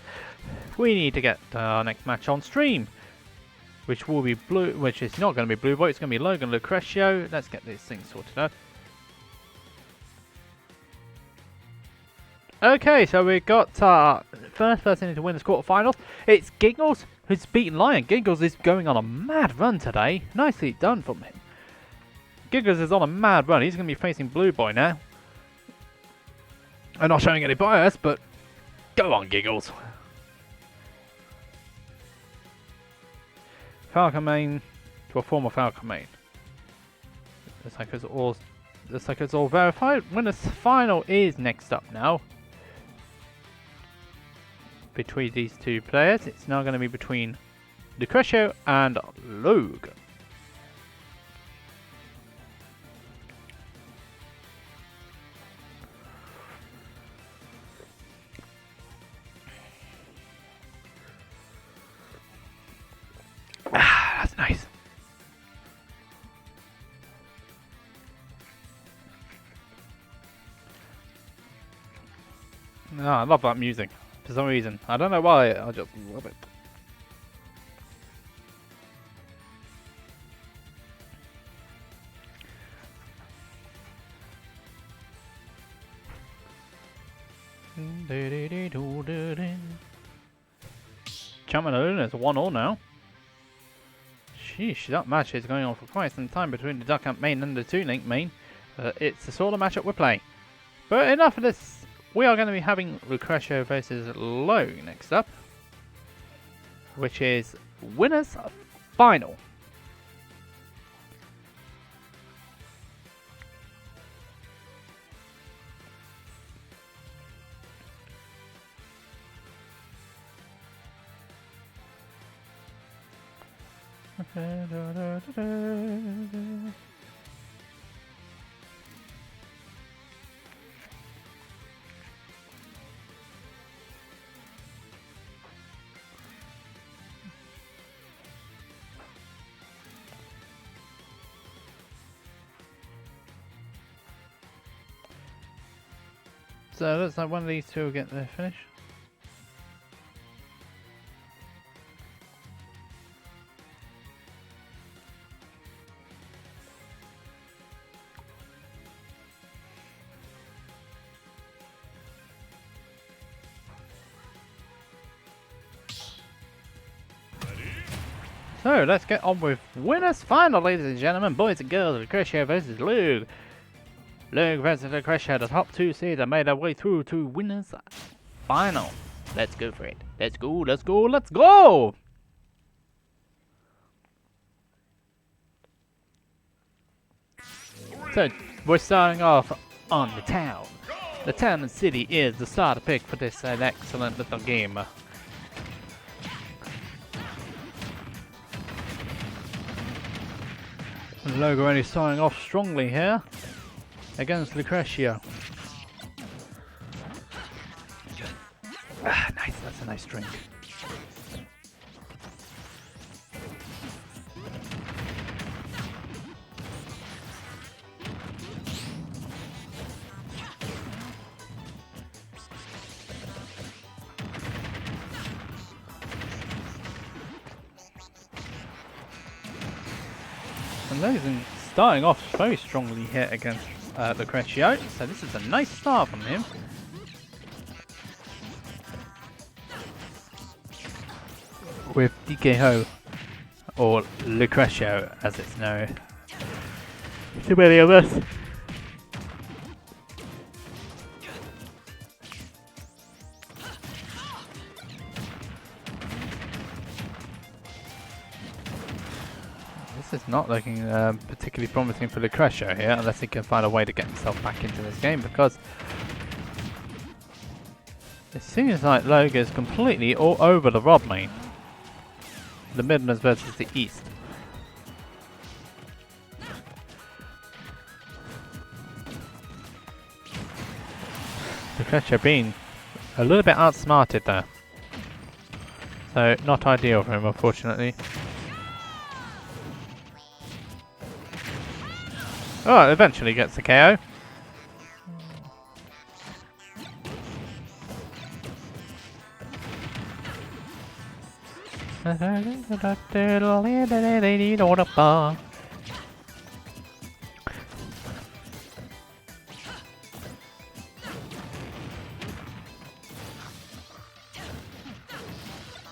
S1: we need to get our next match on stream, which will be which is not going to be Blue Boy. It's going to be Logan Lucretia. Let's get this thing sorted out. Okay, so we got our first person to win this quarterfinals. It's Giggles, who's beaten Lion. Giggles is going on a mad run today. Nicely done from him. Giggles is on a mad run. He's going to be facing Blue Boy now. I'm not showing any bias, but go on, Giggles. Falcon main to a former Falcon main. Looks like it's all verified. Winners final is next up now. Between these two players, it's now going to be between Lucretia and Logue. Ah, that's nice. Oh, I love that music. For some reason. I don't know why, I just love it. Champman and Lunner is 1-1 now. Sheesh, that match is going on for quite some time between the Duck Hunt main and the 2-link main. It's the sort of matchup we're playing. But enough of this. We are going to be having Lucretia versus Lowe next up, which is winners final. So it looks like one of these two will get their finish. So let's get on with winners final, ladies and gentlemen, boys and girls. Lucretia versus Logue. Logue versus Lucretia, the top two seeds have made their way through to winners final. Let's go for it. Let's go, let's go, let's go! So we're starting off on the town. The town and city is the starter pick for this excellent little game. Logo only starting off strongly here against Lucretio. Ah, nice, that's a nice drink. And Logan starting off very strongly here against Lucretio, so this is a nice start from him. With DKO, or Lucretio as it's known. Too many of us. This is not looking particularly promising for Lucretio here, unless he can find a way to get himself back into this game, because it seems like Loga is completely all over the Rob main. The Midlands versus the East. Lucretio being a little bit outsmarted there. So not ideal for him, unfortunately. Oh, eventually gets the KO.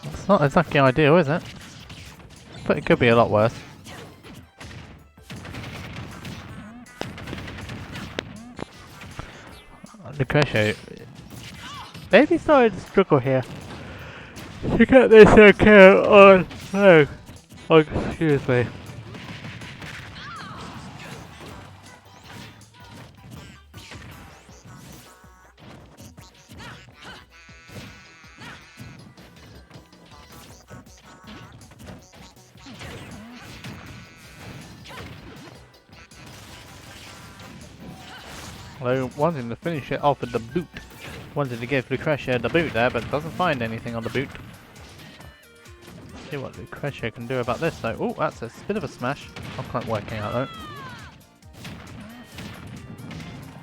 S1: It's not exactly ideal, is it? But it could be a lot worse. Lucretio maybe started to struggle here to get this KO on. No, oh, excuse me. Although wanting to finish it off with the boot. Wanted to give Lucretio the boot there, but doesn't find anything on the boot. See what Lucretio can do about this though. Oh, that's a bit of a smash. Not quite working out though.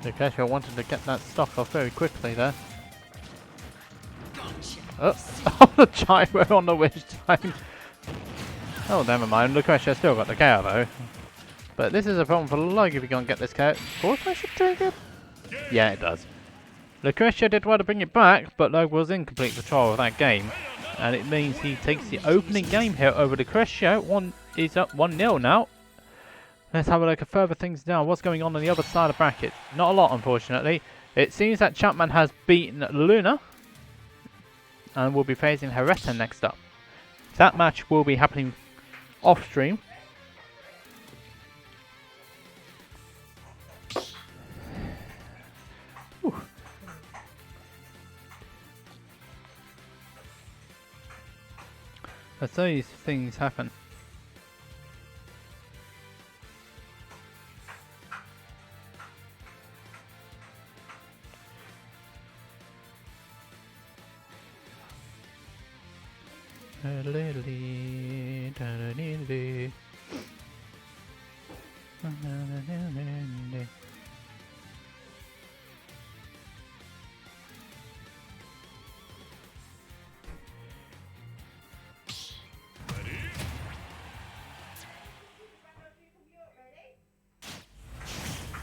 S1: Lucretio wanted to get that stock off very quickly there. Oh, the gyro on the witch time. Oh, never mind. Lucretio still got the KO though. But this is a problem for Lug if you can't get this KO. Force I should take it? Yeah, it does. Lucretio did well to bring it back, but Lug was in complete control of that game. And it means he takes the opening game here over Lucretio. He's up 1-0 now. Let's have a look at further things now. What's going on the other side of the bracket? Not a lot, unfortunately. It seems that Champman has beaten Lunner. And will be facing Hareta next up. That match will be happening off stream. As these things happen.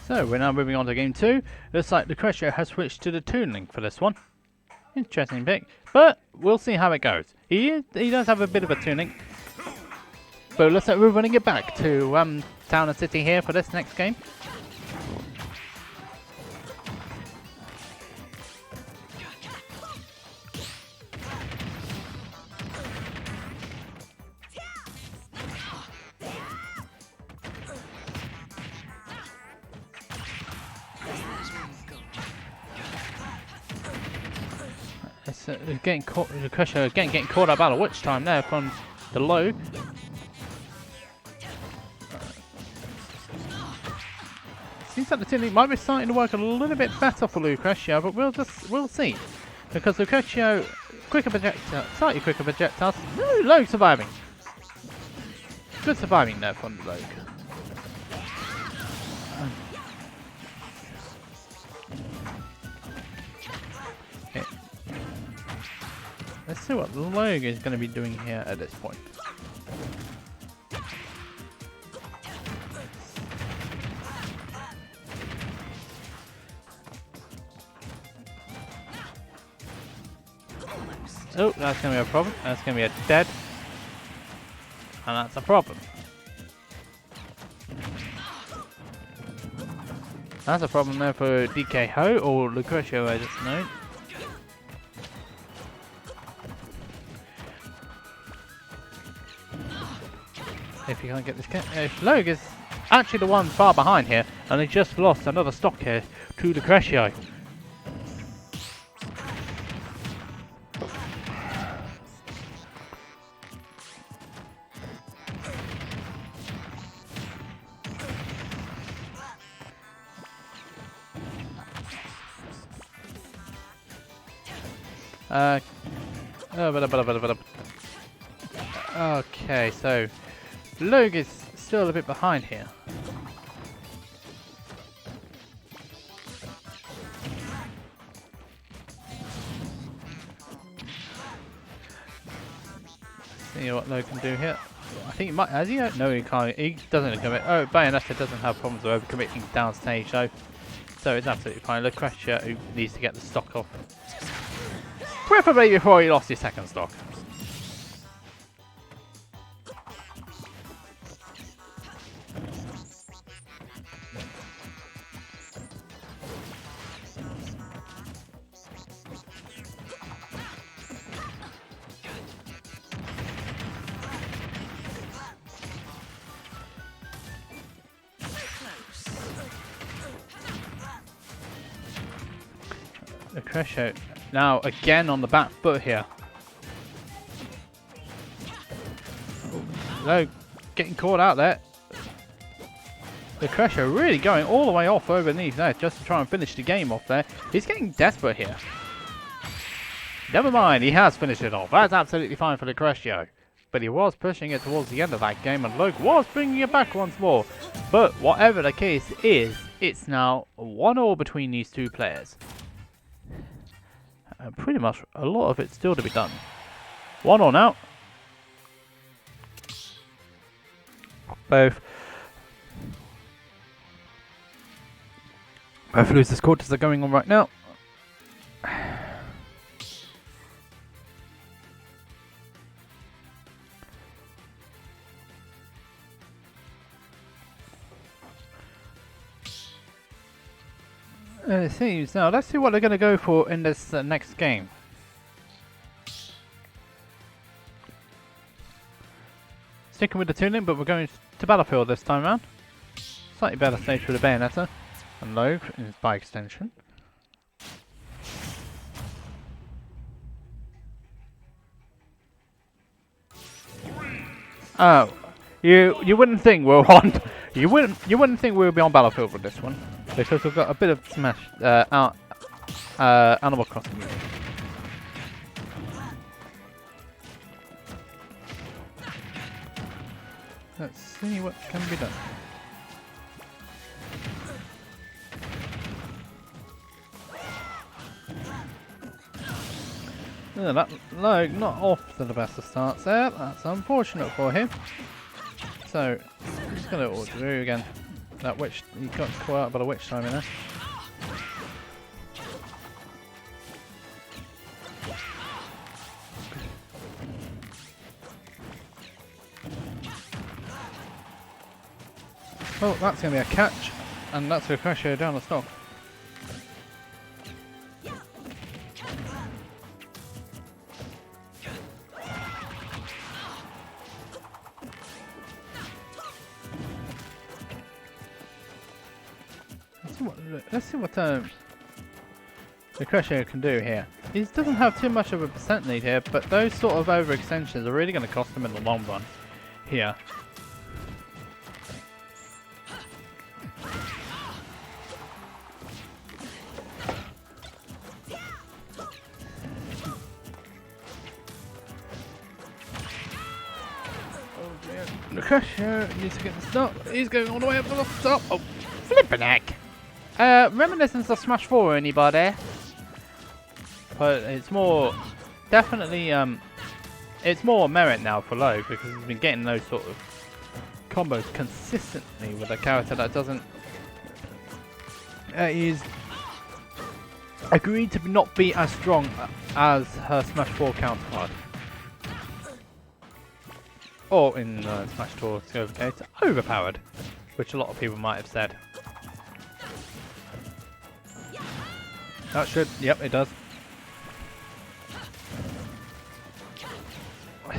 S1: So we're now moving on to game 2. Looks like Lucretio has switched to the Toon Link for this one. Interesting pick, but we'll see how it goes. He does have a bit of a Toon Link, but looks like we're running it back to Town and City here for this next game. Getting caught, Lucretio again getting caught up out of witch time there from the low. seems like the tuning might be starting to work a little bit better for Lucretio, but we'll see. Because Lucretio, quicker projectile, slightly quicker projectiles. Ooh, Logue surviving. Good surviving there from Logue. Okay. Let's see what Logue is going to be doing here at this point. Oh, that's going to be a problem. That's going to be a dead. And that's a problem. That's a problem there for DK Ho, or Lucretio as it's known. If you can't get this if Logue is actually the one far behind here, and they just lost another stock here to Lucretio. Okay, so Logue is still a bit behind here. See what Logue can do here. I think he might. Has he? No, he can't. He doesn't commit. Oh, Bayonetta doesn't have problems with overcommitting downstage, though. So it's absolutely fine. Lucretio, who needs to get the stock off. Preferably before he lost his second stock. Lucretio now again on the back foot here. No, getting caught out there. Lucretio really going all the way off overneath there just to try and finish the game off there. He's getting desperate here. Never mind, he has finished it off. That's absolutely fine for Lucretio. But he was pushing it towards the end of that game, and Logue was bringing it back once more. But whatever the case is, it's now 1-1 between these two players. Pretty much a lot of it still to be done. 1-1 now. Both losers' quarters are going on right now. It seems now. Let's see what they're going to go for in this next game. Sticking with the tuning, but we're going to Battlefield this time around. Slightly better stage for the Bayonetta and Logue by extension. Oh, you wouldn't think we're on. You wouldn't think we'll be on Battlefield with this one. Because we've got a bit of Smash, Animal Crossing. Let's see what can be done. Yeah, that Logue not off to the best of starts there. That's unfortunate for him. So, I'm just going to auto again. That witch, he got caught out by the witch time in there. Oh, that's going to be a catch, and that's a Lucretio down the stock. Let's see what Lucretio can do here. He doesn't have too much of a percent lead here, but those sort of overextensions are really going to cost him in the long run here. Lucretio needs to get the stop. He's going all the way up to the top. Oh, flippin' heck. Reminiscence of Smash 4, anybody? But it's more, definitely, it's more merit now for Logue because he's been getting those sort of combos consistently with a character that doesn't, is agreed to not be as strong as her Smash 4 counterpart. Or in Smash 4 case, overpowered, which a lot of people might have said. That should, yep, it does.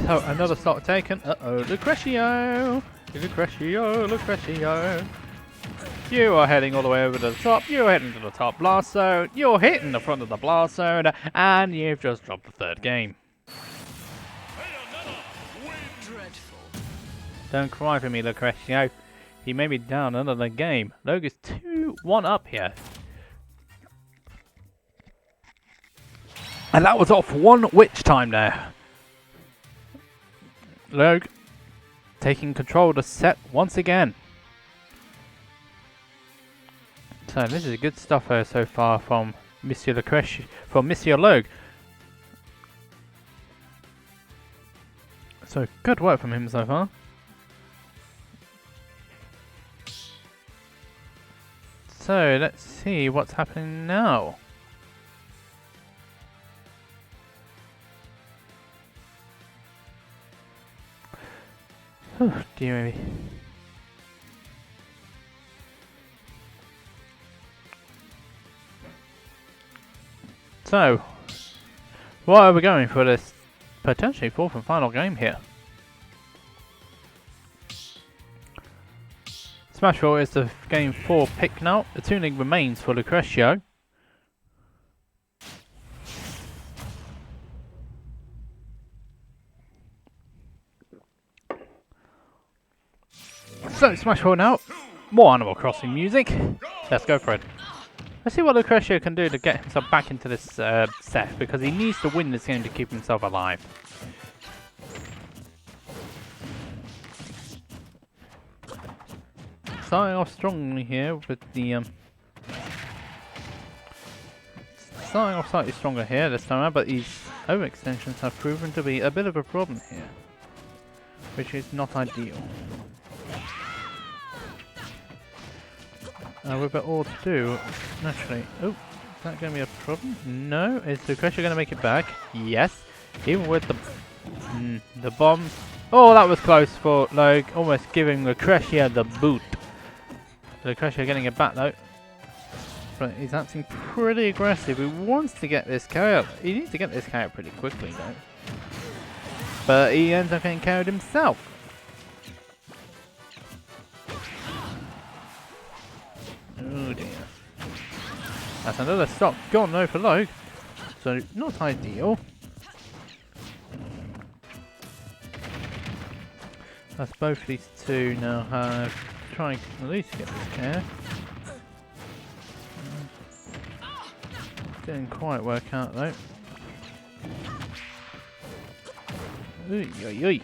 S1: So another slot taken. Uh-oh, Lucretio! Lucretio! You are heading all the way over to the top. You're heading to the top blast zone. You're hitting the front of the blast zone, and you've just dropped the third game. Don't cry for me, Lucretio. He may be down another game. Logue is 2-1 up here. And that was off one witch time there. Logue taking control of the set once again. So this is good stuff here so far from Monsieur Lucretio, from Monsieur Logue. So good work from him so far. So let's see what's happening now. Oh dear me. So, what are we going for this potentially fourth and final game here? Smash 4 is the game 4 pick now. The tuning remains for Lucretio. So, Smash 4 now. More Animal Crossing music. Let's go for it. Let's see what Lucretio can do to get himself back into this set, because he needs to win this game to keep himself alive. Starting off strongly here with the starting off slightly stronger here this time around, but these overextensions have proven to be a bit of a problem here, which is not ideal. We've got all to do, naturally. Oh, is that going to be a problem? No. Is Lucretio going to make it back? Yes. Even with the bombs. Oh, that was close for Logue. Almost giving Lucretio the boot. Lucretio getting it back though. But he's acting pretty aggressive. He wants to get this carry out. He needs to get this carry out pretty quickly though. But he ends up getting carried himself. Oh dear. That's another stop gone though for Logue. So not ideal. That's both these two now have trying at least get this care. Didn't quite work out though. Oy, oy, oy.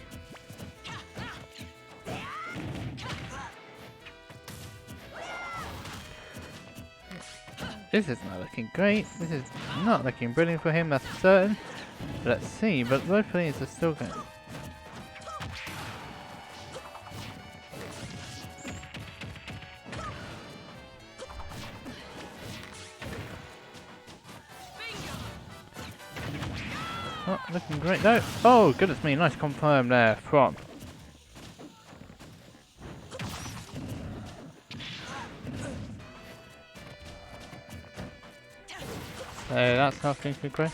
S1: This is not looking great. This is not looking brilliant for him, that's for certain. But let's see, but both of these are still going. Oh, looking great though. Oh, goodness me, nice confirm there from. So that's not looking great.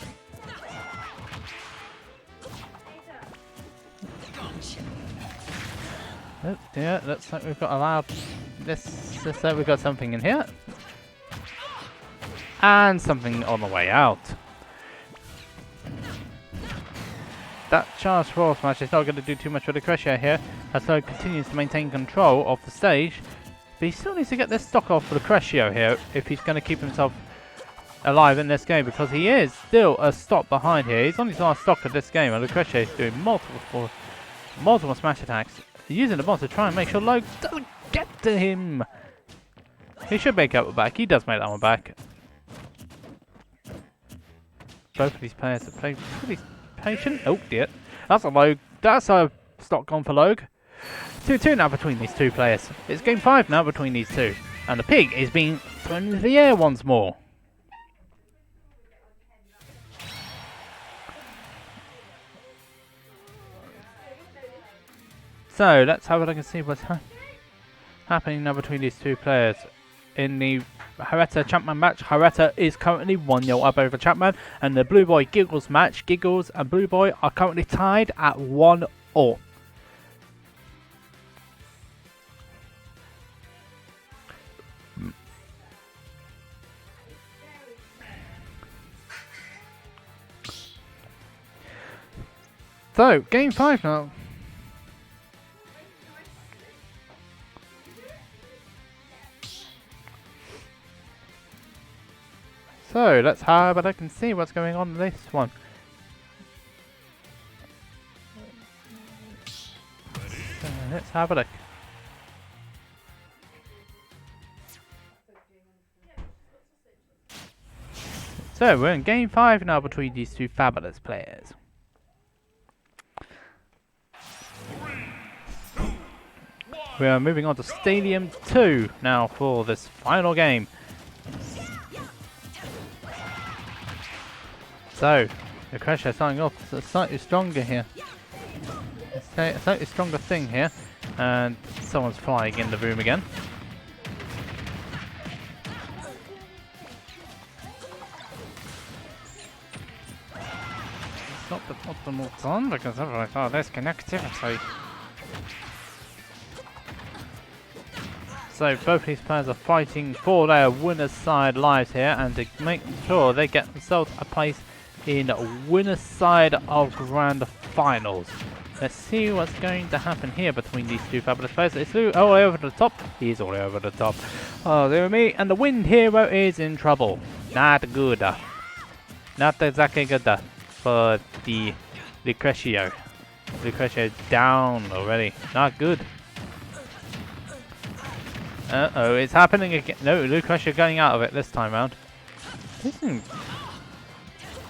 S1: Oh dear, looks like we've got allowed this we've got something in here. And something on the way out. That charge force match is not going to do too much for Lucretio here, as Logue continues to maintain control of the stage. But he still needs to get this stock off for Lucretio here if he's going to keep himself alive in this game, because he is still a stop behind here. He's on his last stock of this game, and Lucretio is doing multiple smash attacks using the bomb to try and make sure Logue doesn't get to him. He should make that one back. He does make that one back. Both of these players have played pretty patient. Oh dear. That's a Logue. That's a stock gone for Logue. 2-2 now between these two players. It's game 5 now between these two. And the pig is being thrown into the air once more. So let's have a look and see what's happening now between these two players. In the Hareta Champman match, Hareta is currently 1-0 up over Champman, and the Blue Boy Giggles match, Giggles and Blue Boy are currently tied at 1-all. So, game 5 now. So, let's have a look and see what's going on in this one. So, let's have a look. So, we're in game 5 now between these two fabulous players. We are moving on to Stadium 2 now for this final game. So, the Crusher starting off slightly stronger here. A slightly stronger thing here. And someone's flying in the room again. It's not the optimal time because otherwise there's connectivity. So both these players are fighting for their winner's side lives here and to make sure they get themselves a place in winner's side of grand finals. Let's see what's going to happen here between these two fabulous players. It's Lou all the way over the top. He's all the way over the top. Oh, there me. And the wind hero is in trouble. Not good. Not exactly good for the Lucretio. Lucretio down already. Not good. Uh-oh, it's happening again. No, Lucretio going out of it this time round. This is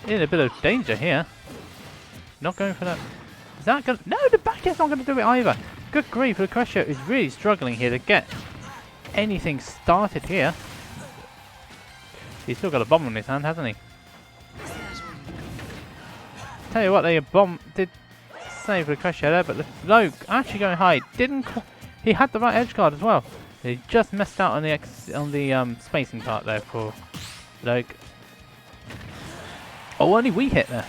S1: in a bit of danger here. Not going for that. Is that going to... No, the back is not going to do it either. Good grief, Lucretio is really struggling here to get anything started here. He's still got a bomb in his hand, hasn't he? Tell you what, the bomb did save Lucretio there, but Logue actually going high. Didn't... He had the right edge guard as well. He just missed out on the spacing part there for Logue. Oh, only we hit there.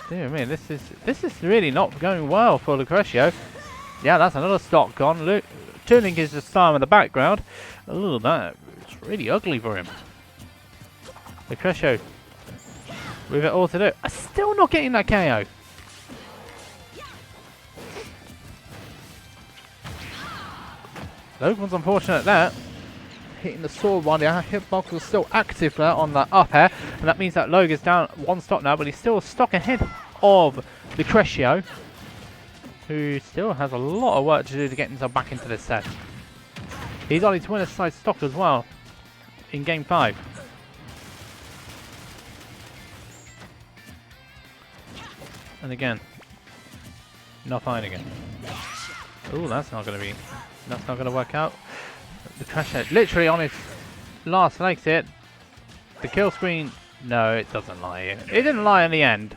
S1: Dear me, this is really not going well for Lucretio. Yeah, that's another stock gone. Tuning is the star in the background. Oh, that's really ugly for him. Lucretio with it all to do. Still not getting that KO. Logue was unfortunate there. Hitting the sword while the hitbox was still active there on that up air. And that means that Logue is down one stock now, but he's still a stock ahead of Lucretio, who still has a lot of work to do to get himself back into this set. He's on his winner's side stock as well in game 5. And again, not fine again. Ooh, that's not going to work out. The Lucretio literally on his last legs here. The kill screen, no, it doesn't lie. It didn't lie in the end.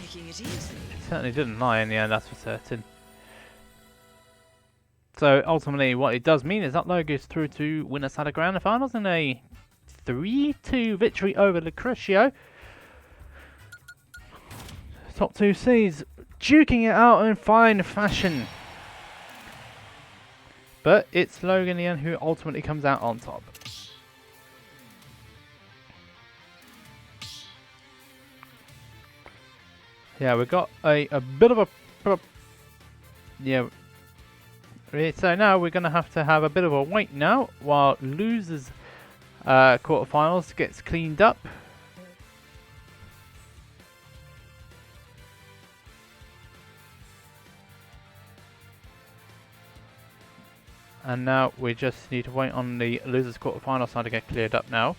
S1: It certainly didn't lie in the end, that's for certain. So ultimately what it does mean is that Logue is through to winner side of grand finals in a 3-2 victory over Lucretio. Top 2 seeds duking it out in fine fashion. But it's Logue in the end who ultimately comes out on top. Yeah, we've got a bit of a... Yeah. So now we're going to have a bit of a wait now while losers quarterfinals gets cleaned up. And now we just need to wait on the losers quarterfinal side to get cleared up now.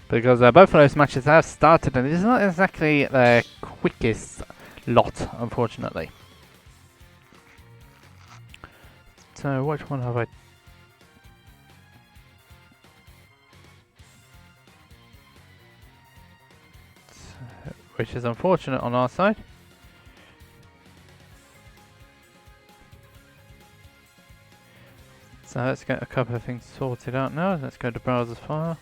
S1: Because both of those matches have started and it's not exactly the quickest lot, unfortunately. So which one have I... Which is unfortunate on our side. So let's get a couple of things sorted out now. Let's go to browser's file.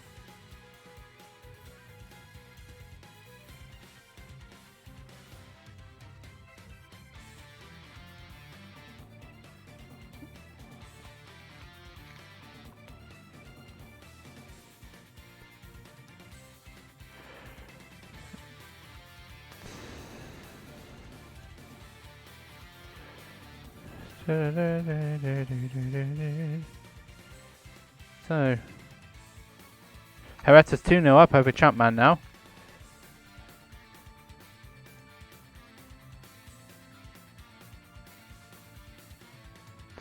S1: So, Hareta's 2-0 up over Champman now.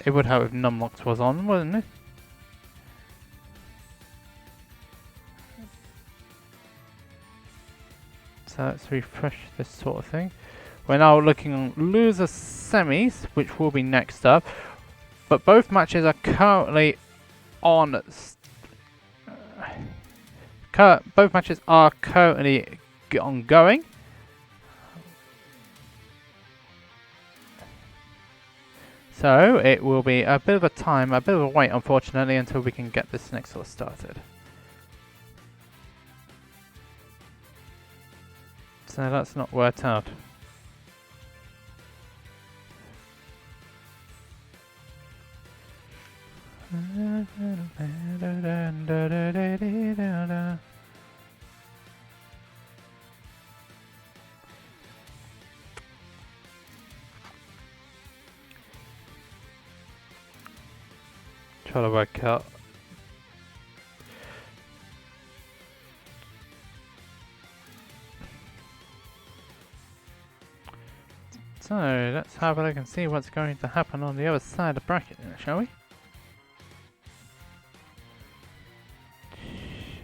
S1: It would help if Numlocks was on, wouldn't it? So let's refresh this sort of thing. We're now looking on loser semis, which will be next up. But both matches are currently on. Both matches are currently ongoing. So it will be a bit of a time, a bit of a wait, unfortunately, until we can get this next one started. So that's not worked out. Try to work out. So let's have a look and see what's going to happen on the other side of the bracket, shall we?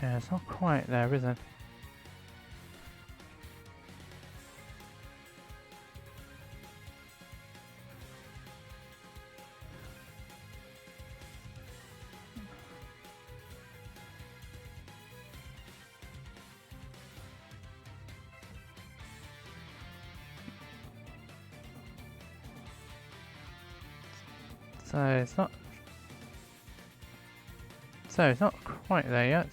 S1: Yeah, it's not quite there, is it? So it's not quite there yet.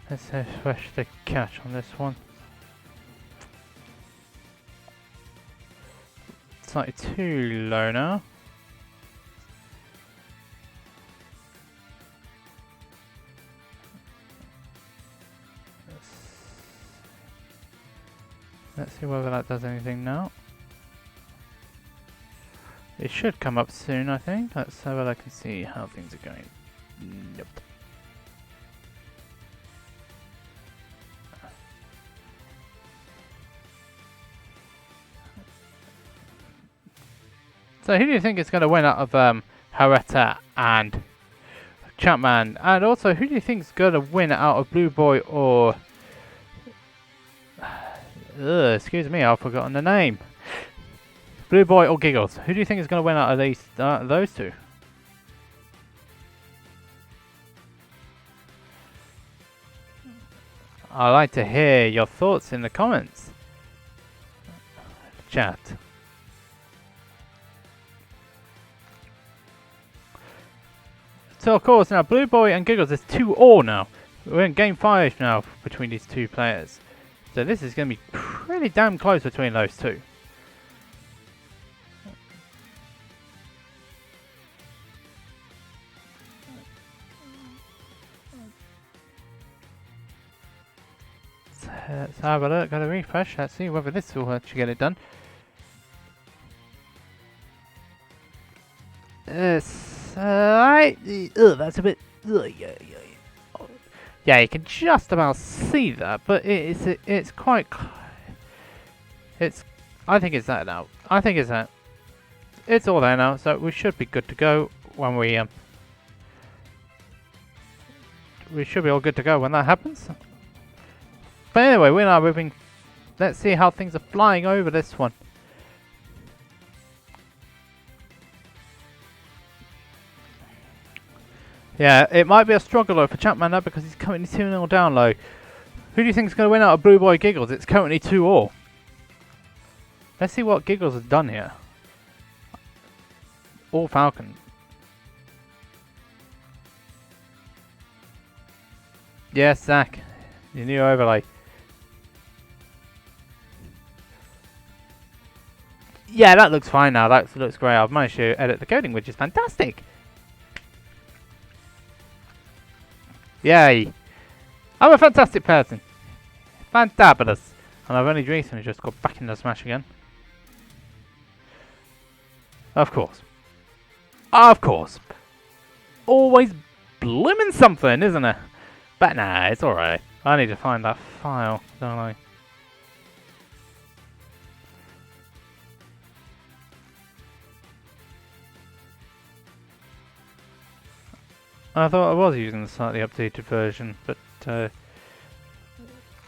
S1: Let's refresh the cache on this one. Slightly too low now. Let's see whether that does anything now. It should come up soon, I think. Let's have a look and see how things are going. Nope. So who do you think is going to win out of Hareta and Champman? And also, who do you think is going to win out of Blue Boy or... excuse me, I've forgotten the name. Blue Boy or Giggles? Who do you think is going to win out of these, those two? I'd like to hear your thoughts in the comments. Chat. So of course now Blue Boy and Giggles is 2-all now. We're in game 5 now between these two players. So this is going to be pretty damn close between those two. Let's have a look at a refresh. Let's see whether this will actually get it done. That's a bit. Yeah, you can just about see that, but it's quite. It's. I think it's that now. I think it's that. It's all there now, so we should be good to go when we should be all good to go when that happens. But anyway, we're now moving. Let's see how things are flying over this one. Yeah, it might be a struggle though for Champman now because he's currently 2-0 down low. Who do you think is going to win out of Blue Boy Giggles? It's currently 2-all. Let's see what Giggles has done here. All Falcon. Yes, Zach. Your new overlay. Yeah, that looks fine now. That looks great. I've managed to edit the coding, which is fantastic. Yay. I'm a fantastic person. Fantabulous. And I've only recently just got back into Smash again. Of course. Of course. Always blooming something, isn't it? But nah, it's alright. I need to find that file, don't I? I thought I was using the slightly updated version, but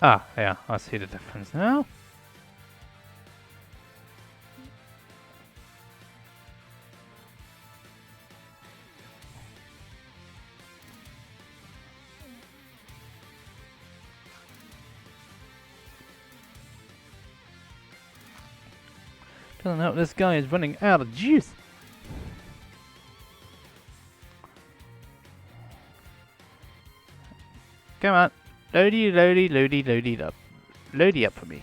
S1: yeah, I see the difference now. Doesn't help this guy is running out of juice. Come on. Loady up. Loady up for me.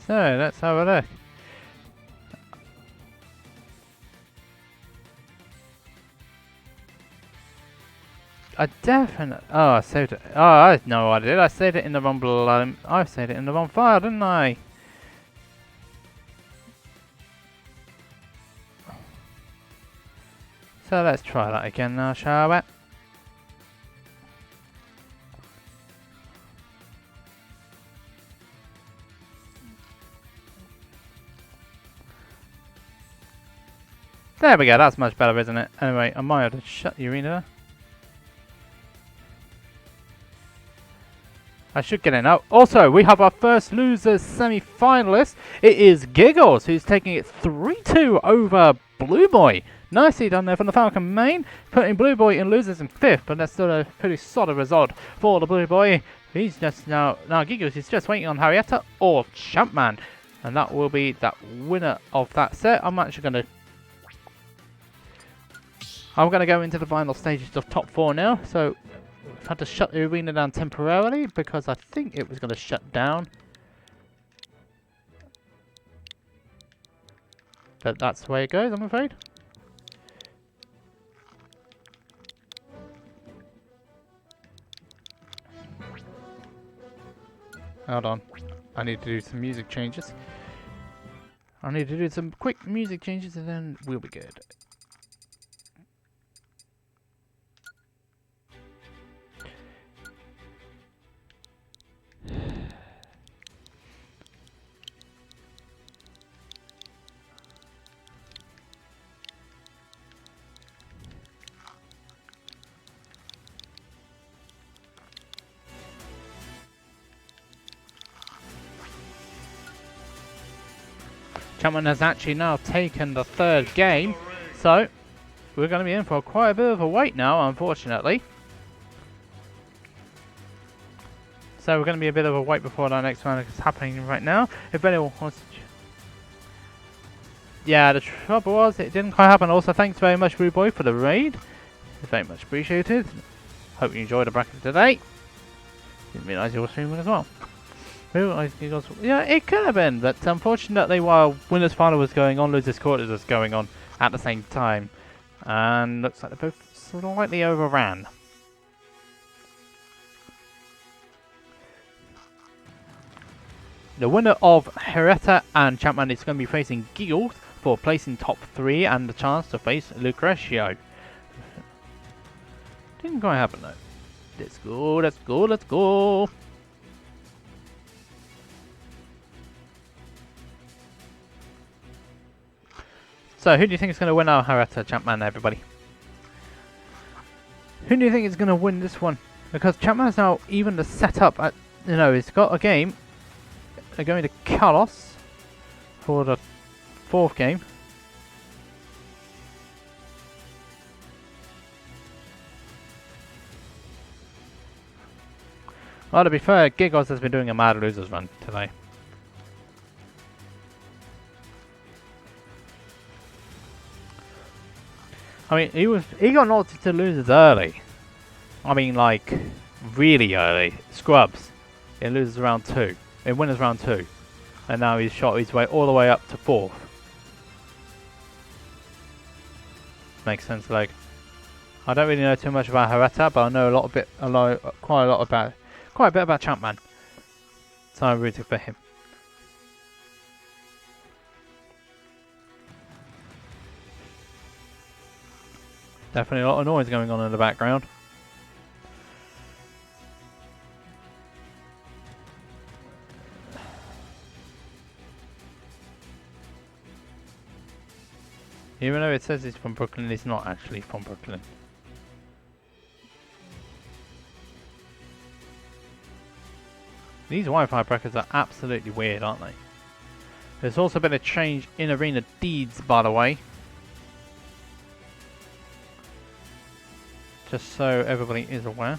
S1: So, let's have a look. I definitely... Oh, I saved it. Oh, I know what I did. I saved it in the wrong... I saved it in the wrong file, didn't I? So let's try that again now, shall we? There we go, that's much better, isn't it? Anyway, I might have to shut the arena. I should get it now. Also, we have our first losers semi-finalist. It is Giggles, who's taking it 3-2 over Blue Boy. Nicely done there from the Falcon main, putting Blue Boy in losers in 5th, but that's still a pretty solid result for the Blue Boy. He's just now Giggles is just waiting on Hareta or Champman, and that will be that winner of that set. I'm going to go into the final stages of top 4 now, so I've had to shut the arena down temporarily because I think it was going to shut down. But that's the way it goes, I'm afraid. Hold on, I need to do some music changes. I need to do some quick music changes and then we'll be good. Champman has actually now taken the 3rd game, so we're going to be in for quite a bit of a wait now, unfortunately. So we're going to be a bit of a wait before our next one is happening right now. If anyone wants to... yeah, the trouble was it didn't quite happen. Also, thanks very much, Blue Boy, for the raid. Very much appreciated. Hope you enjoyed the bracket today. Didn't realise you were streaming as well. Yeah, it could have been, but unfortunately, while winners final was going on, losers quarters was going on at the same time, and looks like they both slightly overran. The winner of Hareta and Champman is going to be facing Giggles for placing top 3 and the chance to face Lucretio. Didn't quite happen though. Let's go, let's go, let's go. So, who do you think is going to win our Hareta, Champman, everybody? Who do you think is going to win this one? Because Champman's now even the setup at, you know, he's got a game. They're going to Carlos for the 4th game. Well, to be fair, Giggles has been doing a mad losers run today. I mean, he got knocked to losers early. I mean, like, really early. Scrubs. It loses round 2. It wins round 2. And now he's shot his way all the way up to 4th. Makes sense, like. I don't really know too much about Hareta, but I know quite a bit about Champman. So I'm rooting for him. Definitely a lot of noise going on in the background. Even though it says he's from Brooklyn, he's not actually from Brooklyn. These Wi-Fi brackets are absolutely weird, aren't they? There's also been a change in arena deeds, by the way. Just so everybody is aware.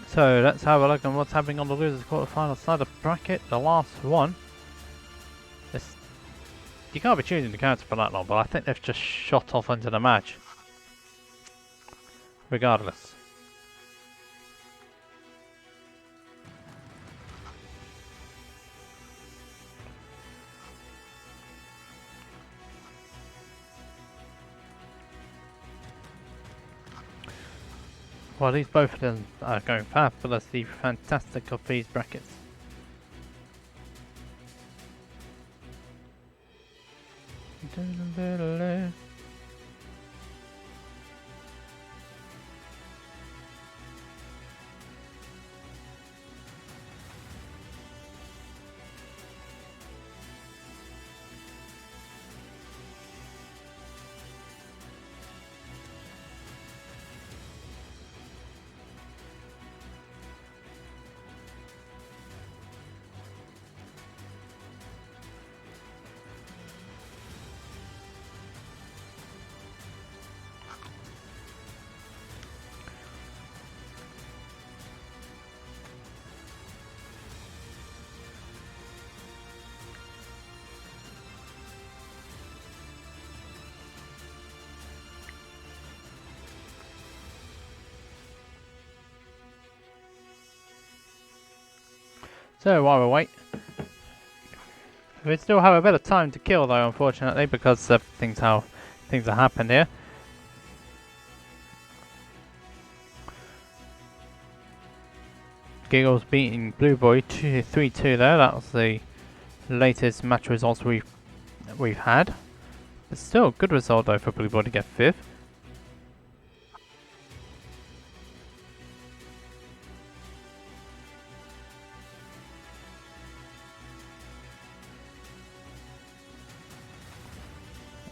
S1: So let's have a look at what's happening on the losers quarterfinal side of the bracket. The last one. You can't be choosing the character for that long, but I think they've just shot off into the match. Regardless. Well, these both of them are going fabulous, the fantastic of these brackets. So while we wait, we still have a bit of time to kill though, unfortunately, because of things have happened here. Giggles beating Blue Boy 3-2 there. That was the latest match results we've had. It's still a good result though for Blue Boy to get 5th.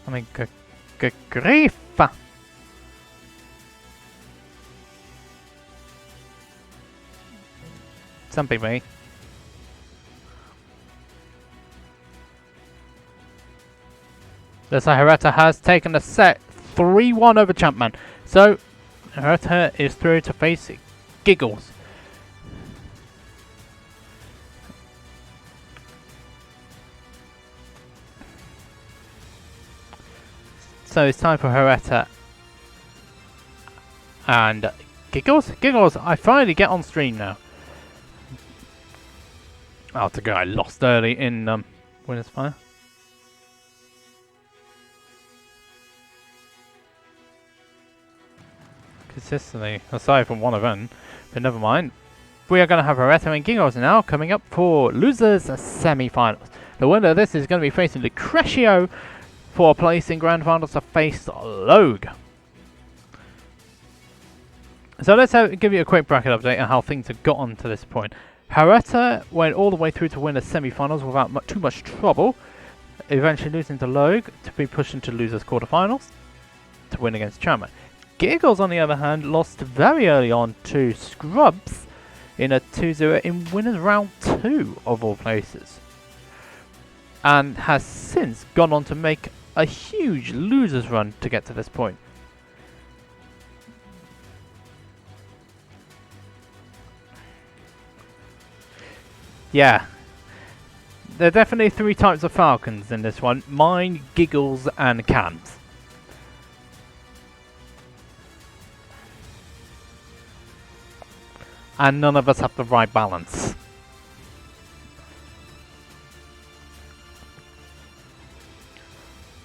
S1: I mean, good grief! Something me. Looks like Hareta has taken a set 3-1 over Champman. So Hareta is through to face Giggles. So it's time for Hareta and Giggles. Giggles, I finally get on stream now. After the guy lost early in Winner's Fire. Consistently, aside from one event, but never mind. We are going to have Hareta and Giggles now coming up for losers semi-finals. The winner of this is going to be facing Lucretio for a place in Grand Finals to face Logue. So let's give you a quick bracket update on how things have gotten to this point. Hareta went all the way through to win the semi-finals without too much trouble, eventually losing to Logue to be pushed into losers quarterfinals to win against Champman. Giggles, on the other hand, lost very early on to Scrubs in a 2-0 in winners round 2 of all places, and has since gone on to make a huge losers run to get to this point. Yeah, there are definitely 3 types of Falcons in this one: mine, Giggles, and Cam's. And none of us have the right balance.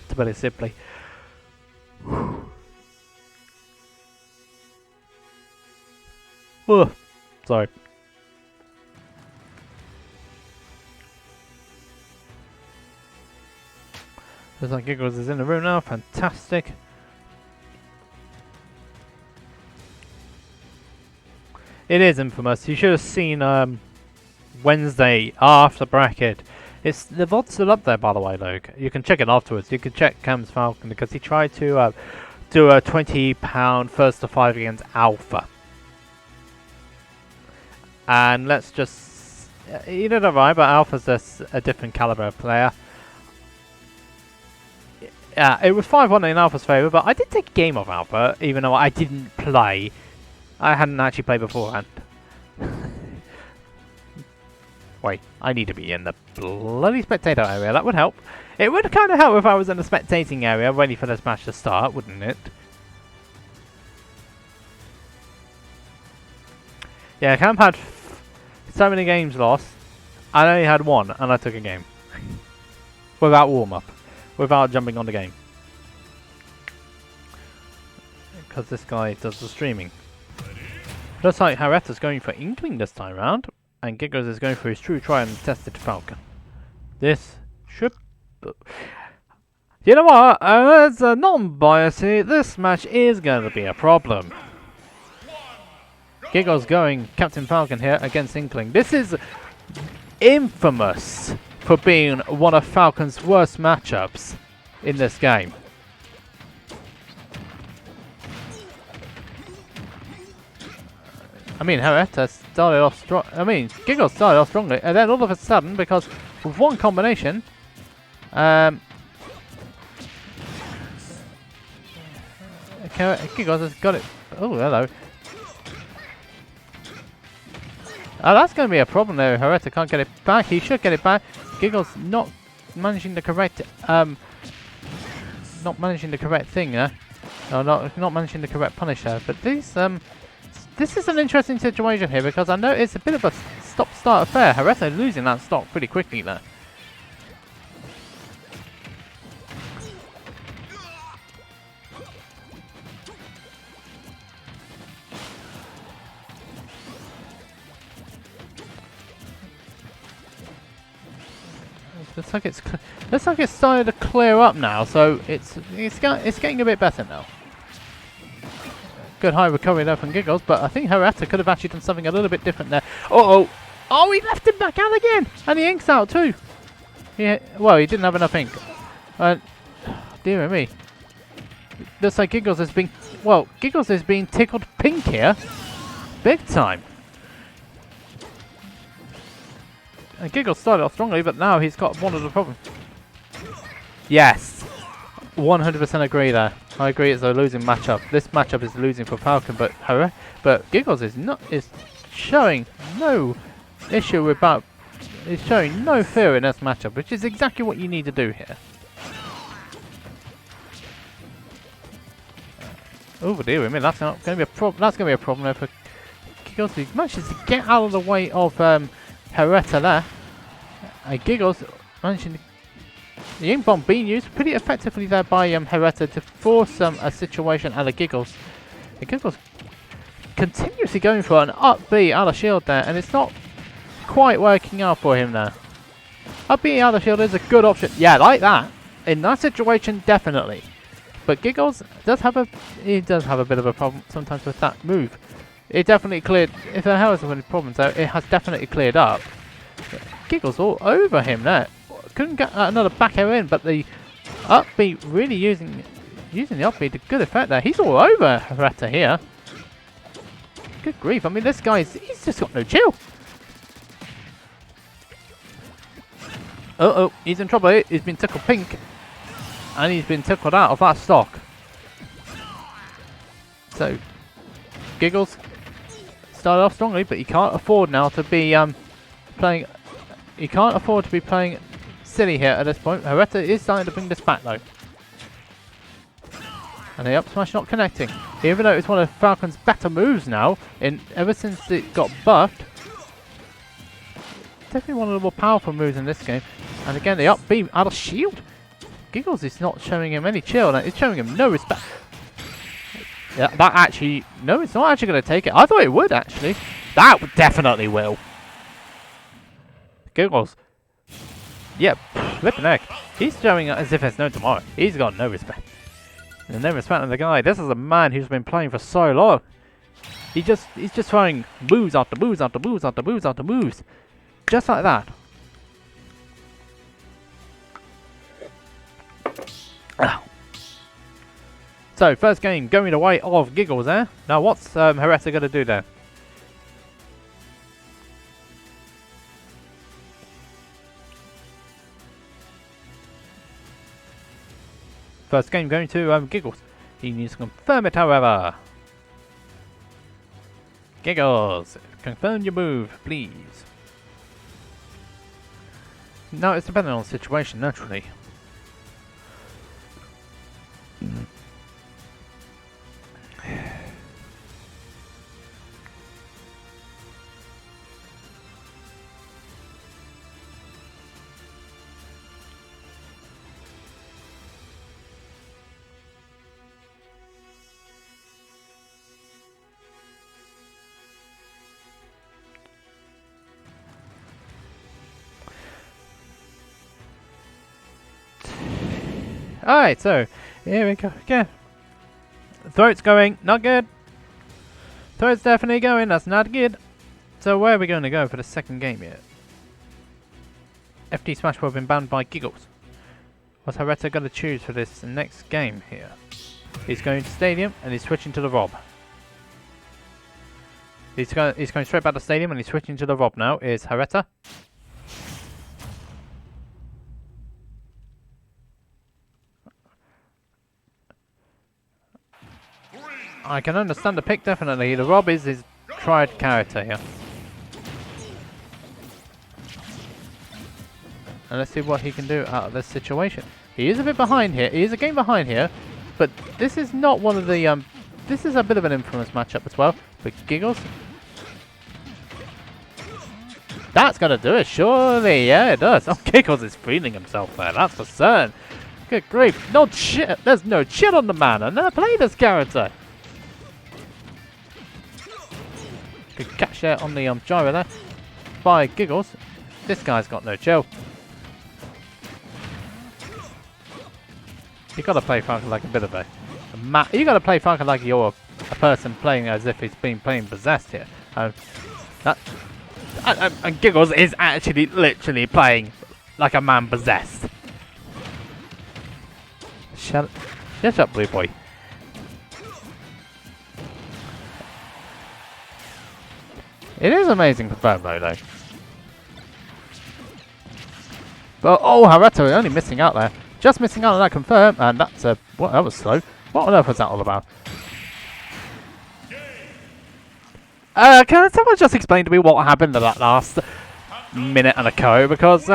S1: To put it simply. Oh, sorry. Looks like Giggles is in the room now. Fantastic. It is infamous. You should have seen Wednesday after bracket. It's the VOD's still up there, by the way, Luke. You can check it afterwards. You can check Cam's Falcon because he tried to do a £20 first to 5 against Alpha. And let's just... he did alright, but Alpha's just a different caliber of player. Yeah, it was 5-1 in Alpha's favour, but I did take a game of Alpha, even though I didn't play. I hadn't actually played beforehand. Wait, I need to be in the bloody spectator area. That would help. It would kind of help if I was in the spectating area, ready for this match to start, wouldn't it? Yeah, Camp had so many games lost. I only had one, and I took a game. Without warm-up. Without jumping on the game. Because this guy does the streaming. Looks like Hareta's going for Inkling this time round, and Giggles is going for his true try and tested Falcon. This should... you know what? As a non-bias here, this match is going to be a problem. Giggles going Captain Falcon here against Inkling. This is infamous for being one of Falcon's worst matchups in this game. I mean, Hareta started off strong. I mean, Giggles started off strongly, and then all of a sudden, because with one combination, Giggles has got it. Oh, hello. Oh, that's going to be a problem there. Hareta can't get it back. He should get it back. Giggles not managing the correct, thing. No, not managing the correct punish there. But these, this is an interesting situation here because I know it's a bit of a stop-start affair. Hareta losing that stock pretty quickly there. Looks like it's started to clear up now, so it's getting a bit better now. Good high recovery there from Giggles, but I think Hareta could have actually done something a little bit different there. Uh-oh! Oh, he left him back out again! And the ink's out too! Yeah, well, he didn't have enough ink. Dear me. Looks like Giggles is being... well, Giggles is being tickled pink here. Big time. And Giggles started off strongly, but now he's got one of the problems. Yes! 100% agree there. I agree it's a losing matchup. This matchup is losing for Falcon, but Giggles is showing no issue about. Is showing no fear in this matchup, which is exactly what you need to do here. Over there with me. That's not going to be a problem. That's going to be a problem there for Giggles. He manages to get out of the way of Hareta there. Giggles managing to. The ink bomb being used pretty effectively there by Hareta to force a situation out of Giggles. And Giggles continuously going for an up B out of shield there, and it's not quite working out for him there. Up B out of shield is a good option. Yeah, like that. In that situation, definitely. But Giggles does have a bit of a problem sometimes with that move. It definitely cleared. If there has any problems though, it has definitely cleared up. Giggles all over him there. Couldn't get another back air in, but the upbeat really using the upbeat to good effect there. He's all over Hareta here. Good grief! I mean, this guy's he's just got no chill. Oh, he's in trouble here. He's been tickled pink. And he's been tickled out of that stock. So, Giggles started off strongly, but he can't afford now to be playing. He can't afford to be playing silly here at this point. Hareta is starting to bring this back though. And the up smash not connecting. Even though it's one of Falcon's better moves now, ever since it got buffed. Definitely one of the more powerful moves in this game. And again, the up beam out of shield. Giggles is not showing him any chill. It's showing him no respect. Yeah, that actually... No, it's not actually going to take it. I thought it would, actually. That definitely will. Giggles. Yeah, flipping heck. He's showing as if there's no tomorrow. He's got no respect. And no respect of the guy. This is a man who's been playing for so long. He's just throwing moves after moves after moves after moves after moves. Just like that. So, first game going the way of Giggles there. Now, what's Hareta going to do there? First game going to Giggles. He needs to confirm it, however. Giggles, confirm your move, please. No, it's depending on the situation, naturally. Alright, so here we go again. Throat's going, not good. Throat's definitely going, that's not good. So where are we going to go for the second game here? FD Smash Ball been banned by Giggles. What's Hareta going to choose for this next game here? He's going to Stadium and he's switching to the Rob. He's going straight back to Stadium and he's switching to the Rob now. Is Hareta. I can understand the pick, definitely. The Rob is his tried character here. And let's see what he can do out of this situation. He is a bit behind here. He is a game behind here. But this is not one of the... this is a bit of an infamous matchup as well. But Giggles. That's going to do it, surely. Yeah, it does. Oh, Giggles is feeling himself there. That's for certain. Good grief. No shit. There's no shit on the man. I never played this character. Good catch there on the gyro there by Giggles. This guy's got no chill. You gotta play Falcon like a bit of a you gotta play Falcon like you're a person playing as if he's been playing possessed here. And Giggles is actually literally playing like a man possessed. Shut up, blue boy. It is amazing for Burbo though. but oh, Hareta only missing out there. Just missing out on that confirm, and that's what, that was slow. What on earth was that all about? Can someone just explain to me what happened in that last minute and a co? Because,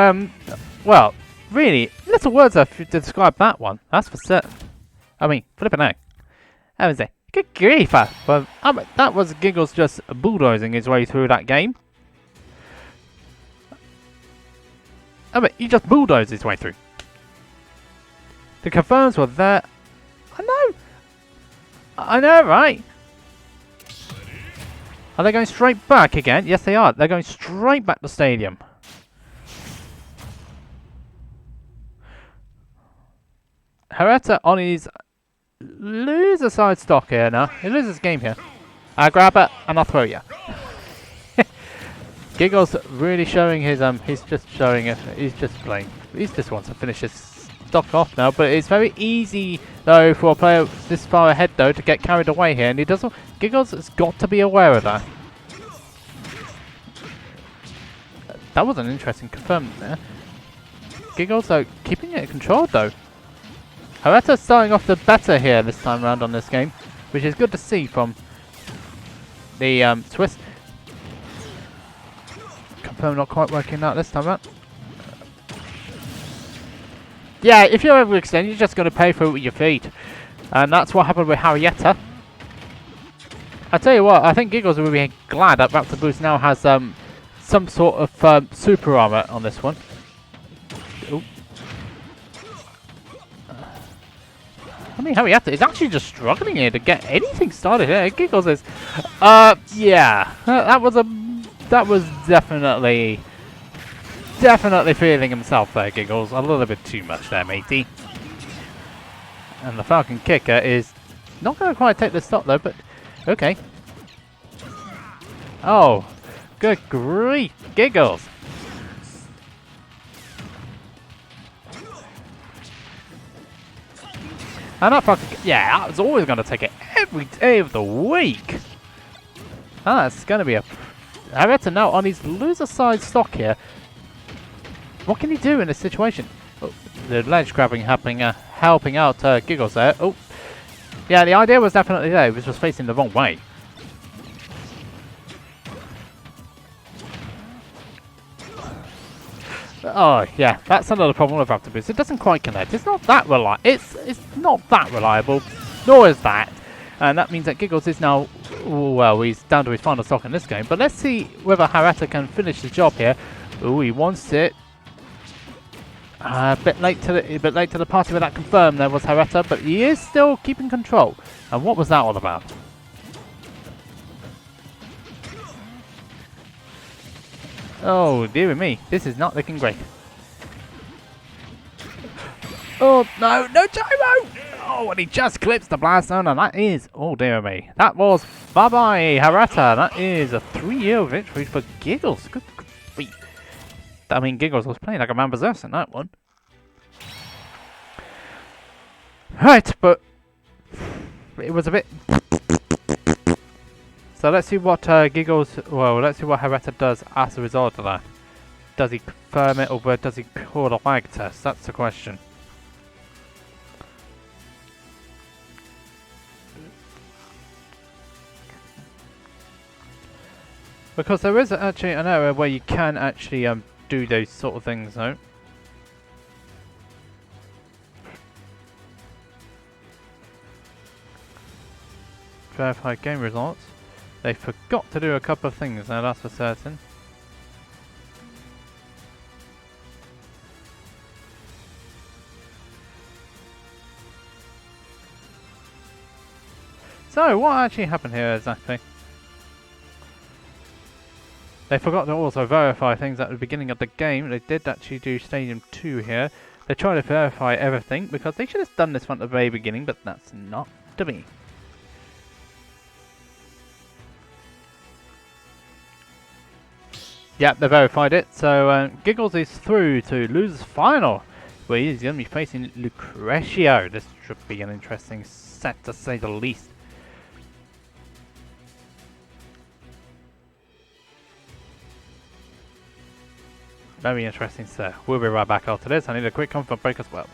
S1: well, really, little words to describe that one. That's for certain. I mean, flipping out. That was it. Good grief! But that was Giggles just bulldozing his way through that game. I mean, he just bulldozed his way through. The confirms were there. I know, right? Are they going straight back again? Yes, they are. They're going straight back to the stadium. Hareta on his loser side stock here now. He loses game here. I grab it and I'll throw you. Giggles really showing his he's just showing it. He's just playing. He just wants to finish his stock off now, but it's very easy though for a player this far ahead though to get carried away here, and he doesn't. Giggles has got to be aware of that. That was an interesting confirm there. Giggles though keeping it controlled though. Hareta starting off the better here this time around on this game, which is good to see from the twist. Confirm not quite working out this time out. Yeah, if you're overextended, you're just going to pay for it with your feet. And that's what happened with Hareta. I tell you what, I think Giggles will be glad that Raptor Boost now has some sort of super armor on this one. Ooh. I mean, Hareta is actually just struggling here to get anything started here. Giggles is, yeah, that was definitely feeling himself there, Giggles. A little bit too much there, matey. And the Falcon Kicker is not going to quite take the stop though, but okay. Oh, good grief, Giggles. And that fucking, yeah, I was always going to take it every day of the week. That's going to be a... Hareta now on his loser side stock here. What can he do in this situation? Oh, the ledge grabbing helping out Giggles there. Oh, yeah, the idea was definitely there. He was just facing the wrong way. Oh yeah, that's another problem with Raptor Boost. It doesn't quite connect. It's not that it's not that reliable, nor is that, and that means that Giggles is now, well, he's down to his final stock in this game. But let's see whether Hareta can finish the job here. Oh, he wants it. A bit late to the party with that confirm. There was Hareta, but he is still keeping control. And what was that all about? Oh, dear me. This is not looking great. Oh, no. No gyro! Oh, and he just clips the blast zone, and that is... Oh, dear me. That was... Bye-bye, Hareta. That is a 3-0 victory for Giggles. Good grief. I mean, Giggles was playing like a man possessed in that one. Right, but... It was a bit... So let's see what Giggles, well, let's see what Hareta does as a result of that. Does he confirm it, or does he call a lag test? That's the question. Because there is actually an area where you can actually do those sort of things, though. Verify game results. They forgot to do a couple of things now, that's for certain. So, what actually happened here exactly? They forgot to also verify things at the beginning of the game. They did actually do Stadium 2 here. They tried to verify everything because they should have done this one at the very beginning, but that's not to be. Yep, they verified it. So Giggles is through to losers final, where he's going to be facing Lucretio. This should be an interesting set, to say the least. Very interesting, sir. We'll be right back after this. I need a quick comfort break as well.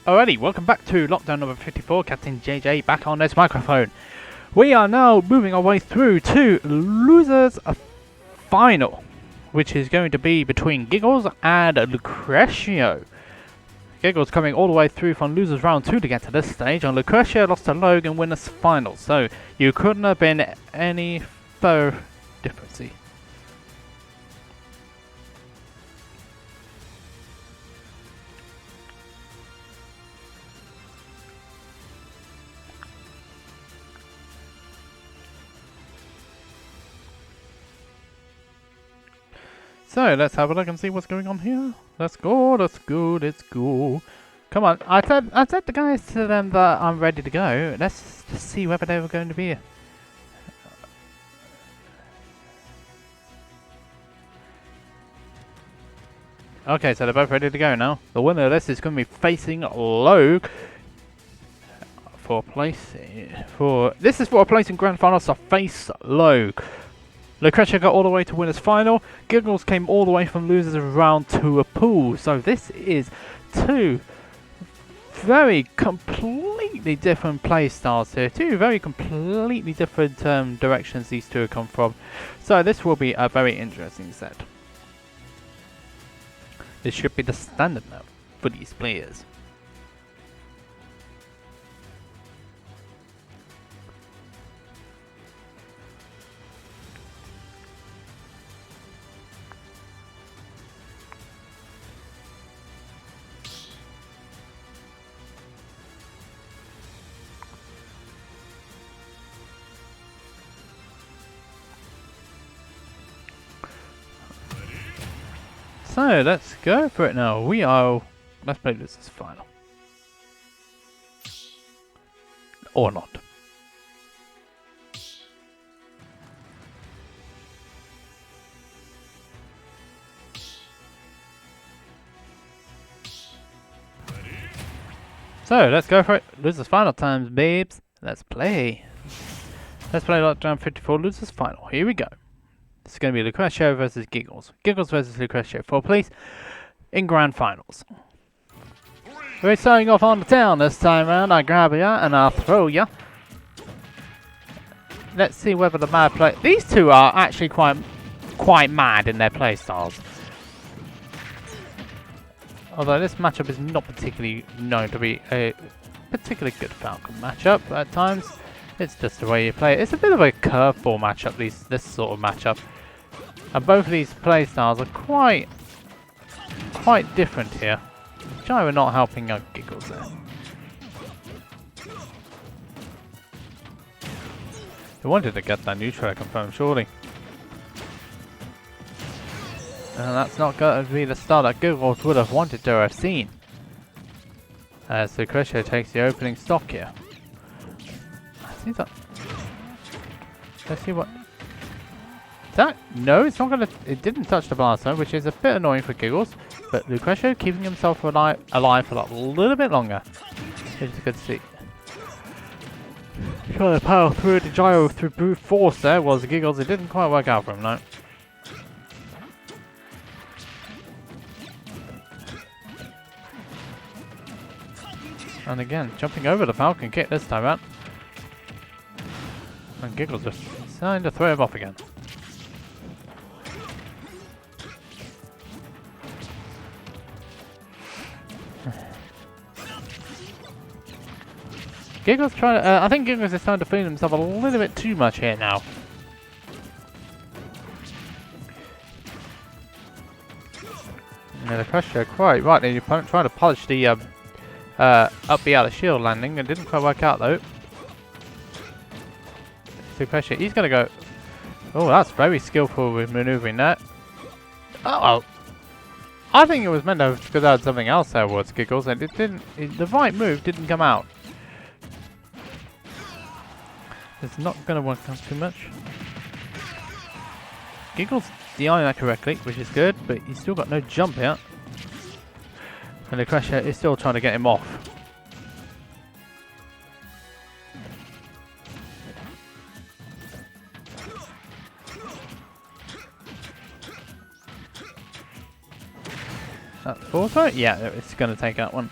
S1: Alrighty, welcome back to lockdown number 54, Captain JJ back on this microphone. We are now moving our way through to Losers Final, which is going to be between Giggles and Lucretio. Giggles coming all the way through from Losers Round 2 to get to this stage, and Lucretio lost to Logan Winners Final, so you couldn't have been any further difference. So let's have a look and see what's going on here. Let's go, let's go, let's go. Come on, I said the guys to them that I'm ready to go. Let's just see whether they were going to be here. Okay, so they're both ready to go now. The winner of this is going to be facing low for a place this is for a place in grand finals to face low. Lucretia got all the way to winners final. Giggles came all the way from losers of round 2 a pool. So this is two very completely different play styles here. Two very completely different directions these two have come from. So this will be a very interesting set. This should be the standard now for these players. So let's go for it now. Let's play this as final. Or not. So let's go for it. Losers final times, babes. Let's play. Let's play Lockdown 54 Losers final. Here we go. This is going to be Lucretia versus Giggles. Giggles versus Lucretia for a place in grand finals. We're starting off on the town this time around. I grab ya and I'll throw ya. Let's see whether the mad play. These two are actually quite mad in their play styles. Although this matchup is not particularly known to be a particularly good Falcon matchup at times. It's just the way you play it. It's a bit of a curveball matchup, this sort of matchup. And both of these play styles are quite different here. Gyro not helping out Giggles there. He wanted to get that neutral confirmed, surely. And that's not going to be the start that Giggles would have wanted to have seen. As Lucretia takes the opening stock here. Let's see what. That no, it's not gonna. It didn't touch the blaster, which is a bit annoying for Giggles. But Lucretia keeping himself alive for a little bit longer. It's good to see. Trying to power through the gyro through brute force there was Giggles. It didn't quite work out for him, no. And again, jumping over the Falcon kick this time out. And Giggles just starting to throw him off again. Giggles trying to, I think Giggles is starting to feel himself a little bit too much here now. And the pressure quite right. Your opponent trying to polish the up the out of shield landing. It didn't quite work out though. Pressure. He's gonna go. Oh, that's very skillful with maneuvering that. Uh oh. I think it was meant to have had something else there towards Giggles, and it didn't. The right move didn't come out. It's not gonna work out too much. Giggles DIing that correctly, which is good, but he's still got no jump here. And the Crusher is still trying to get him off. That's Forza? Yeah, it's going to take that one.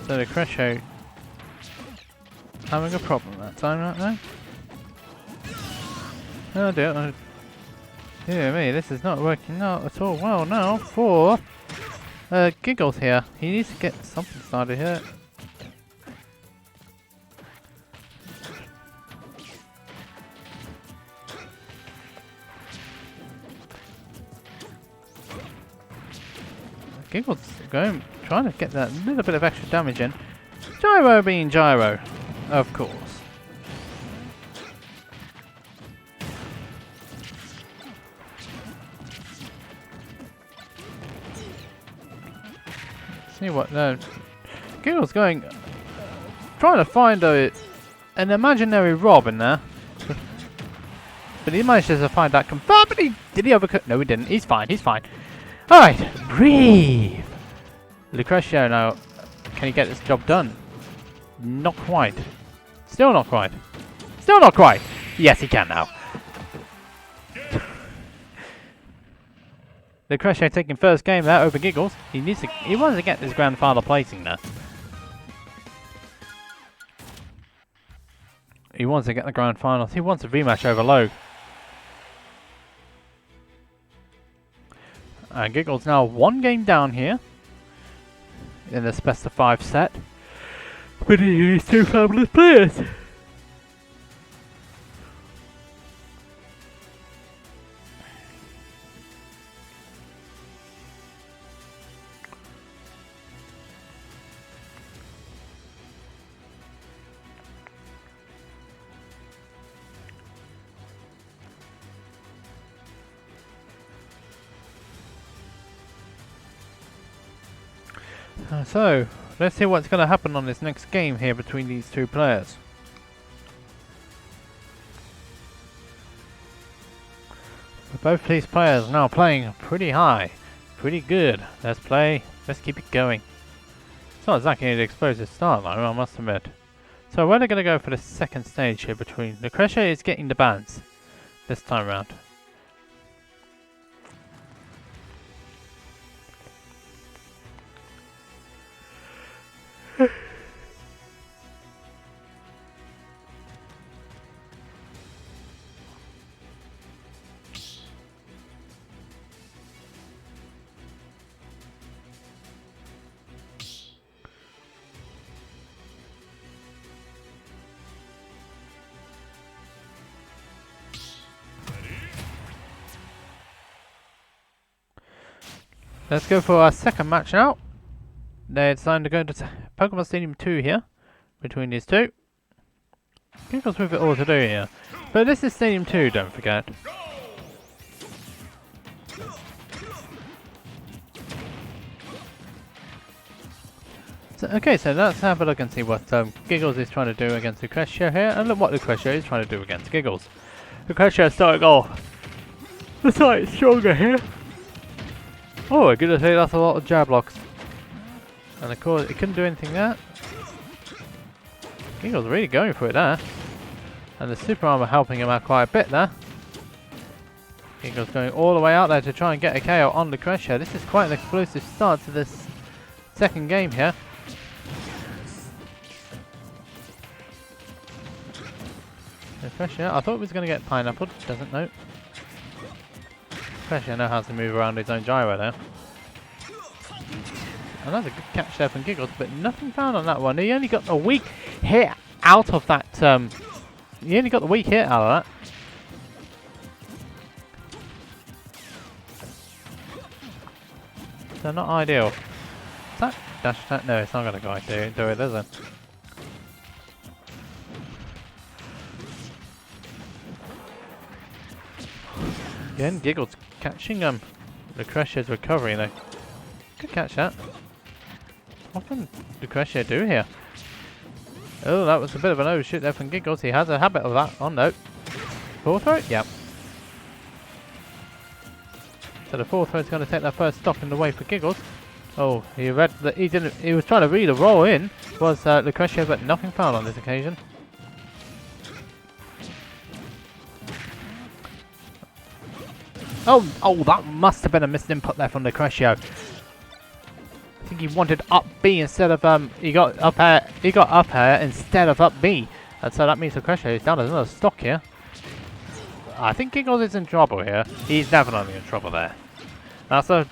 S1: So the Crusher having a problem that time right now. Oh dear. Dear me, this is not working out at all well now for Giggles here. He needs to get something started here. Giggles going, trying to get that little bit of extra damage in. Gyro being Gyro, of course. See what? No, Giggles going, trying to find an imaginary Rob in there. But he managed to find that confirmed, but did he overcook? No, he didn't. He's fine, he's fine. Alright, breathe. Lucretio now, can he get this job done? Not quite. Still not quite. Still not quite. Yes, he can now. Lucretio taking first game there over Giggles. He wants to get this grand final placing there. He wants to get the grand finals. He wants a rematch over Logue. And Giggles now one game down here in this best of 5 set. But these two fabulous players. So, let's see what's going to happen on this next game here between these two players. Both these players now playing pretty high, pretty good. Let's play, let's keep it going. It's not exactly an explosive start though, I must admit. So we're going to go for the second stage here between Lucretio is getting the bans this time around. Let's go for our second match now. They're deciding to go to Pokemon Stadium 2 here, between these two. Giggles with it all to do here. But this is Stadium 2, don't forget. So, okay, so let's have a look and see what Giggles is trying to do against Lucretio here, and look what Lucretio is trying to do against Giggles. Lucretio starting off the side stronger here. Oh, I'm gonna say that's a lot of jab blocks. And of course, it couldn't do anything there. Giggles really going for it there. And the super armor helping him out quite a bit there. Giggles going all the way out there to try and get a KO on Lucretio. This is quite an explosive start to this second game here. Lucretio, I thought he was going to get pineapple, doesn't know. Lucretio knows how to move around his own gyro there. Another good catch there from Giggles, but nothing found on that one. He only got a weak hit out of that. He only got the weak hit out of that. So not ideal. Is that dash attack? No, it's not going to go do it, is it? Again, Giggles catching Lucretio's recovery though. Good catch that. What can Lucretio do here? Oh, that was a bit of an overshoot there from Giggles. He has a habit of that. Oh no. Full throw? Yep. So the full throw is going to take that first stop in the way for Giggles. Oh, he read that he didn't. He was trying to read a roll in. Was Lucretio, but nothing found on this occasion. Oh, that must have been a missed input there from Lucretio. I think he wanted up B instead of he got up air. He got up air instead of up B, and so that means Lucretio is down as another stock here. I think Giggles is in trouble here. He's definitely in trouble there. That's a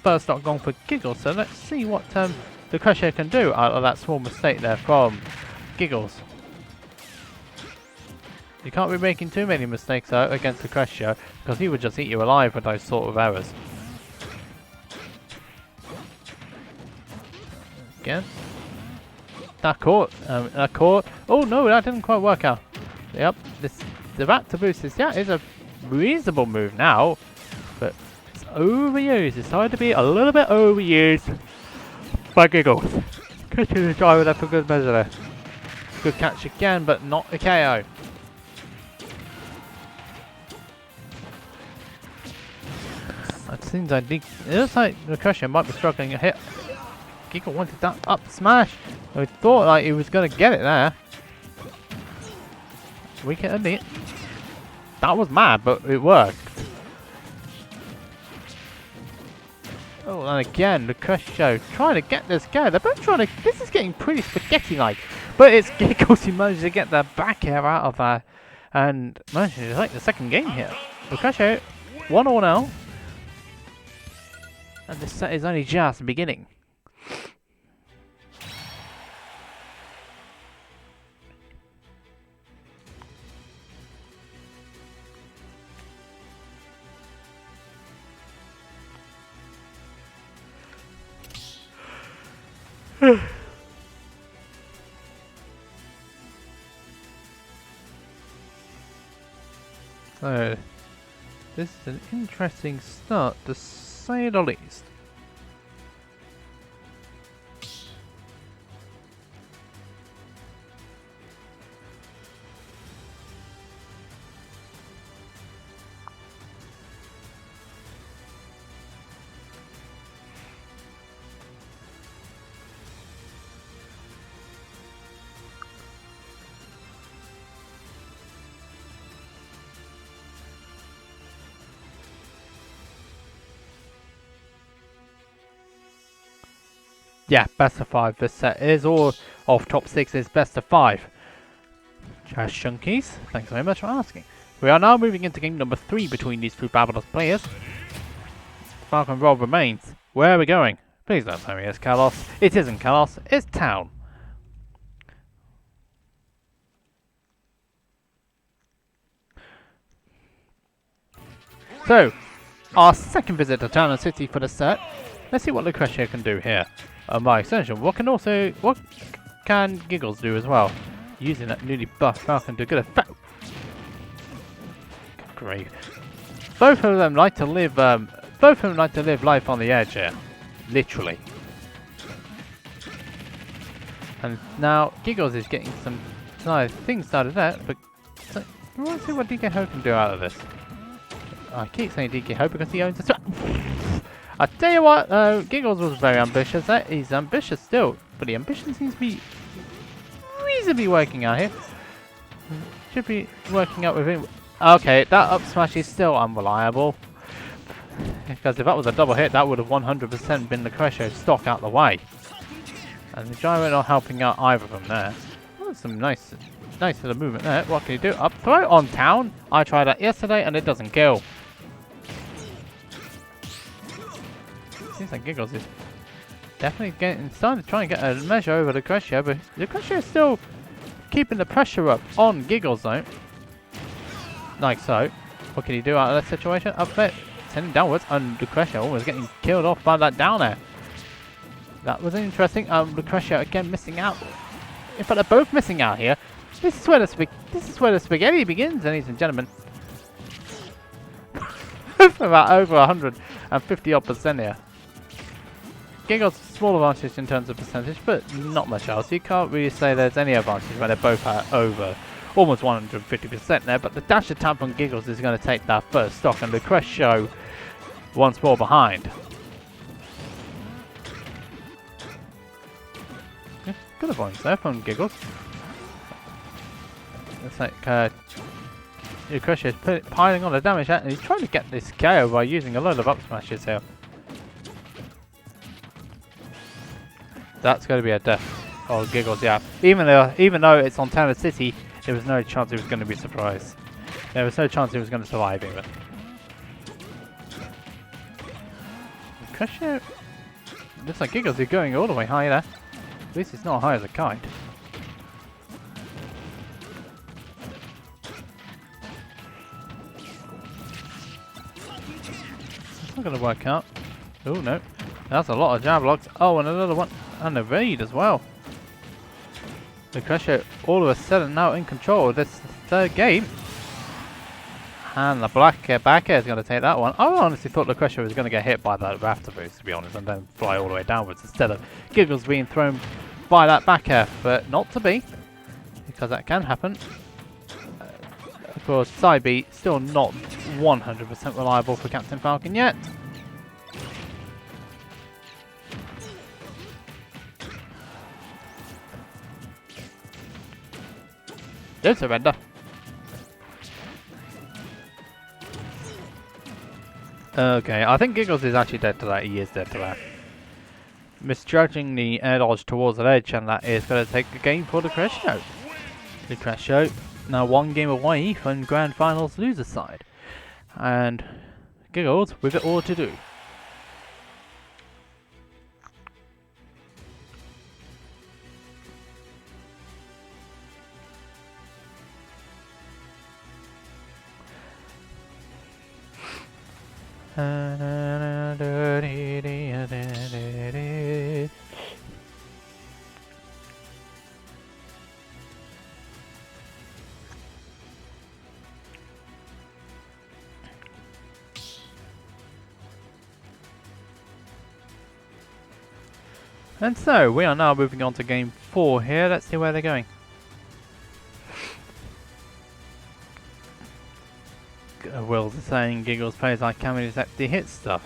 S1: first stock gone for Giggles. So let's see what Lucretio can do out of that small mistake there from Giggles. You can't be making too many mistakes out against Lucretio, because he would just eat you alive with those sort of errors. Again. That caught. Oh no, that didn't quite work out. Yep, the rat to boost this is a reasonable move now, but it's overused. It's starting to be a little bit overused by Giggles. Catching the driver there for good measure there. Good catch again, but not a KO. It seems like it looks like the Crusher might be struggling a hit. Giggle wanted that up smash. I thought like he was gonna get it there. We can admit that was mad, but it worked. Oh, and again, the Crusher trying to get this guy. They're both trying to. This is getting pretty spaghetti-like, but it's Giggles who managed to get the back air out of that and managed to take the second game here. The Crusher 1-1 now. And this set is only just beginning. So, this is an interesting start to say the least. Yeah, best of 5 this set is, or of top 6 is best of 5. Trash Chunkies, thanks very much for asking. We are now moving into game number 3 between these two fabulous players. Falcon Roll remains. Where are we going? Please don't tell me it's Kalos. It isn't Kalos, it's Town. So, our second visit to Town and City for the set. Let's see what Lucretia can do here. By extension, what can Giggles do as well? Using that newly buffed Falcon to good effect. Great. Both of them like to live. Life on the edge here, literally. And now Giggles is getting some nice things started there, but let's see what DK Ho can do out of this. I keep saying DK Ho because he owns a. I tell you what, Giggles was very ambitious. He's ambitious still, but the ambition seems to be reasonably working out here. Should be working out with him. Okay, that up smash is still unreliable. Because if that was a double hit, that would have 100% been the Crusher stock out the way. And the Gyro not helping out either of them there. Oh, some nice little movement there. What can you do? Up throw on Town. I tried that yesterday and it doesn't kill. Seems like Giggles is definitely starting to try and get a measure over the Crusher, but the Crusher is still keeping the pressure up on Giggles though. Like so. What can he do out of that situation? Up there, sending downwards, and the Crusher almost getting killed off by that down air. That was interesting. The Crusher again missing out. In fact, they're both missing out here. This is where the spaghetti begins, ladies and gentlemen. About over 150 odd % here. Giggles small advantage in terms of percentage, but not much else. You can't really say there's any advantage when they're both at over almost 150% there. But the dash attack on Giggles is going to take that first stock, and the Crest Show once more behind. Yeah, good avoidance there from Giggles. It's like Crusher is piling on the damage, and he's trying to get this KO by using a load of up smashes here. That's going to be a death. Oh, Giggles, yeah. Even though it's on Town City, there was no chance he was going to be surprised. There was no chance he was going to survive even. Crusher looks like Giggles is going all the way high there. At least it's not high as a kite. It's not going to work out. Oh no. That's a lot of jab blocks. Oh, and another one. And a raid as well. The Crusher all of a sudden now in control of this third game. And the back air is going to take that one. I honestly thought the Crusher was going to get hit by that rafter boost, to be honest, and then fly all the way downwards instead of Giggles being thrown by that back air, but not to be, because that can happen. Of course, side B still not 100% reliable for Captain Falcon yet. Don't surrender. Okay, I think Giggles is actually dead to that. He is dead to that. Misjudging the air dodge towards the edge, and that is going to take the game for the Crescio. The Crescio now one game away from Grand Finals loser side. And Giggles with it all to do. And so, we are now moving on to game 4 here. Let's see where they're going. Willz is saying Giggles plays like Cameron's empty hit stuff.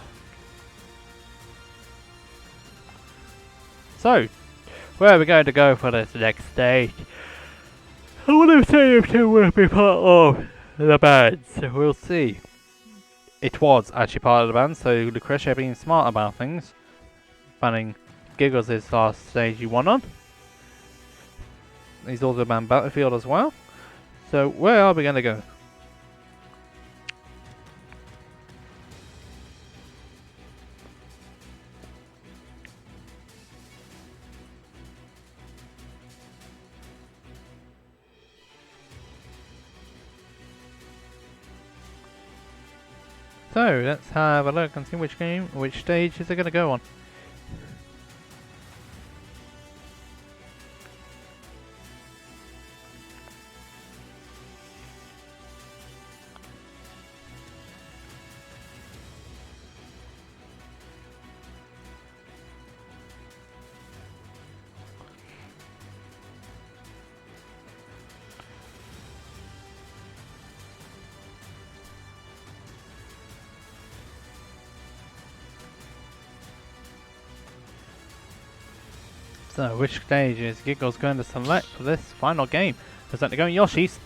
S1: So, where are we going to go for this next stage? I want to say if they will be part of the band, so we'll see. It was actually part of the band, so Lucretia being smart about things. Finding Giggles is last stage he won on. He's also banned Battlefield as well. So where are we going to go? So let's have a look and see which stage is it going to go on. So, which stage is Giggles going to select for this final game? Looks like they're going Yoshi's.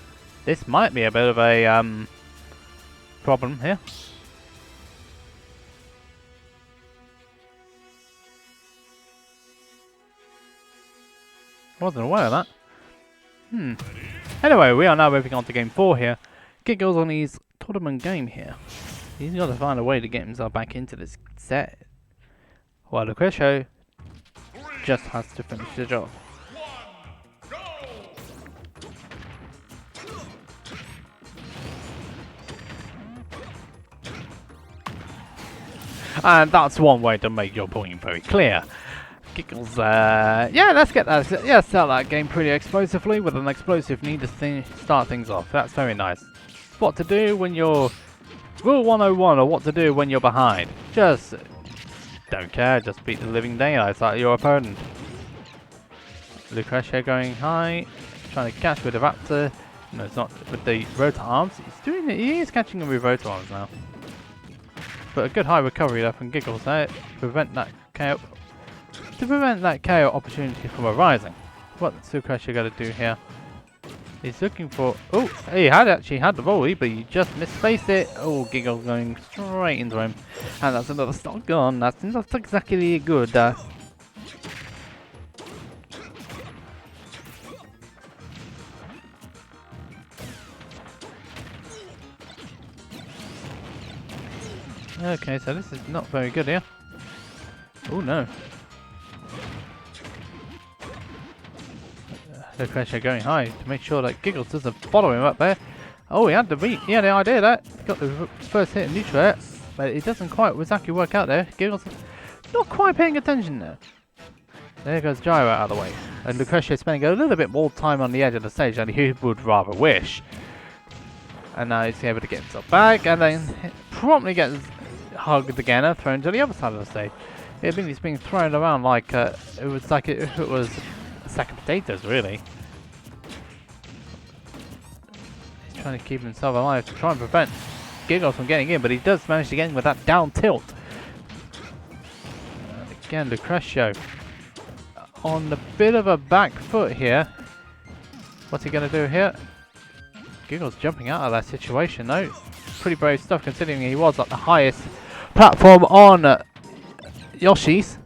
S1: This might be a bit of a problem here. Wasn't aware of that. Anyway, we are now moving on to game 4 here. Giggles on his tournament game here. He's got to find a way to get himself back into this set. While Lucretia just has to finish the job. And that's one way to make your point very clear. Giggles, yeah, let's get that. Yeah, start that game pretty explosively with an explosive need to start things off. That's very nice. What to do when you're Rule 101, or what to do when you're behind. Just don't care, just beat the living daylights out of your opponent. Lucretia going high, trying to catch with the Raptor. No, it's not with the rotor arms. He's doing it. He is catching him with rotor arms now. But a good high recovery there from Giggles there to prevent that KO. To prevent that KO opportunity from arising. What's Lucretia got to do here? He's looking for. Oh, he actually had the volley, but he just misspaced it. Oh, Giggles going straight into him, and that's another stock gone. That's not exactly good. Okay, so this is not very good here. Oh no. Lucretia going high to make sure that Giggles doesn't follow him up there. Oh, he had the idea that. He got the first hit in neutral air, but it doesn't quite exactly work out there. Giggles not quite paying attention there. There goes Gyro out of the way. And Lucretia is spending a little bit more time on the edge of the stage than he would rather wish. And now he's able to get himself back and then promptly gets hugged again and thrown to the other side of the stage. He's being thrown around like it was sack of potatoes, really. He's trying to keep himself alive to try and prevent Giggles from getting in, but he does manage to get in with that down tilt. And again, Lucretio on a bit of a back foot here. What's he going to do here? Giggles jumping out of that situation, though. Pretty brave stuff considering he was at the highest platform on Yoshi's.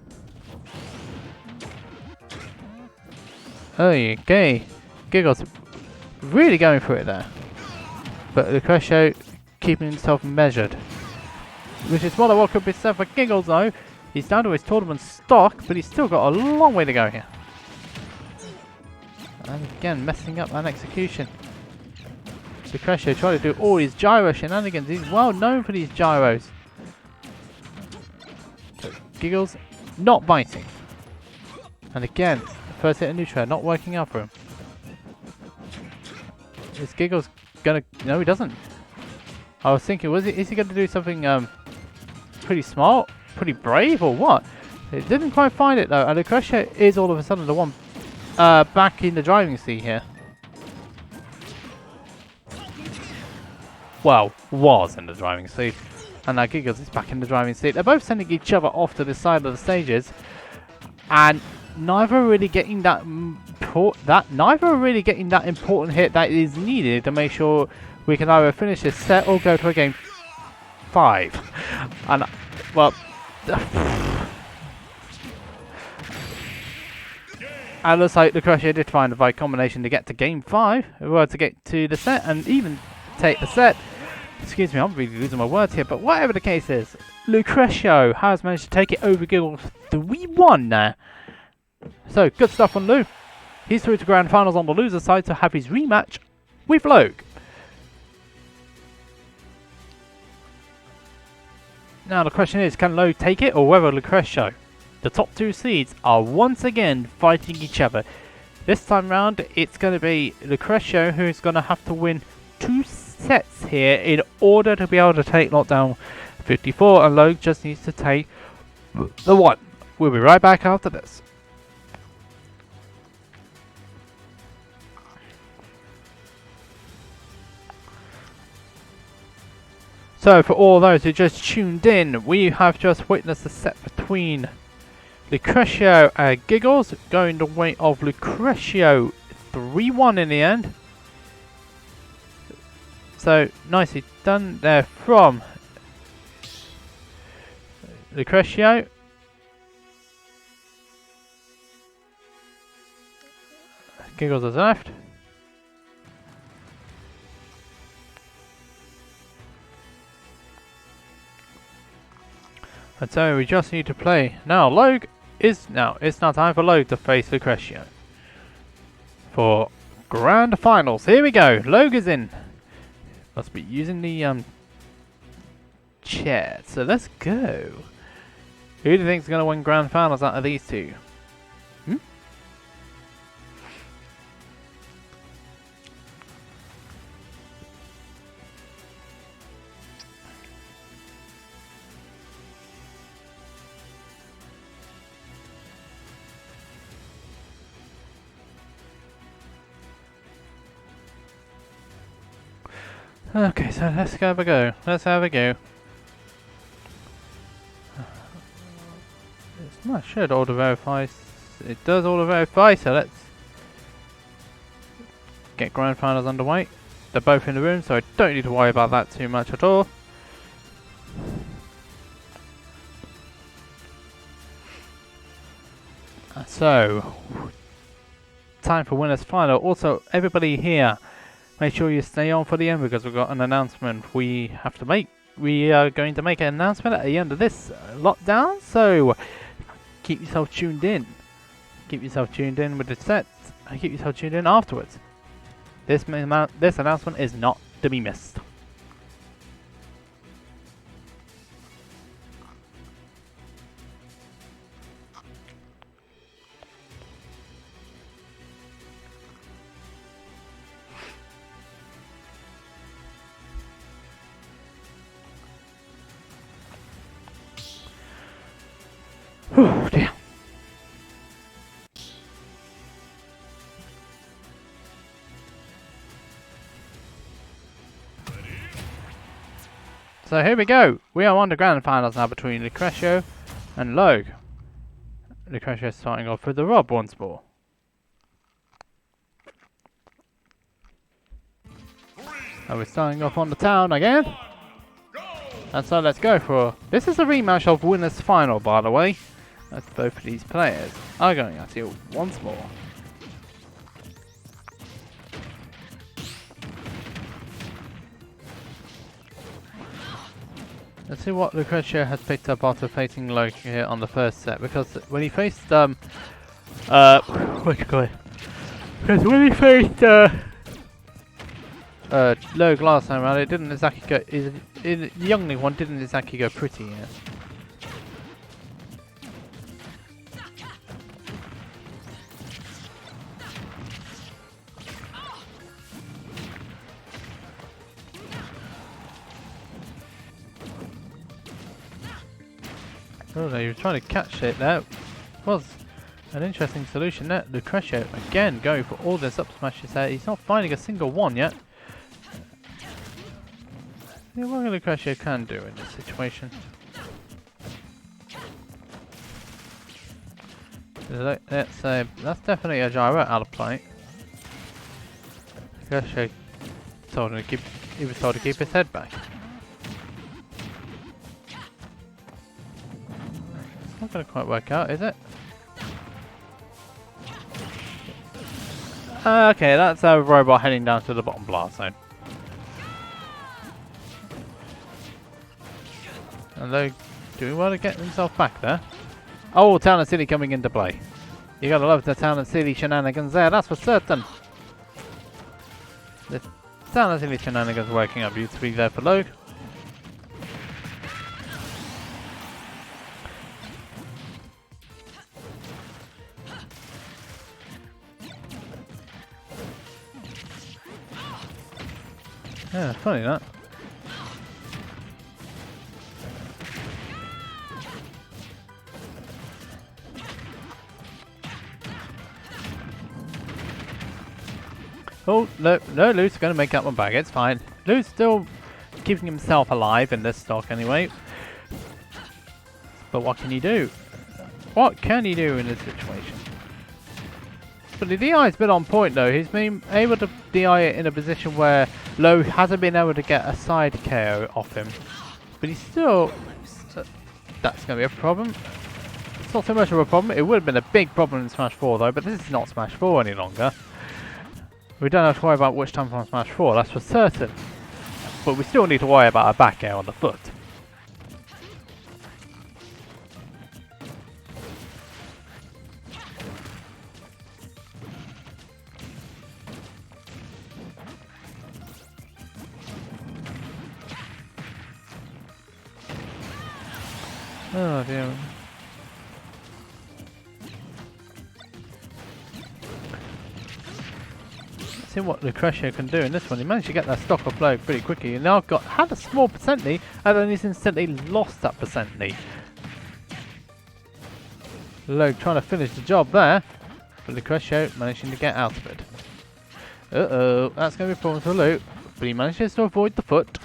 S1: Okay, Giggles really going for it there. But Lucretio keeping himself measured. Which is what I could be said for Giggles though. He's down to his tournament stock, but he's still got a long way to go here. And again, messing up that execution. Lucretio trying to do all his gyro shenanigans. He's well known for these gyros. But Giggles not biting. And again, first hit of neutral not working out for him. Is Giggles gonna... No, he doesn't. I was thinking, is he gonna do something pretty smart, pretty brave, or what? It didn't quite find it though. And Lucretio is all of a sudden the one back in the driving seat here. Well, was in the driving seat. And now Giggles is back in the driving seat. They're both sending each other off to the side of the stages. And neither are really getting that important hit that is needed to make sure we can either finish this set or go to a game 5. And well, and looks like Lucretio did find the right combination to get to game 5, or to get to the set and even take the set. Excuse me, I'm really losing my words here, but whatever the case is, Lucretio has managed to take it over Giggles 3-1 there. So, good stuff on Lou. He's through to grand finals on the loser side to have his rematch with Logue. Now the question is, can Logue take it or whether Lucretio? The top 2 seeds are once again fighting each other. This time round, it's going to be Lucretio who's going to have to win 2 sets here in order to be able to take lockdown 54, and Logue just needs to take the 1. We'll be right back after this. So for all those who just tuned in, we have just witnessed a set between Lucretio and Giggles, going the way of Lucretio 3-1 in the end. So nicely done there from Lucretio. Giggles has left. And so we just need to play. Now Logue is it's now time for Logue to face Lucretio for grand finals. Here we go. Logue is in. Must be using the chat. So let's go. Who do you think is going to win grand finals out of these two? Okay, so let's have a go. Let's have a go. It's not should auto verify. It does auto verify, so let's get grand finals underway. They're both in the room, so I don't need to worry about that too much at all. So, time for winners final. Also, everybody here, make sure you stay on for the end because we've got an announcement we have to make. We are going to make an announcement at the end of this lockdown, so keep yourself tuned in. Keep yourself tuned in with the sets, and keep yourself tuned in afterwards. This announcement is not to be missed. Oh dear. So here we go. We are on the grand finals now between Lucretio and Logue. Lucretio starting off with the Rob once more. And we're starting off on the town again. And so let's go for... This is a rematch of winners final, by the way. As both of these players are going at it once more. Let's see what Lucretio has picked up after facing Logue here on the first set. Because when he faced what do you call it? Because when he faced Logue last time around, it didn't exactly go. The youngling one didn't exactly go pretty. Yeah. Oh no, you were trying to catch it there. Was an interesting solution there. Lucretio again going for all this up smashes there. He's not finding a single one yet. Yeah, what Lucretio can do in this situation. Let's say that's definitely a gyro out of play. Lucretio told him to keep. He was told to keep his head back. Not going to quite work out, is it? Okay, that's a robot heading down to the bottom blast zone. And they're doing well to get himself back there. Oh, Town and City coming into play. You gotta love the Town and City shenanigans there, that's for certain. The Town and City shenanigans working out beautifully there for Logue. Yeah, funny that. Oh, no, Lou's going to make that one back. It's fine. Lou's still keeping himself alive in this stock anyway. But what can he do? What can he do in this situation? But the DI's been on point though. He's been able to DI it in a position where Lowe hasn't been able to get a side KO off him. But he's still... That's going to be a problem. It's not so much of a problem. It would have been a big problem in Smash 4 though, but this is not Smash 4 any longer. We don't have to worry about which time from Smash 4, that's for certain. But we still need to worry about a back air on the foot. Oh dear. See what Lucretio can do in this one. He managed to get that stock off Logue pretty quickly. He now had a small percent lead, and then he's instantly lost that percent lead. Logue trying to finish the job there, but Lucretio managing to get out of it. Uh-oh, that's going to be a problem for Luke, but he manages to avoid the foot.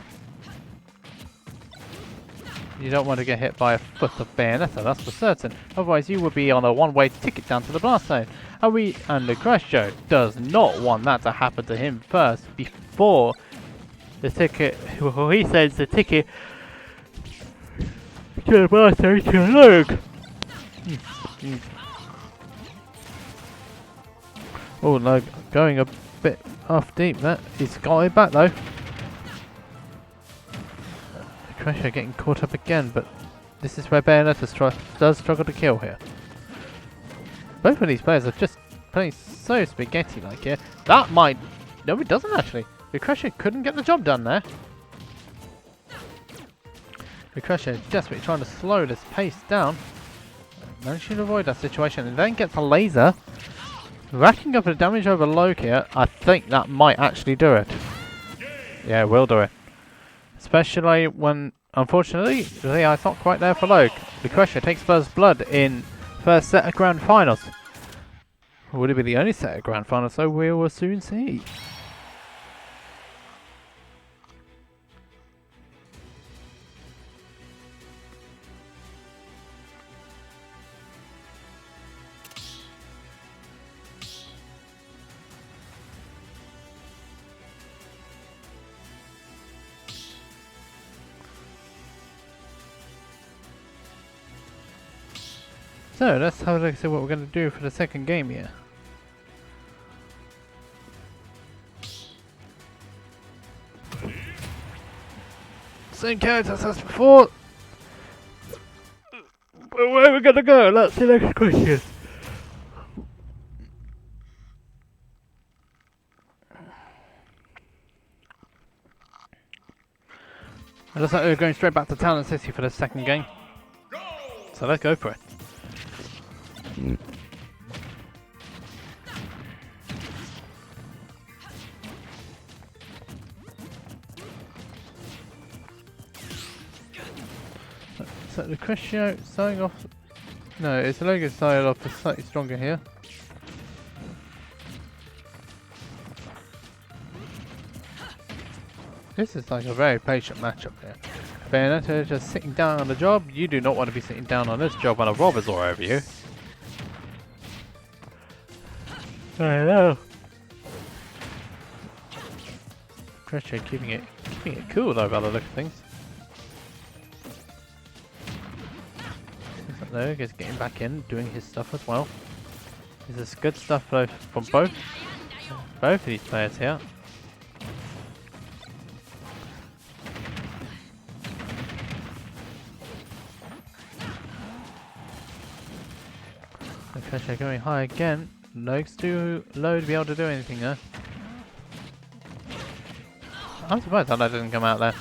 S1: You don't want to get hit by a foot of Bayonetta, that's for certain. Otherwise you would be on a one-way ticket down to the blast zone. And Lucretio does not want that to happen to him first before the ticket... Well, he says the ticket to the blast zone to Luke. Oh, Luke going a bit off deep there. He's got it back though. Lucretio getting caught up again, but this is where Bayonetta does struggle to kill here. Both of these players are just playing so spaghetti-like here. That might... No, it doesn't actually. Lucretio couldn't get the job done there. Lucretio desperately trying to slow this pace down. Managing to avoid that situation and then gets a laser. Racking up the damage over Logue here. I think that might actually do it. Yeah, it will do it. Especially when, unfortunately, the AI's not quite there for Logue. Lucretio takes first blood in first set of Grand Finals. Would it be the only set of Grand Finals? So we will soon see. So let's have a look at what we're going to do for the second game here. Same characters as before. But where are we going to go? Let's see the next question. It looks like we're going straight back to Town and City for the second game. So let's go for it. So the Crescio starting off. No, it's a Logo started off slightly stronger here. This is like a very patient matchup here. Bayonetta just sitting down on the job. You do not want to be sitting down on this job when a robber's all over you. I know. Crescio keeping it cool though by the look of things. There, he's getting back in, doing his stuff as well. This is good stuff though from both of these players here. Okay, going high again. Legs too low to be able to do anything there. I'm surprised that didn't come out there.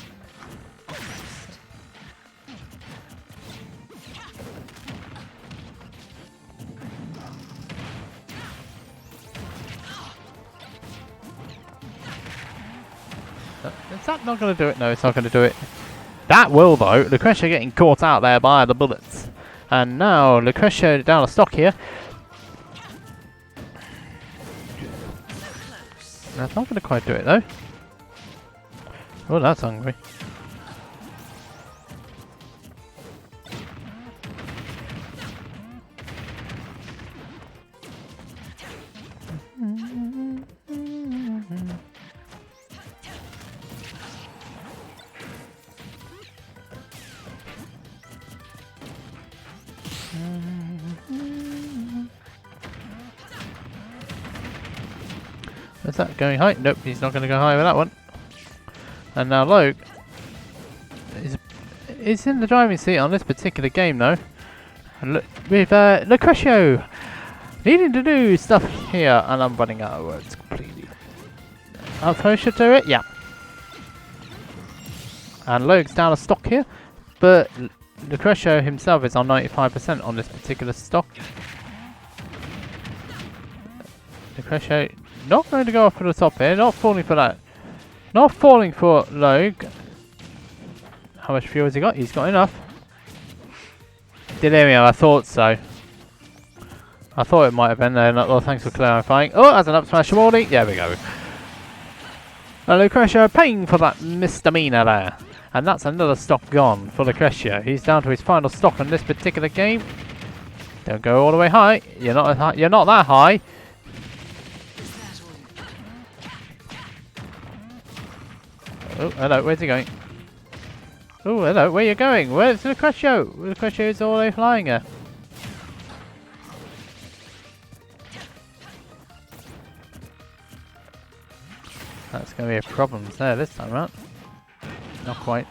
S1: Is that not going to do it? No, it's not going to do it. That will though. Lucretia getting caught out there by the bullets. And now Lucretia down a stock here. That's not going to quite do it though. Oh, that's hungry. Is that going high? Nope, he's not going to go high with that one. And now Logue is in the driving seat on this particular game though. With Lucretia needing to do stuff here, and I'm running out of words completely. I should do it, yeah. And Logue's down a stock here, but Lucretia himself is on 95% on this particular stock. Lucretia not going to go off for the top here, not falling for that. Not falling for Logue. How much fuel has he got? He's got enough. Delirium, I thought so. I thought it might have been there. Well, thanks for clarifying. Oh, that's an up smash from Morty. There we go. Lucretia paying for that misdemeanor there. And that's another stock gone for Lucretia. He's down to his final stock on this particular game. Don't go all the way high. You're not that high. Oh, hello, where's he going? Oh, hello, where are you going? Where's Lucretia? Lucretia is all the way flying here. That's going to be a problem there this time around. Not quite.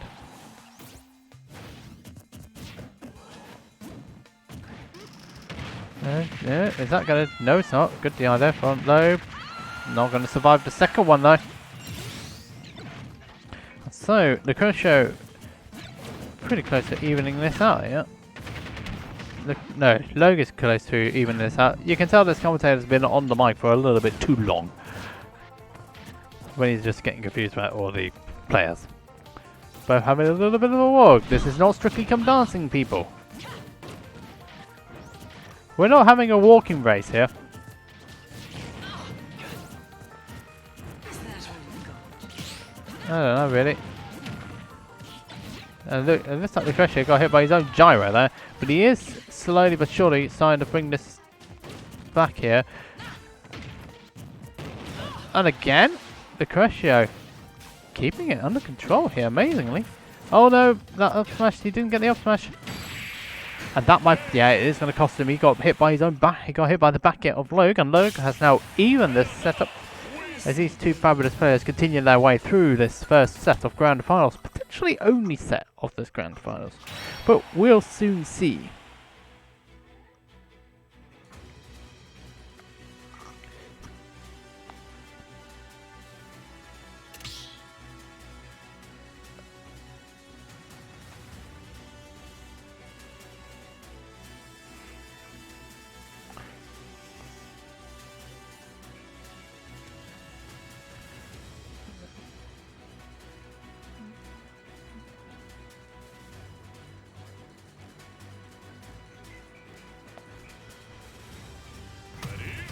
S1: Yeah, is that going to... No, it's not. Good DI there from Lobe. Not going to survive the second one though. So, Lucretia pretty close to evening this out, yeah. No, Logue is close to evening this out. You can tell this commentator's been on the mic for a little bit too long. When he's just getting confused about all the players. Both having a little bit of a walk. This is not Strictly Come Dancing, people. We're not having a walking race here. I don't know, really. Look, it looks like Lucretia got hit by his own gyro there, but he is slowly but surely starting to bring this back here. And again, Lucretia keeping it under control here, amazingly. Oh no, that up smash, he didn't get the up smash. And that might, yeah, it is going to cost him. He got hit by his own back. He got hit by the back end of Logue, and Logue has now evened this setup as these two fabulous players continue their way through this first set of grand finals, potentially only set of this grand finals. But we'll soon see.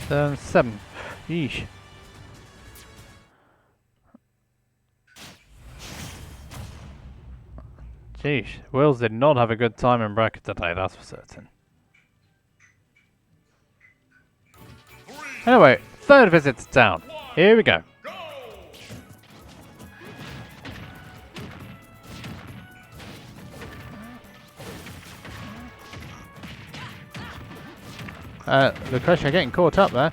S1: Turn 7. Yeesh. Jeez, Willz did not have a good time in bracket today, that's for certain. Anyway, third visit to town. Here we go. Lucretia getting caught up there.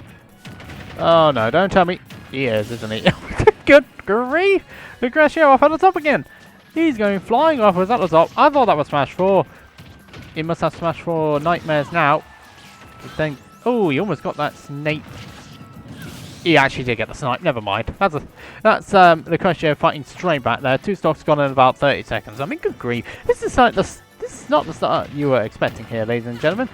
S1: Oh no, don't tell me. He is, isn't he? Good grief! Lucretia off at the top again. He's going flying off. Was that the top? I thought that was Smash 4. He must have Smash 4 nightmares now. Then, oh, he almost got that snake. He actually did get the snipe. Never mind. That's Lucretia fighting straight back there. 2 stocks gone in about 30 seconds. I mean, good grief. This is like this is not the start you were expecting here, ladies and gentlemen.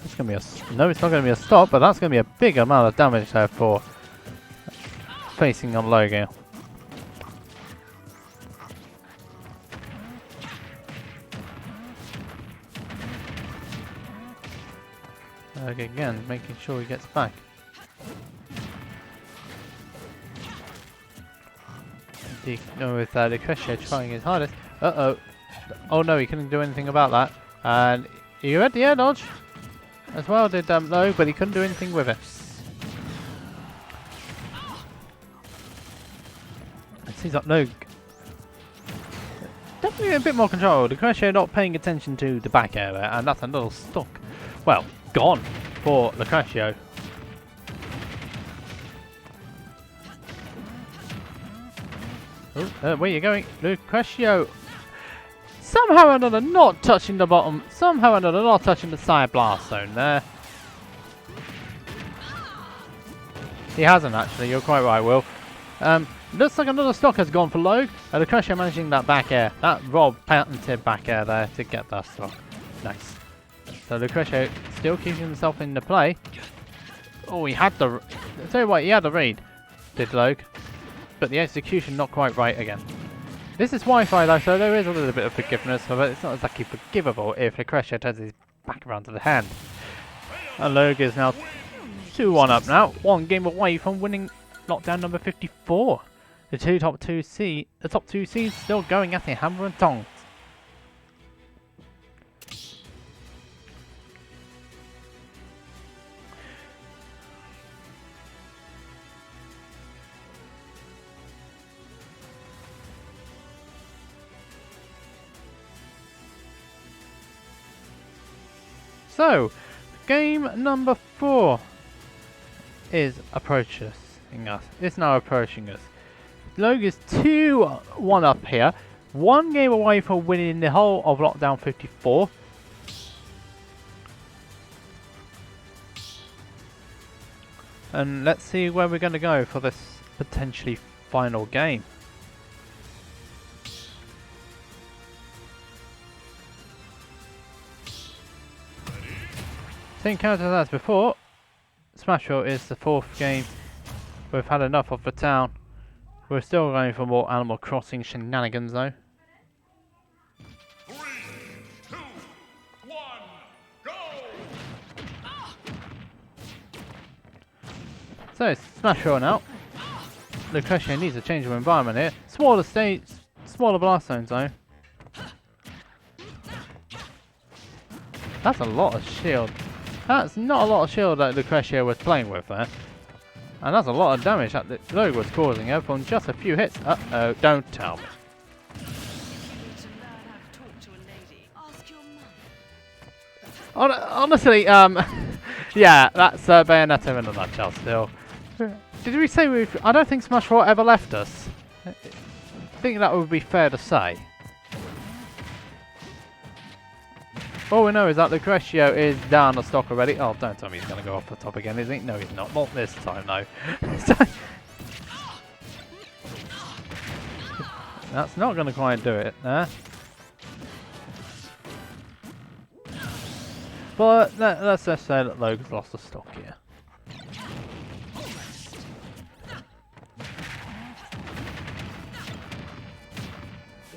S1: It's gonna be a no. It's not gonna be a stop, but that's gonna be a big amount of damage there for facing on Logo. Okay, again, making sure he gets back. With Lucretia trying his hardest. Uh-oh. Oh no, he couldn't do anything about that. And he had the air dodge as well, did Logue, but he couldn't do anything with it. It seems like Logue definitely a bit more control. Lucretia not paying attention to the back air there, and that's a little stock. Well, gone for Lucretia. Oh, where are you going? Lucretia somehow or another not touching the bottom, somehow or another not touching the side blast zone there. He hasn't actually, you're quite right, Will. Looks like another stock has gone for Logue. Lucretia managing that back air, that Rob patented back air there to get that stock. Nice. So Lucretia still keeping himself in the play. Oh, he had the, I'll tell you what, he had the read, did Logue. But the execution not quite right again. This is Wi-Fi though, so there is a little bit of forgiveness, but it's not exactly forgivable if Lucretia turns his back around to the hand. And Logue is now 2-1 up now, 1 game away from winning lockdown number 54. The top two seeds still going at the hammer and tongs. So, game number 4 is approaching us. It's now approaching us. Logue is 2-1 up here. 1 game away from winning the whole of Lockdown 54. And let's see where we're going to go for this potentially final game. Same counter as before. Smashville is the 4th game. We've had enough of the town. We're still going for more Animal Crossing shenanigans though.
S2: 3, 2, 1, go!
S1: So it's Smashville now. Lucretia needs a change of environment here. Smaller states, smaller blast zones though. That's a lot of shield. That's not a lot of shield that Lucretia was playing with there. And that's a lot of damage that the Logue was causing her from just a few hits. Uh-oh, don't tell me. Honestly, yeah, that's Bayonetta in a nutshell still. Did we say we've... I don't think Smash 4 ever left us. I think that would be fair to say. All we know is that Lucretio is down the stock already. Oh, don't tell me he's going to go off the top again, is he? No, he's not. Not this time, no. That's not going to quite do it there. But let's just say that Logan's lost the stock here.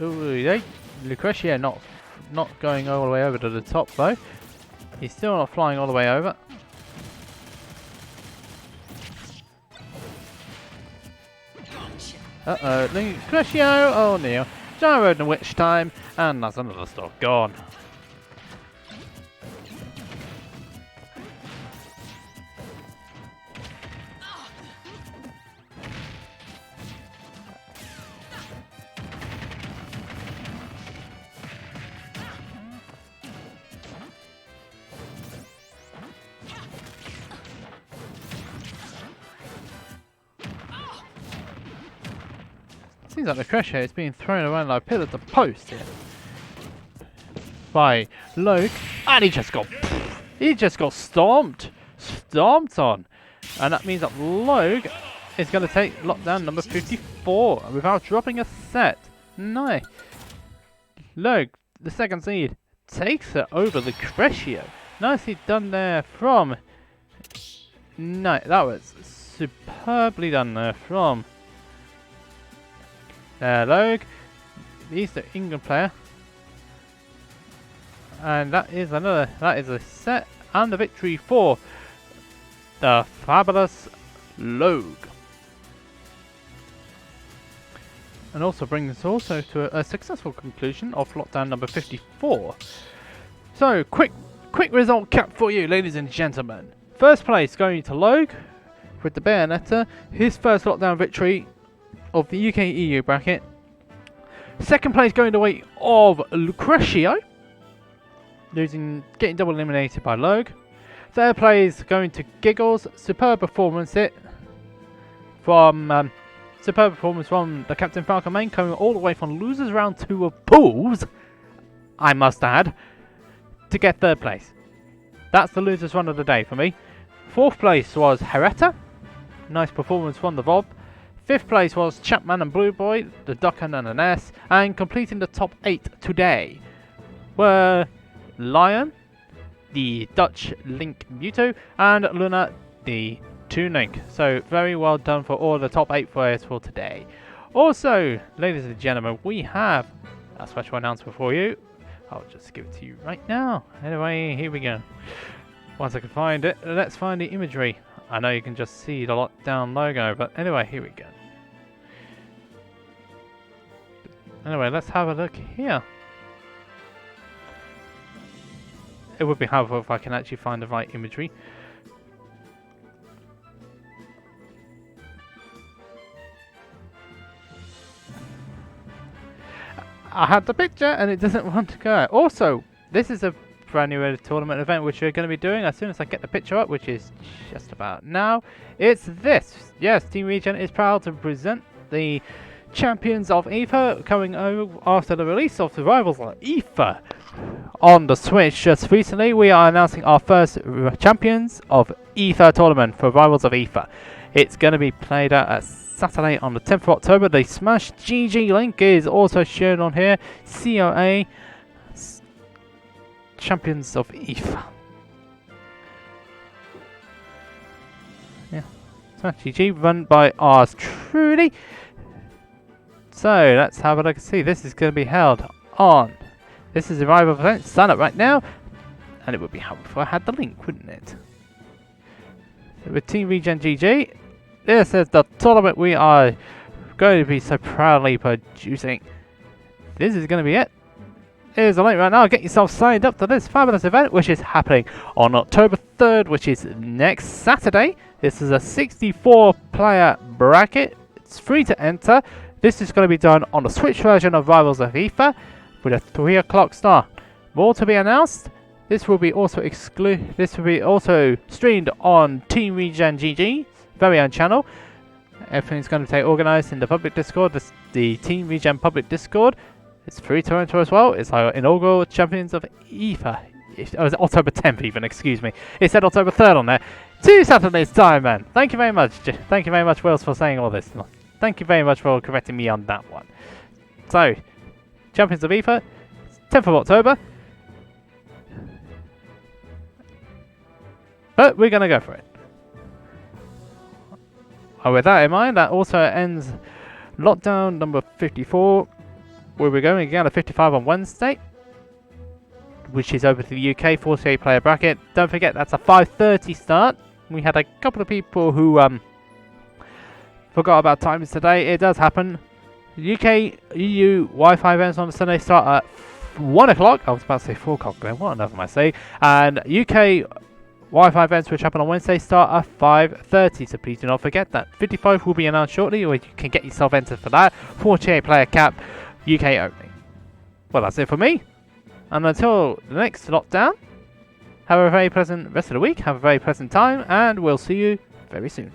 S1: Ooh, Lucretio not going all the way over to the top though. He's still not flying all the way over. Uh-oh, Lucretio, oh no. Gyro and Witch time, and that's another stock gone. Seems like the Lucretio is being thrown around like a pillar to post here by Logue, and he just got stomped on, and that means that Logue is going to take lockdown number 54 without dropping a set. No, Logue, the second seed, takes it over the Lucretio. Nicely done there from. No, that was superbly done there from. Logue, he's the England player, and that is a set and a victory for the fabulous Logue, and also brings us to a successful conclusion of lockdown number 54. So quick result cap for you, ladies and gentlemen. First place going to Logue with the Bayonetta, his first lockdown victory of the UK EU bracket. Second place going the way of Lucretio, getting double eliminated by Logue. Third place going to Giggles. Superb performance from the Captain Falcon main, coming all the way from losers round 2 of pools, I must add, to get third place. That's the losers run of the day for me. Fourth place was Hareta. Nice performance from the Vob. Fifth place was Champman and Blue Boy, the Ducken and an S, and completing the top 8 today were Lion, the Dutch Link Mewtwo, and Lunner, the Toon Link. So very well done for all the top 8 players for today. Also, ladies and gentlemen, we have a special announcement for you. I'll just give it to you right now. Anyway, here we go. Once I can find it, let's find the imagery. I know you can just see the lockdown logo, but anyway, here we go. Anyway, let's have a look here. It would be helpful if I can actually find the right imagery. I had the picture and it doesn't want to go. Also, this is a brand new tournament event which we're going to be doing as soon as I get the picture up, which is just about now. It's this. Yes, Team Regen is proud to present the champions of Ether coming over after the release of the Rivals of Ether on the Switch just recently. We are announcing our first champions of Ether tournament for Rivals of Ether. It's going to be played out at Saturday on the 10th of October. The Smash GG link is also shown on here. COA Champions of Ether. Yeah, Smash GG run by ours truly. So let's have a look and see. This is going to be held on. This is a rival event. Sign up right now, and it would be helpful if I had the link, wouldn't it? So with Team Regen GG, this is the tournament we are going to be so proudly producing. This is going to be it. Here's the link right now. Get yourself signed up to this fabulous event, which is happening on October 3rd, which is next Saturday. This is a 64 player bracket. It's free to enter. This is going to be done on the Switch version of Rivals of FIFA with a 3 o'clock start. More to be announced. This will be also streamed on Team Regen GG's very own channel. Everything's going to be organised in the public Discord, the Team Regen public Discord. It's free to enter as well. It's our inaugural Champions of FIFA. It was October 10th even, excuse me. It said October 3rd on there. 2 Saturdays time, man. Thank you very much. Thank you very much, Willz, for saying all this. Thank you very much for correcting me on that one. So, Champions of FIFA, 10th of October. But we're going to go for it. And with that in mind, that also ends lockdown number 54. Where we're going again to 55 on Wednesday, which is over to the UK 48 player bracket. Don't forget that's a 5:30 start. We had a couple of people who forgot about times today. It does happen. UK EU Wi-Fi events on Sunday start at 1 o'clock. I was about to say 4 o'clock then. What on earth am I saying? And UK Wi-Fi events which happen on Wednesday start at 5:30. So please do not forget that. 55 will be announced shortly, or you can get yourself entered for that. 48 player cap. UK only. Well, that's it for me. And until the next lockdown, have a very pleasant rest of the week, have a very pleasant time, and we'll see you very soon.